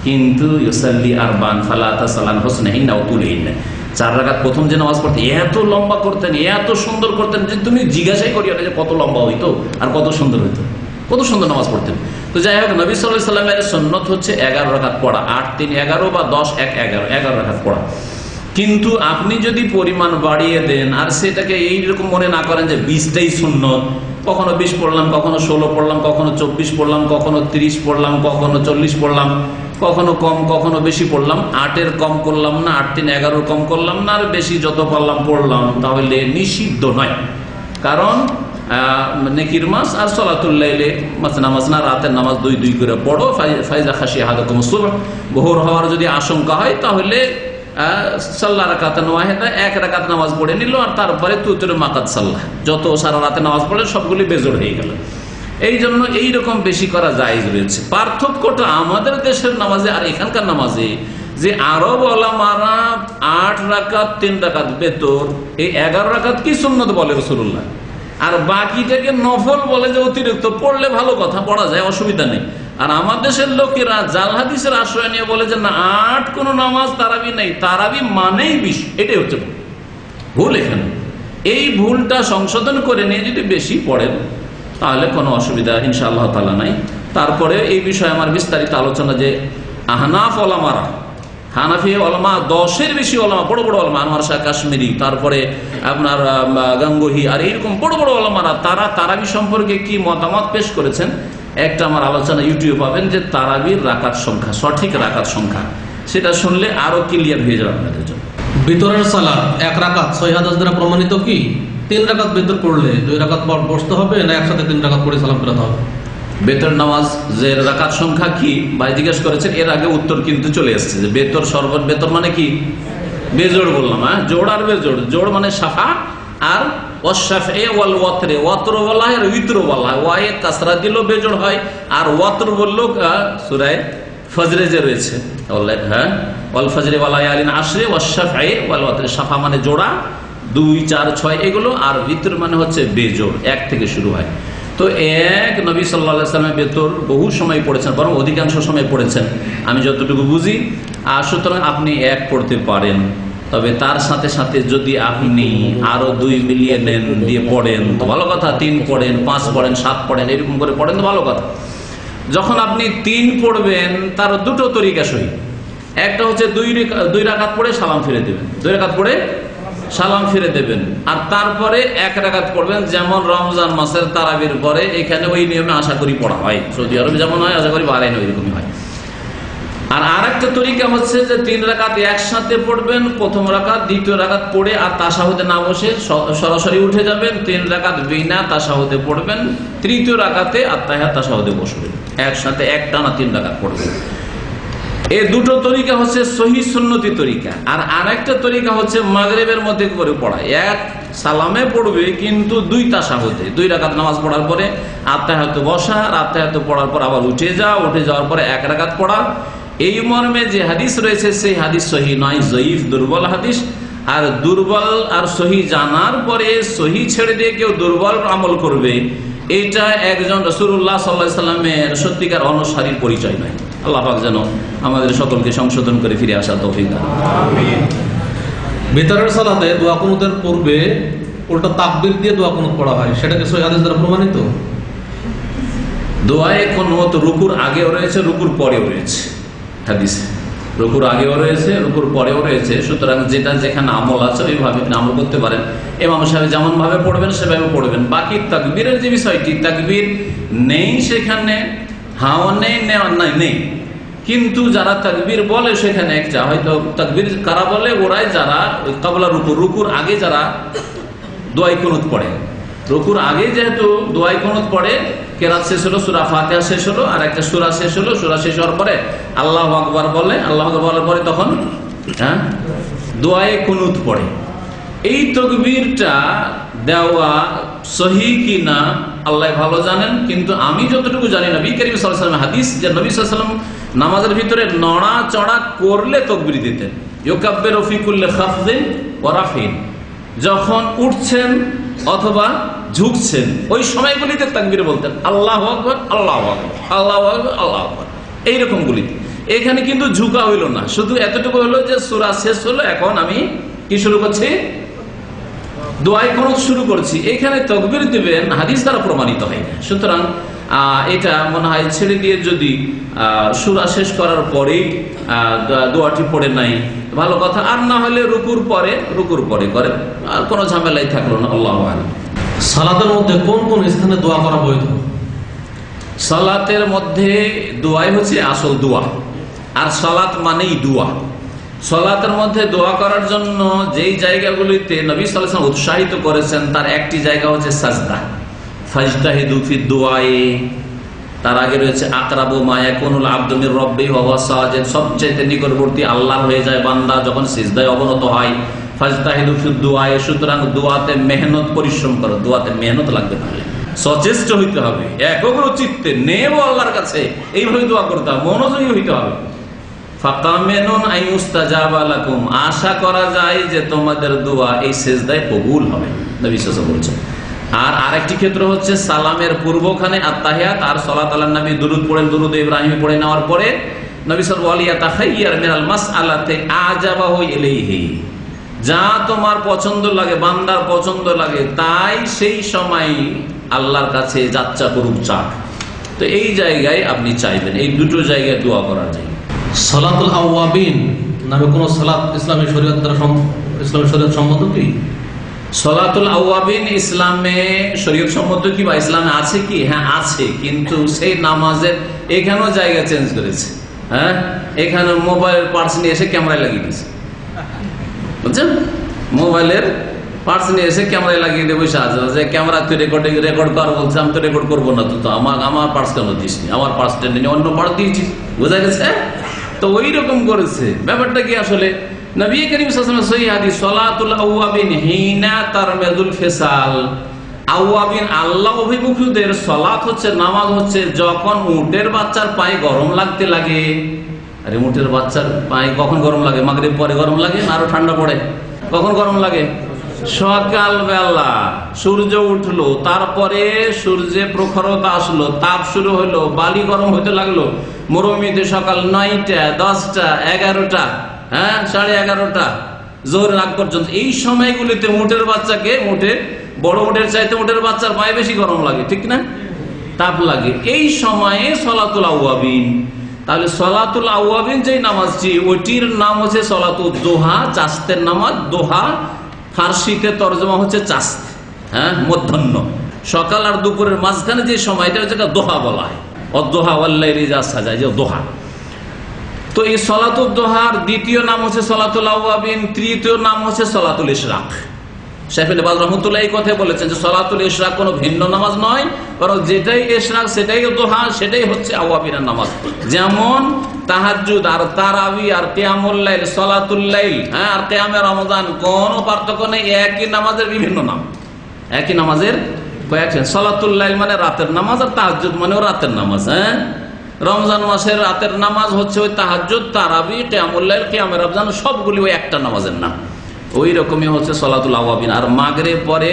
[SPEAKER 5] কিন্তু ইউসাল্লি আরবান ফালা তাসালান হুসনাহিন্না ওয়া তুলহিন্না, 4 রাকাত প্রথম যে নামাজ পড়তে এত লম্বা করতেন, এত সুন্দর করতেন যে তুমি জিজ্ঞাসাই করিও না যে কত লম্বা হইতো আর কত সুন্দর হইতো, কত সুন্দর নামাজ পড়তেন। তো যাই হোক, নবী সাল্লাল্লাহু আলাইহি ওয়াসাল্লামের সুন্নত হচ্ছে 11 রাকাত পড়া, 8-3-11 বা 10-1-11 রাকাত পড়া। কিন্তু আপনি যদি পরিমাণ বাড়িয়ে দেন আর সেটাকে এইরকম মনে না করেন যে 20টাই সুন্নত, কখনো 20 পড়লাম, কখনো 16 পড়লাম, কখনো 24 পড়লাম, কখনো 30 পড়লাম, কখনো 40 পড়লাম, কখনো কম কখনো বেশি পড়লাম, 8-এর কম করলাম না, 8-3-11 কম করলাম না, আর বেশি যত পারলাম পড়লাম, তাহলে নিষিদ্ধ নয়। কারণ নেকির মাস আর সলাতুল লাইলে মাসনা মাসনা, রাতের নামাজ 2-2 করে পড়ো। ফাইজা খাশিয়া আহাদুকুম সুবহ, ভোর হওয়ার যদি আশঙ্কা হয় তাহলে সাল্লা রাকাতান ওয়াহিদা, 1 রাকাত নামাজ পড়ে নিল, আর তারপরে তুতরে মাকাত সাল্লাহ, যত সারা রাতে নামাজ পড়লে সবগুলি বেজোড় হয়ে গেল। এই জন্য এইরকম বেশি করা জায়েজ রয়েছে। পার্থক্যটা আমাদের দেশের নামাজে আর এখানকার নামাজে, যে আরব ওলামারা 8 রাকাত 3 রাকাত বেতর, এই 11 রাকাত কি সুন্নত বলে রাসূলুল্লাহ, আর বাকিটাকে নফল বলে যে অতিরিক্ত পড়লে ভালো কথা, পড়া যায়, অসুবিধা নেই। আর আমাদের দেশের লোকেরা জাল হাদিসের আশ্রয় নিয়ে বলে যে না 8 কোন নামাজ তারাবি নেই, তারাবি মানেই 20, এটাই হচ্ছে ভুল। এখানে এই ভুলটা সংশোধন করে নিয়ে যদি বেশি পড়েন তাহলে কোনো অসুবিধা ইনশাআল্লাহ তাআলা নাই। তারপরে এই বিষয়ে আমার বিস্তারিত আলোচনা যে আহনাফ ওলামারা, হানাফি ওলামা 10-এর বেশি ওলামা, বড় বড় ওলামা, আনোয়ার শাহ কাশ্মীরি, তারপরে আপনার গাঙ্গুহি, আর এইরকম বড় বড় ওলামারা তারা তারাবি সম্পর্কে কি মতামত পেশ করেছেন, একটা আমার আলোচনা ইউটিউবে পাবেন যে তারাবির রাকাত সংখ্যা, সঠিক রাকাত সংখ্যা, সেটা শুনলে আরো ক্লিয়ার হয়ে যাবে আপনাদের জন্য।
[SPEAKER 4] ভিতরের সালাত 1 রাকাত সহিহ হাদিস দ্বারা প্রমাণিত কি 3 রাকাত ভিতর পড়লে 2 রাকাত পর বসতে হবে, না একসাথে 3 রাকাত পড়ে সালাম ফেরাতে হবে?
[SPEAKER 5] বেতর নামাজ যে রাকাত সংখ্যা কি ভাই জিজ্ঞেস করেছেন, এর আগে উত্তর কিন্তু চলে এসেছে যে বেতর সর্বত, বেতর মানে কি বেজোড় বললাম, জোড় আর বেজোড়, জোড় মানে সাফা আর ওয়াশাফে ওয়াল ওয়াতরে, ওয়াতর বলা হয় আর উইতর বলা হয়, ওয়ায়ে কাসরা দিলেও বেজোড় হয়, আর ওয়াতর বললেও সূরা ফজরে যে রয়েছে, হ্যাঁ ওয়াল ফজরে ওয়া লায়ালিন আশরে ওয়াশাফে ওয়াল ওয়াতরে, সাফা মানে জোড়া 2, 4, 6 এগুলো, আর ভিতর মানে হচ্ছে বেজোড়, 1 থেকে শুরু হয়। তো নবী সাল্লাল্লাহু আলাইহি ওয়াসাল্লাম বেতর বহু সময় পড়েছেন, বরং অধিকাংশ সময় পড়েছেন আমি যতটুকু বুঝি। আর সুতরাং আপনি 1 পড়তে পারেন, তবে তার সাথে সাথে যদি আপনি আরো 2 মিলিয়ে নেন দিয়ে পড়েন তো ভালো কথা, 3 পড়েন, 5 পড়েন, 7 পড়েন, এরকম করে পড়েন তো ভালো কথা। যখন আপনি 3 পড়বেন তার 2টো তরিকা সহি। একটা হচ্ছে 2 রাকাত পড়ে সালাম ফিরে দেবেন, 2 রাকাত পড়ে সালাম ফিরে দেবেন, আর তারপরে 1 রাকাত পড়বেন, যেমন রমজান মাসের তারাবির পরে এখানে ওই নিয়মে আশা করি পড়া হয়, সৌদি আরবে যেমন হয় আশা করি বাহরাইনে ওইরকমই হয়। আর আরেকটা তরিকা হচ্ছে যে 3 রাকাত একসাথে পড়বেন, প্রথম রাকাত, দ্বিতীয় রাকাত পড়ে আর তাশাহুদে না বসে সরাসরি উঠে যাবেন, 3 রাকাত বিনা তাশাহুদে পড়বেন, তৃতীয় রাকাতে আত্তাহিয়াত তাশাহুদে বসবেন, একসাথে একটানা 3 রাকাত পড়বেন। এই দুটো তরিকা হচ্ছে সহিহ সুন্নতি তরিকা। আর আরেকটা তরিকা হচ্ছে মাগরিবের মধ্যে করে পড়া। এক সালামে পড়বে কিন্তু দুই তাশাহুদে, 2 রাকাত নামাজ পড়ার পরে আত্তাহিয়াত বসা, আর আত্তাহিয়াত পড়ার পর আবার উঠে যাওয়ার পরে 1 রাকাত পড়া। এই মর্মে যে হাদিস রয়েছে সেই হাদিস সহিহ নয়, জয়ীফ, দুর্বল হাদিস। আর দুর্বল আর সহিহ জানার পরে সহিহ ছেড়ে দিয়ে কেউ দুর্বল আমল করবে, এটা একজন রাসূলুল্লাহ সাল্লাল্লাহু আলাইহি সাল্লামের সত্যিকার অনুসারীর পরিচয় নয়। আল্লাহ পাক যেন আমাদের সকলকে সংশোধন করে ফিরে আসার তৌফিক দান। আমিন।
[SPEAKER 4] ভিতরের সালাতে দোয়া কুনুতের পূর্বে উল্টা তাকবীর দিয়ে দোয়া কুনুত পড়া হয়, সেটা কি সহিহ হাদিস দ্বারা প্রমাণিত?
[SPEAKER 5] দোয়ায়ে কুনুত রুকুর আগেও রয়েছে, রুকুর পরেও রয়েছে হাদিসে। রুকুর আগেও রয়েছে, রুকুর পরেও রয়েছে। সুতরাং যেটা যেখানে আমল আছে ওইভাবে আপনি আমল করতে পারেন। ইমাম সাহেব যেমন ভাবে পড়বেন সেভাবে পড়বেন। বাকি তাকবীরের যে বিষয়টি, তাকবীর নেই সেখানে, হাও নেই, নেই, কিন্তু যারা তাকবীর বলে সেখানে একটা হয়তো তাকবীর কারা বলে, ওরাই যারা কাবলা রুকুর আগে যারা দোয়ায়ে কুনুত পড়ে। রুকুর আগে যেহেতু দোয়ায়ে কুনুত পড়ে, কেরাত শেষ হলো, সূরা ফাতিহা শেষ হলো, আর একটা সূরা শেষ হলো, সূরা শেষ হওয়ার পরে আল্লাহু আকবার বলে, আল্লাহু আকবার বলার পরে তখন দোয়ায়ে কুনুত পড়ে। এই তাকবীরটা দেওয়া সহিহ কিনা আল্লাহ ভালো জানেন, কিন্তু আমি যতটুকু জানি নবী করিম সাল্লাল্লাহু আলাইহি ওয়াসাল্লাম হাদিস, যে নবী সাল্লাল্লাহু আলাইহি ওয়াসাল্লাম নামাজের ভিতরে নড়াচড়া করলে তাকবীর দিতেন। ইউকাব্বিরু ফি কুল্লি খাফদিন ওয়া রাফিন, যখন উঠছেন অথবা ঝুঁকছেন ওই সময়গুলিতে তাকবীর বলতেন, আল্লাহু আকবার, আল্লাহু আকবার, আল্লাহু আকবার, আল্লাহু আকবার, এইরকম গুলি। এখানে কিন্তু ঝুঁকা হইল না, শুধু এতটুকু হলো যে সূরা শেষ হলো, এখন আমি কি শুরু করছি, দোয়ায়ে কুনুত শুরু করছি। এখানে তাকবীর দিবেন হাদিস দ্বারা প্রমাণিত হয় না। সুতরাং এটা মনে হয় ছেড়ে দিয়ে যদি সূরা শেষ করার পরেই দোয়াটি পড়ে নাই ভালো কথা, আর না হলে রুকুর পরে করেন, আর কোনো ঝামেলাই থাকলো না। আল্লাহু আ'লাম।
[SPEAKER 4] সালাতের মধ্যে কোন কোন স্থানে দোয়া করা বৈধ?
[SPEAKER 5] সালাতের মধ্যে দোয়াই হচ্ছে আসল দোয়া, আর সালাত মানেই দোয়া। সালাতের মধ্যে দোয়া করার জন্য যেই জায়গাগুলিতে নবী সাল্লাল্লাহু আলাইহি ওয়াসাল্লাম উৎসাহিত করেছেন তার একটি জায়গা হচ্ছে সাজদা, ফাজতাহিদু ফিদ দুআয়ে। তার আগে রয়েছে আকরাবু মা ইয়াকুনুল আবদু মির রাব্বিহি ওয়া হুয়া সাজিদ, সবচেয়ে নিকটবর্তী আল্লাহ হয়ে যায় বান্দা যখন সিজদায় অবনত হয়। ফাজতাহিদু ফিদ দুআয়ে, সুতরাং দোয়াতে মেহনত, পরিশ্রম করো। দোয়াতে মেহনত লাগবে, তাহলে সচেষ্ট হইতে হবে, একাগ্র চিত্তে নেব আল্লাহর কাছে, এইভাবে দোয়া করতে হবে, মনোযোগী হইতে হবে। ফাকামিনুন আইয়ুস্তাজাবা লাকুম, আশা করা যায় যে তোমাদের দোয়া এই সিজদায় কবুল হবে, নবী সাল্লাল্লাহু আলাইহি ওয়াসাল্লাম বলেছেন। আর আরেকটি ক্ষেত্র হচ্ছে সালামের পূর্বখানে আত্তাহিয়াত আর সালাত আলান নবী, দুরূদ পড়েন, দুরূদ ইব্রাহিম পড়ে নেওয়ার পরে নবী সাল্লাল্লাহু আলাইহি ওয়াসাল্লাম তাখাইয়ার মিনাল মাসআলাতি আজাবাহু ইলাইহি, যা তোমার পছন্দ লাগে, বান্দার পছন্দ লাগে, তাই সেই সময় আল্লাহর কাছে যাচ্চা করুক, চাক। তো এই জায়গায় আপনি চাইবেন, এই দুটো জায়গায় দোয়া করা যায়।
[SPEAKER 4] সালাতুল আওয়াবিন নামে কোন সালাত ইসলামী শরীয়ত দ্বারা ইসলামী শরীয়ত সম্মত কি?
[SPEAKER 5] সালাতুল আওয়াবিন ইসলামে শরীয়ত সম্মত কি বা ইসলামে আছে কি? হ্যাঁ আছে, কিন্তু সেই নামাজের এখানেও জায়গা চেঞ্জ করেছে। হ্যাঁ, এখানে মোবাইলের পার্টস নিয়ে এসে ক্যামেরায় লাগিয়ে দিয়েছে, বুঝছেন? মোবাইলের পার্টস নিয়ে এসে ক্যামেরায় লাগিয়ে দিয়ে বসে আছে, যে ক্যামেরা তুই রেকর্ড কর বলছে, আমি তো রেকর্ড করবো না, তো আমার পার্টস কেন দিস নি, আমার পার্টস টেনে অন্য পার্টস দিয়েছিস, বোঝা গেছে? তো ওই রকম করেছে। ব্যাপারটা কি আসলে নবী করিম সাল্লাল্লাহু আলাইহি ওয়াসাল্লাম সহিহ হাদিস, সালাতুল আওয়াবিন হিনা তারমাদুল ফিসাল, আওয়াবিন আল্লাহ অভিমুখীদের সালাত হচ্ছে, নামাজ হচ্ছে যখন উটের বাচ্চার পায়ে গরম লাগতে লাগে। আরে উটের বাচ্চার পায়ে কখন গরম লাগে? মাগরিব পরে গরম লাগে না আরো ঠান্ডা পড়ে? কখন গরম লাগে? সকালবেলা সূর্য উঠলো, তারপরে সূর্যে প্রখরতা আসলো, তাপ শুরু হলো, বালি গরম হতে লাগলো। মরুভূমিতে সকাল 9টা, 10টা, 11টা, হ্যাঁ 11:30 জোহরের আগ পর্যন্ত, এই সময়গুলিতে উটের বাচ্চাকে, বড় উটের চাইতে উটের বাচ্চার পায়ে বেশি গরম লাগে, ঠিক না? তাপ লাগে। এই সময়ে সালাতুল আওয়াবিন, তাহলে সালাতুল আওয়াবিন যে নামাজটি, ওইটির নাম হচ্ছে সালাতুদ দোহা, চাস্তের নামাজ। দোহা ফার্সিতে তরজমা হচ্ছে চাস্ত, হ্যাঁ মধ্যাহ্ন, সকাল আর দুপুরের মাঝখানে যে সময়টা হচ্ছে দোহা বলা হয়। অদোহা ওয়াল্লাইলি ইযা সাজা, যে দোহা। তো এই সালাতুদ দোহার দ্বিতীয় নাম হচ্ছে সালাতুল আওয়াবিন, তৃতীয় নাম হচ্ছে সালাতুল ইশরাক। শাইখ ইবনে বাজ রাহমাতুল্লাহ এই কথাই বলেছেন যে সালাতুল ইশরাক কোনো ভিন্ন নামাজ নয়, বরং যেটাই ইশরাক সেটাই দুহা, সেটাই হচ্ছে আওয়াবিনের নামাজ। যেমন তাহাজ্জুদ আর তারাবি আর কিয়ামুল লাইল, সালাতুল লাইল আর কিয়ামে রমজান কোনো পার্থক্য নেই, একই নামাজের বিভিন্ন নাম, একই নামাজের কয়েকটা। সালাতুল লাইল মানে রাতের নামাজ, আর তাহাজ্জুদ মানেও রাতের নামাজ। রমজান মাসের রাতের নামাজ হচ্ছে ওই তাহাজ্জুদ, তারাবি, কিয়ামুল লাইল, কিয়ামে রমজান সবগুলি ওই একটা নামাজের নাম। ওই রকমই হচ্ছে সালাতুল আওয়াবিন। আর মাগরিব পরে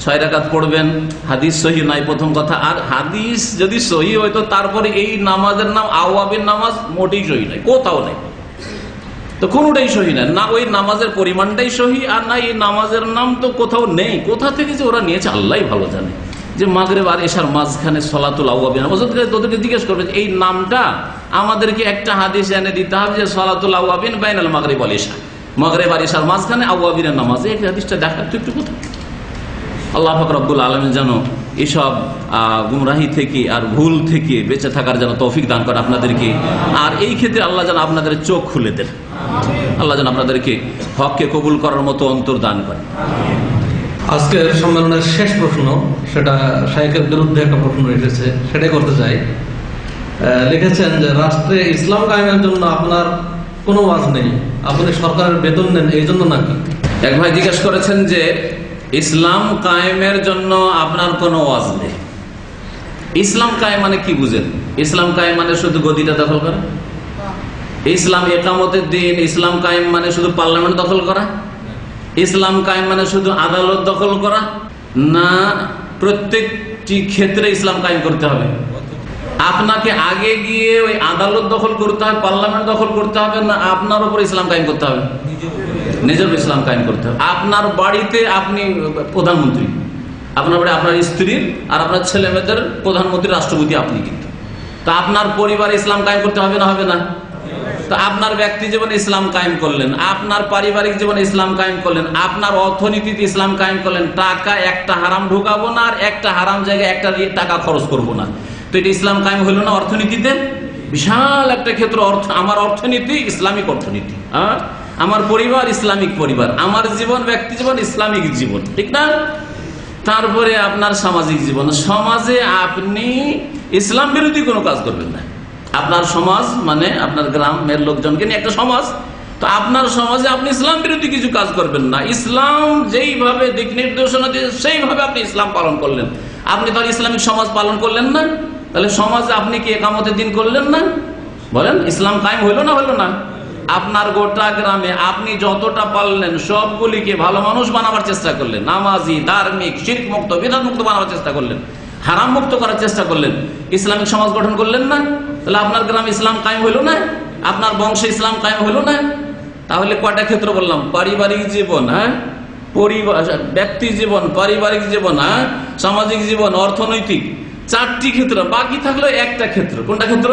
[SPEAKER 5] 6 রাকাত পড়বেন, হাদিস সহিহ নাই প্রথম কথা। আর হাদিস যদি সহিহ হয়তো তারপরে এই নামাজের নাম আওয়াবিন নামাজ মোটেই সহিহ নাই, কোথাও নেই। তো কোনটাই সহিহ না, না ওই নামাজের পরিমাণটাই সহিহ, আর না এই নামাজের নাম তো কোথাও নেই। কোথা থেকে যে ওরা নিয়েছে আল্লাহই ভালো জানে, যে মাগরিব আর এশার মাঝখানে সালাতুল আওয়াবিন। তোদেরকে জিজ্ঞেস করবে এই নামটা আমাদেরকে একটা হাদিস এনে দিতে হবে যে সালাতুল আওয়াবিন বাইনাল মাগরিব ওয়াল ইশা, মাগরিব আর ইশার মাঝখানে আওয়াবিনের নামাজ। এই হাদিসটা দেখা একটু কোথায়। আল্লাহ পাক রব্বুল আলামিন যেন এসব গুমরাহি থেকে আর ভুল থেকে বেঁচে থাকার যেন তৌফিক দান করে আপনাদেরকে। আর এই ক্ষেত্রে আল্লাহ যেন আপনাদের চোখ খুলে দেন, আল্লাহ যেন আপনাদেরকে হককে কবুল করার মতো অন্তর দান করে।
[SPEAKER 4] আজকের সম্মেলনের শেষ প্রশ্ন, সেটা শাইখের বিরুদ্ধে একটা প্রশ্ন এসেছে, সেটাই করতে চাই। লিখেছেন যে রাষ্ট্রে ইসলাম কায়েমের জন্য আপনার কোনো ওয়াজ নেই, আপনি সরকারের বেতন নেন, এই জন্য নাকি?
[SPEAKER 5] এক ভাই জিজ্ঞেস করেছেন যে ইসলাম কায়েমের জন্য আপনার কোনো ওয়াজ নেই। ইসলাম কায়েম মানে কি বুঝেন? ইসলাম কায়েম মানে শুধু গদিটা দখল করা? ইসলাম একামতের দিন ইসলাম কায়েম মানে শুধু পার্লামেন্ট দখল করা? ইসলাম কায়েম মানে শুধু আদালত দখল করা? না, প্রত্যেকটি ক্ষেত্রে ইসলাম কায়েম করতে হবে। আপনাকে আগে গিয়ে ওই আদালত দখল করতে হবে, পার্লামেন্ট দখল করতে হবে, না আপনার উপর ইসলাম কায়েম করতে হবে? নিজের ইসলাম কায়েম করতে হবে। আপনার বাড়িতে আপনি প্রধানমন্ত্রী, আপনার বাড়ি আপনার স্ত্রীর আর আপনার ছেলে মেয়েদের প্রধানমন্ত্রী, রাষ্ট্রপতি আপনি, কিন্তু তা আপনার পরিবারে ইসলাম কায়েম করতে হবে না, হবে না? তো আপনার ব্যক্তি জীবনে ইসলাম কায়েম করলেন, আপনার পারিবারিক জীবনে ইসলাম কায়েম করলেন, আপনার অর্থনীতিতে ইসলাম কায়েম করলেন। টাকা একটা হারাম ঢুকাবো না, আর একটা হারাম জায়গায় একটা টাকা খরচ করবো না। তো এটা ইসলাম কায়েম হলো না? অর্থনীতিতে বিশাল একটা ক্ষেত্র, আমার অর্থনীতি ইসলামিক অর্থনীতি, আমার পরিবার ইসলামিক পরিবার, আমার জীবন ব্যক্তি জীবন ইসলামিক জীবন, ঠিক না? তারপরে আপনার সামাজিক জীবন, সমাজে আপনি ইসলাম বিরোধী কোনো কাজ করবেন না। আপনার সমাজ মানে আপনার গ্রামের লোকজনকে নিয়ে একটা সমাজ, তো আপনার সমাজে আপনি ইসলাম বিরোধী কিছু কাজ করবেন না। ইসলাম যেইভাবে দিক নির্দেশনা দিয়ে সেইভাবে আপনি ইসলাম পালন করলেন। আপনি তাহলে ইসলামিক সমাজ পালন করলেন না, তাহলে সমাজে আপনি কি একামতের দিন করলেন না? বলেন, ইসলাম কায়েম হইল না, হইল না? আপনার গোটা গ্রামে আপনি যতটা পারলেন সবগুলিকে ভালো মানুষ বানাবার চেষ্টা করলেন, নামাজি, ধার্মিক, শিরক মুক্ত, বিদআত মুক্ত বানাবার চেষ্টা করলেন, হারাম মুক্ত করার চেষ্টা করলেন, ইসলামিক সমাজ গঠন করলেন না? তাহলে আপনার গ্রামে ইসলাম কায়েম হইল না? আপনার বংশে ইসলাম কায়েম হইল না? তাহলে কয়টা ক্ষেত্র বললাম? পারিবারিক জীবন, ব্যক্তি জীবন, পারিবারিক জীবন, সামাজিক জীবন, অর্থনৈতিক, 4টি ক্ষেত্র। বাকি থাকলো একটা ক্ষেত্র, কোনটা ক্ষেত্র?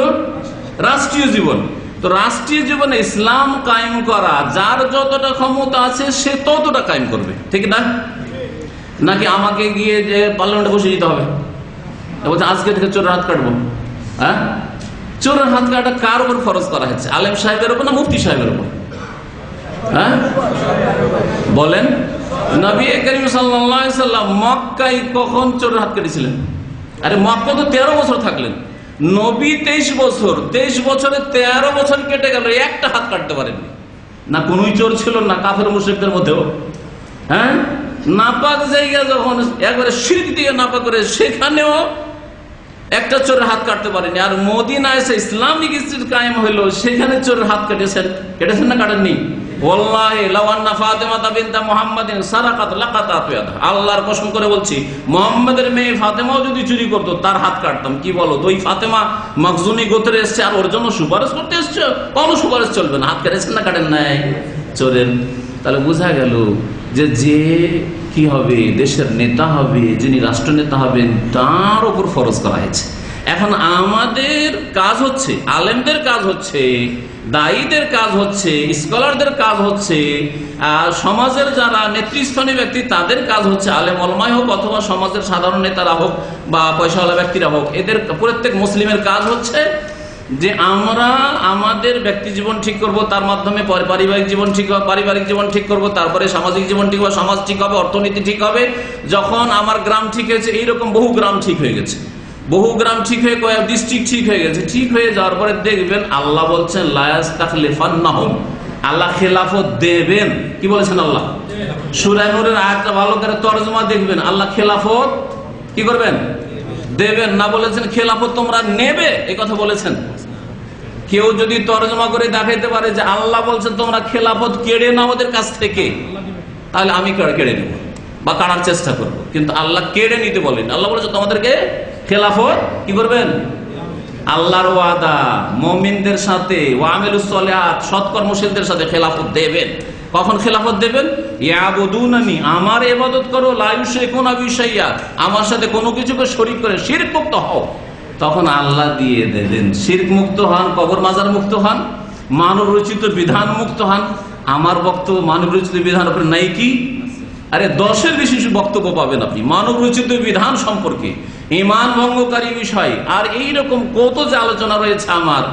[SPEAKER 5] রাষ্ট্রীয় জীবন। তো রাষ্ট্রীয় জীবনে ইসলাম কায়েম করা, যার যতটা ক্ষমতা আছে সে ততটা কায়েম করবে, ঠিক না? নাকি আমাকে গিয়ে যে পার্লামেন্টে বসে যেতে হবে, বলছে আজকে থেকে চোরের হাত কাটবো? চোরের হাত কাটা কার উপর ফরজ করা হচ্ছে? আলেম সাহেবের উপর না মুফতি সাহেবের উপর? বলেন, নবী করিম সাল্লাল্লাহু আলাইহি সাল্লাম মক্কায় কখন চোরের হাত কেটেছিলেন? আরে মক্কা তো 13 বছর থাকলেন, নবী 23 বছর, 23 বছরে 13 বছর কেটে গেল, একটা হাত কাটতে পারেননি। না কোনই চোর ছিল না কাফের মুশরিকদের মধ্যেও? নাপাক জায়গা যখন একবারে শিরক দিয়ে নাপাক করে, সেখানেও একটা চোরের হাত কাটতে পারেনি। আর মদিনায় এসে ইসলামিক স্টেট কায়েম হইলো, সেখানে চোরের হাত কেটেছেন না কাটেননি? ওয়াল্লাহি লাউ আন্না ফাতিমা বিনতা মুহাম্মাদিন সারাকাত লাকাতাতু ইয়াদা, আল্লাহর কসম করে বলছি, মুহাম্মাদের মেয়ে ফাতেমাও যদি চুরি করতো তার হাত কাটতাম। কি বলো, তো ওই ফাতেমা মাখজুমি গোত্রে এসছে আর ওর জন্য সুপারিশ করতে এসছে? কোনো সুপারিশ চলবে না। হাত কেটেছেন না কাটেন নাই চোরের? তাহলে বোঝা গেল যে কি হবে, দেশের নেতা হবে, যিনি রাষ্ট্রনেতা হবেন, তার উপর ফরজ করা হয়েছে। এখন আমাদের কাজ হচ্ছে, আলেমদের কাজ হচ্ছে, দায়ীদের কাজ হচ্ছে, স্কলারদের কাজ হচ্ছে, আর সমাজের যারা নেতৃস্থানীয় ব্যক্তি তাদের কাজ হচ্ছে, আলেম ওলামাই হোক অথবা সমাজের সাধারণ নেতারা হোক বা পয়সাওয়ালা ব্যক্তিরা হোক, এদের প্রত্যেক মুসলিমের কাজ হচ্ছে যে আমরা আমাদের ব্যক্তি জীবন ঠিক করব, তার মাধ্যমে পারিবারিক জীবন ঠিক হবে, পারিবারিক জীবন ঠিক করব, তারপরে সামাজিক জীবন ঠিক হবে, সমাজ ঠিক হবে, অর্থনীতি ঠিক হবে। যখন আমার গ্রাম ঠিক হয়েছে, এইরকম বহু গ্রাম ঠিক হয়ে গেছে, বহু গ্রাম ঠিক হয়ে কয়েক ডিস্ট্রিক্ট ঠিক হয়ে গেছে। ঠিক হয়ে যাওয়ার পরে দেখবেন আল্লাহ বলছেন লা ইয়াস্তাখলিফান্নাহুম, আল্লাহ খেলাফত দেবেন। কি বলেছেন আল্লাহ? সূরা নূরের আয়াতটা ভালো করে তরজমা দেখবেন, আল্লাহ খেলাফত কি করবেন? দেবেন। না বলেছেন খেলাফত তোমরা নেবে, এই কথা বলেছেন। কেউ যদি তরজমা করে দেখাইতে পারে যে আল্লাহ বলছেন তোমরা খেলাফত কেড়ে নাও ওদের কাছ থেকে, তাহলে আমি কেড়ে নেব বা কাড়ার চেষ্টা করব, কিন্তু আল্লাহ কেড়ে নিতে বলেন। আল্লাহ বলেছে তোমাদেরকে খেলাফত কি করবেন? আল্লাহর ওয়াদা মুমিনদের সাথে, ওয়ামিলুস সলিহাত সৎকর্মশীলদের সাথে খেলাফত দেবেন। কখন খেলাফত দেবেন? ইয়াবুদুনানি, আমার ইবাদত করো, লা ইউশরিকুনা বি শাইআ, আমার সাথে কোনো কিছুকে শরীক করে শিরক মুক্ত হও। তখন আল্লাহ দিয়ে দেবেন। শিরক মুক্ত হন, কবর মাজার মুক্ত হন, মানব রচিত বিধান মুক্ত হন। আমার বক্তব্য মানব রচিত বিধান উপরে নাই কি? আরে 10-এর বেশি বক্তব্য পাবেন আপনি মানব রচিত বিধান সম্পর্কে, ঈমান ভঙ্গকারী বিষয়, আর এইরকম কত যে আলোচনা রয়েছে আমার।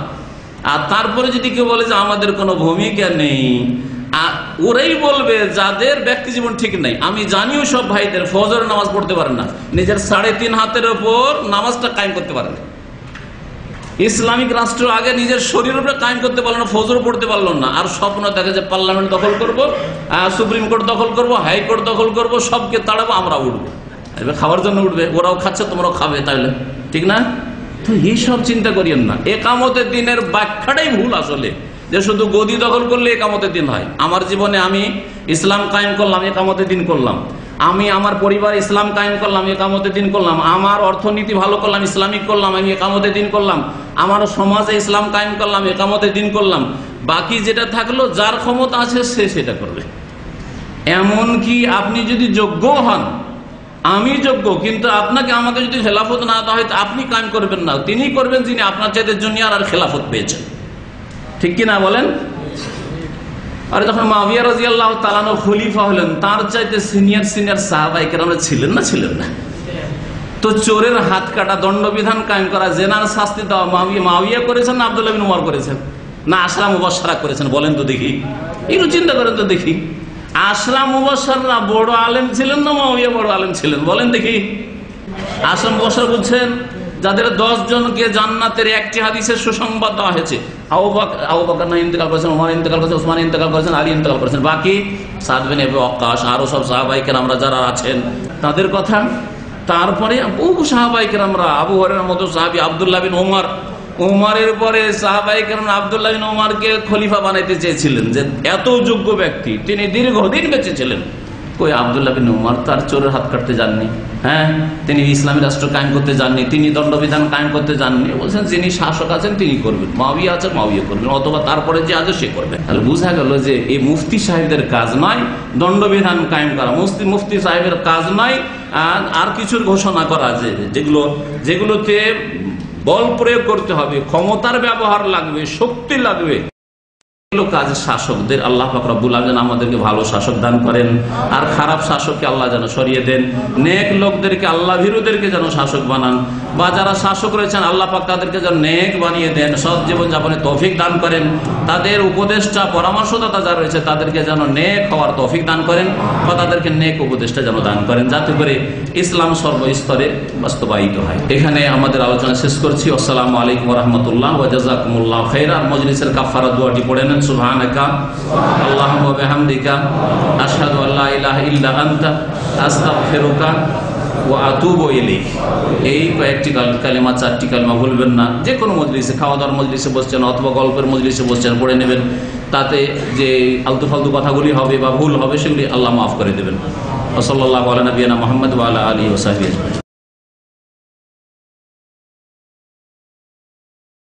[SPEAKER 5] আর তারপরে যদি কেউ বলে যে আমাদের কোনো ভূমিকা নেই, ওরাই বলবে যাদের ব্যক্তি জীবন ঠিক নাই। আমি জানিও সব ভাইদের ফজরের নামাজ পড়তে পারেন না, নিজের 3.5 হাতের উপর নামাজটা কায়েম করতে পারেন না। ইসলামিক রাষ্ট্র আগে নিজের শরীরের উপরে কায়েম করতে পারলো না, ফজর পড়তে পারলো না, আর স্বপ্ন দেখে যে পার্লামেন্ট দখল করব, সুপ্রিম কোর্ট দখল করব, হাইকোর্ট দখল করব, সবকে তাড়াবো, আমরা উঠবো। খাওয়ার জন্য উঠবে, ওরাও খাচ্ছে তোমরাও খাবে, তাহলে ঠিক না? তো এইসব চিন্তা করিয়েন না। একামতের দিনের ব্যাখ্যাটাই ভুল আসলে, যে শুধু গদি দখল করলে একামতের দিন হয়। আমার জীবনে আমি ইসলাম কায়েম করলাম, একামতের দিন করলাম। আমি আমার পরিবার ইসলাম কায়েম করলাম, একামতের দিন করলাম। আমার অর্থনীতি ভালো করলাম, ইসলামিক করলাম, আমি একামতের দিন করলাম। আমার সমাজে ইসলাম কায়েম করলাম, একামতের দিন করলাম। বাকি যেটা থাকলো যার ক্ষমতা আছে সে সেটা করবে। এমনকি আপনি যদি যোগ্য হন, আমি যোগ্য, কিন্তু আপনাকে আমাকে যদি খেলাফত না দেওয়া হয়, আপনি কায়েম করবেন না, তিনি করবেন যিনি আপনার চাইতে জুনিয়র আর খেলাফত পেয়েছেন। ঠিক কি না বলেন? আর যখন মুআবিয়া রাদিয়াল্লাহু তাআলা খলিফা হলেন, তার চাইতে সিনিয়র সাহাবায়ে কেরাম ছিলেন না? তো চোরের হাত কাটা, দণ্ডবিধান কায়েম করা, জেনার শাস্তি দেওয়া মুআবিয়া করেছেন না আব্দুল্লাহ বিন উমর করেছেন না আশরা মুবাশশারা করেছেন? বলেন তো দেখি, একটু চিন্তা করেন তো দেখি। আশরা মুবাশশাররা বড় আলেম ছিলেন না মুআবিয়া বড় আলেম ছিলেন? বলেন দেখি। আশরা মুবাশশার বুঝছেন, যাদের 10 জনকে জান্নাতের একটি হাদিসের সুসংবাদ দেওয়া হয়েছে। আবু বকর না ইন্তেকাল করেছেন, ওমর ইন্তেকাল করেছেন, ওসমান ইন্তেকাল করেছেন, আলী ইন্তেকাল করেছেন, বাকি সাদ বিন আবি ওয়াক্কাস আরো সব সাহাবায়ে কেরামরা যারা আছেন তাদের কথা। তারপরে বহু সাহাবায়ে কেরামরা, আবু হুরায়রার মতো সাহাবী আব্দুল্লাহ বিন ওমর, ওমরের পরে সাহাবায়ে কেরাম আব্দুল্লাহ বিন ওমরকে খলিফা বানাইতে চেয়েছিলেন, যে এত যোগ্য ব্যক্তি, তিনি দীর্ঘদিন বেঁচে ছিলেন। কই আব্দুল্লাহ বিন উমর তার চোরের হাত কাটতে যাননি, হ্যাঁ, তিনি ইসলামী রাষ্ট্র কায়েম করতে যাননি, তিনি দণ্ডবিধান কায়েম করতে যাননি। বলছেন যিনি শাসক আছেন তিনি করবেন, মুআবিয়া আছেন মুআবিয়া করবেন, অথবা তারপরে যে আছে সে করবে। তাহলে বোঝা গেল যে এই মুফতি সাহেবদের কাজ নয় দণ্ডবিধান কায়েম করা, মুফতি সাহেবের কাজ নয় আর কিছুর ঘোষণা করা, যেগুলোতে বল প্রয়োগ করতে হবে, ক্ষমতার ব্যবহার লাগবে, শক্তি লাগবে, কাজ শাসকদের। আল্লাহ পাক রব্বুল আলামিন আমাদেরকে ভালো শাসক দান করেন, আর খারাপ শাসককে আল্লাহ যেন সরিয়ে দেন। নেক লোকদেরকে, আল্লাহ ভীরুদেরকে যেন শাসক বানান, বা যারা শাসক রয়েছেন আল্লাহ পাক তাদেরকে যেন নেক বানিয়ে দেন, সৎ জীবন যাপনের তৌফিক দান করেন। তাদের উপদেষ্টা পরামর্শদাতা যারা রয়েছে তাদেরকে যেন নেক হওয়ার তৌফিক দান করেন, বা তাদেরকে নেক উপদেষ্টা যেন দান করেন, যাতে করে ইসলাম সর্বস্তরে বাস্তবায়িত হয়। এখানে আমাদের আলোচনা শেষ করছি। আসসালামু আলাইকুম ওয়া রাহমাতুল্লাহ ওয়া জাযাকুমুল্লাহু খাইরান। মজলিসের কাফারা দোয়াটি পড়ে নেন। সুবহানাকা আল্লাহুম্মা ওয়া বিহামদিকা আশহাদু আল্লা ইলাহা ইল্লা আনতা আস্তাগফিরুকা ওয়া আতুবু ইলাইক। এই কয়েকটি কালিমা, 4টি কালিমা ভুলবেন না। যে কোনো মজলিসে, খাওয়া দাওয়ার মজলিসে বসছেন অথবা গল্পের মজলিসে বসছেন, পড়ে নেবেন। তাতে যে আলতু ফালতু কথাগুলি হবে বা ভুল হবে সেগুলি আল্লাহ মাফ করে দেবেন। ওয়া সাল্লাল্লাহু আলা নবিয়িনা মুহাম্মদ ওয়া আলা আলিহি ওয়া সাহবিহি।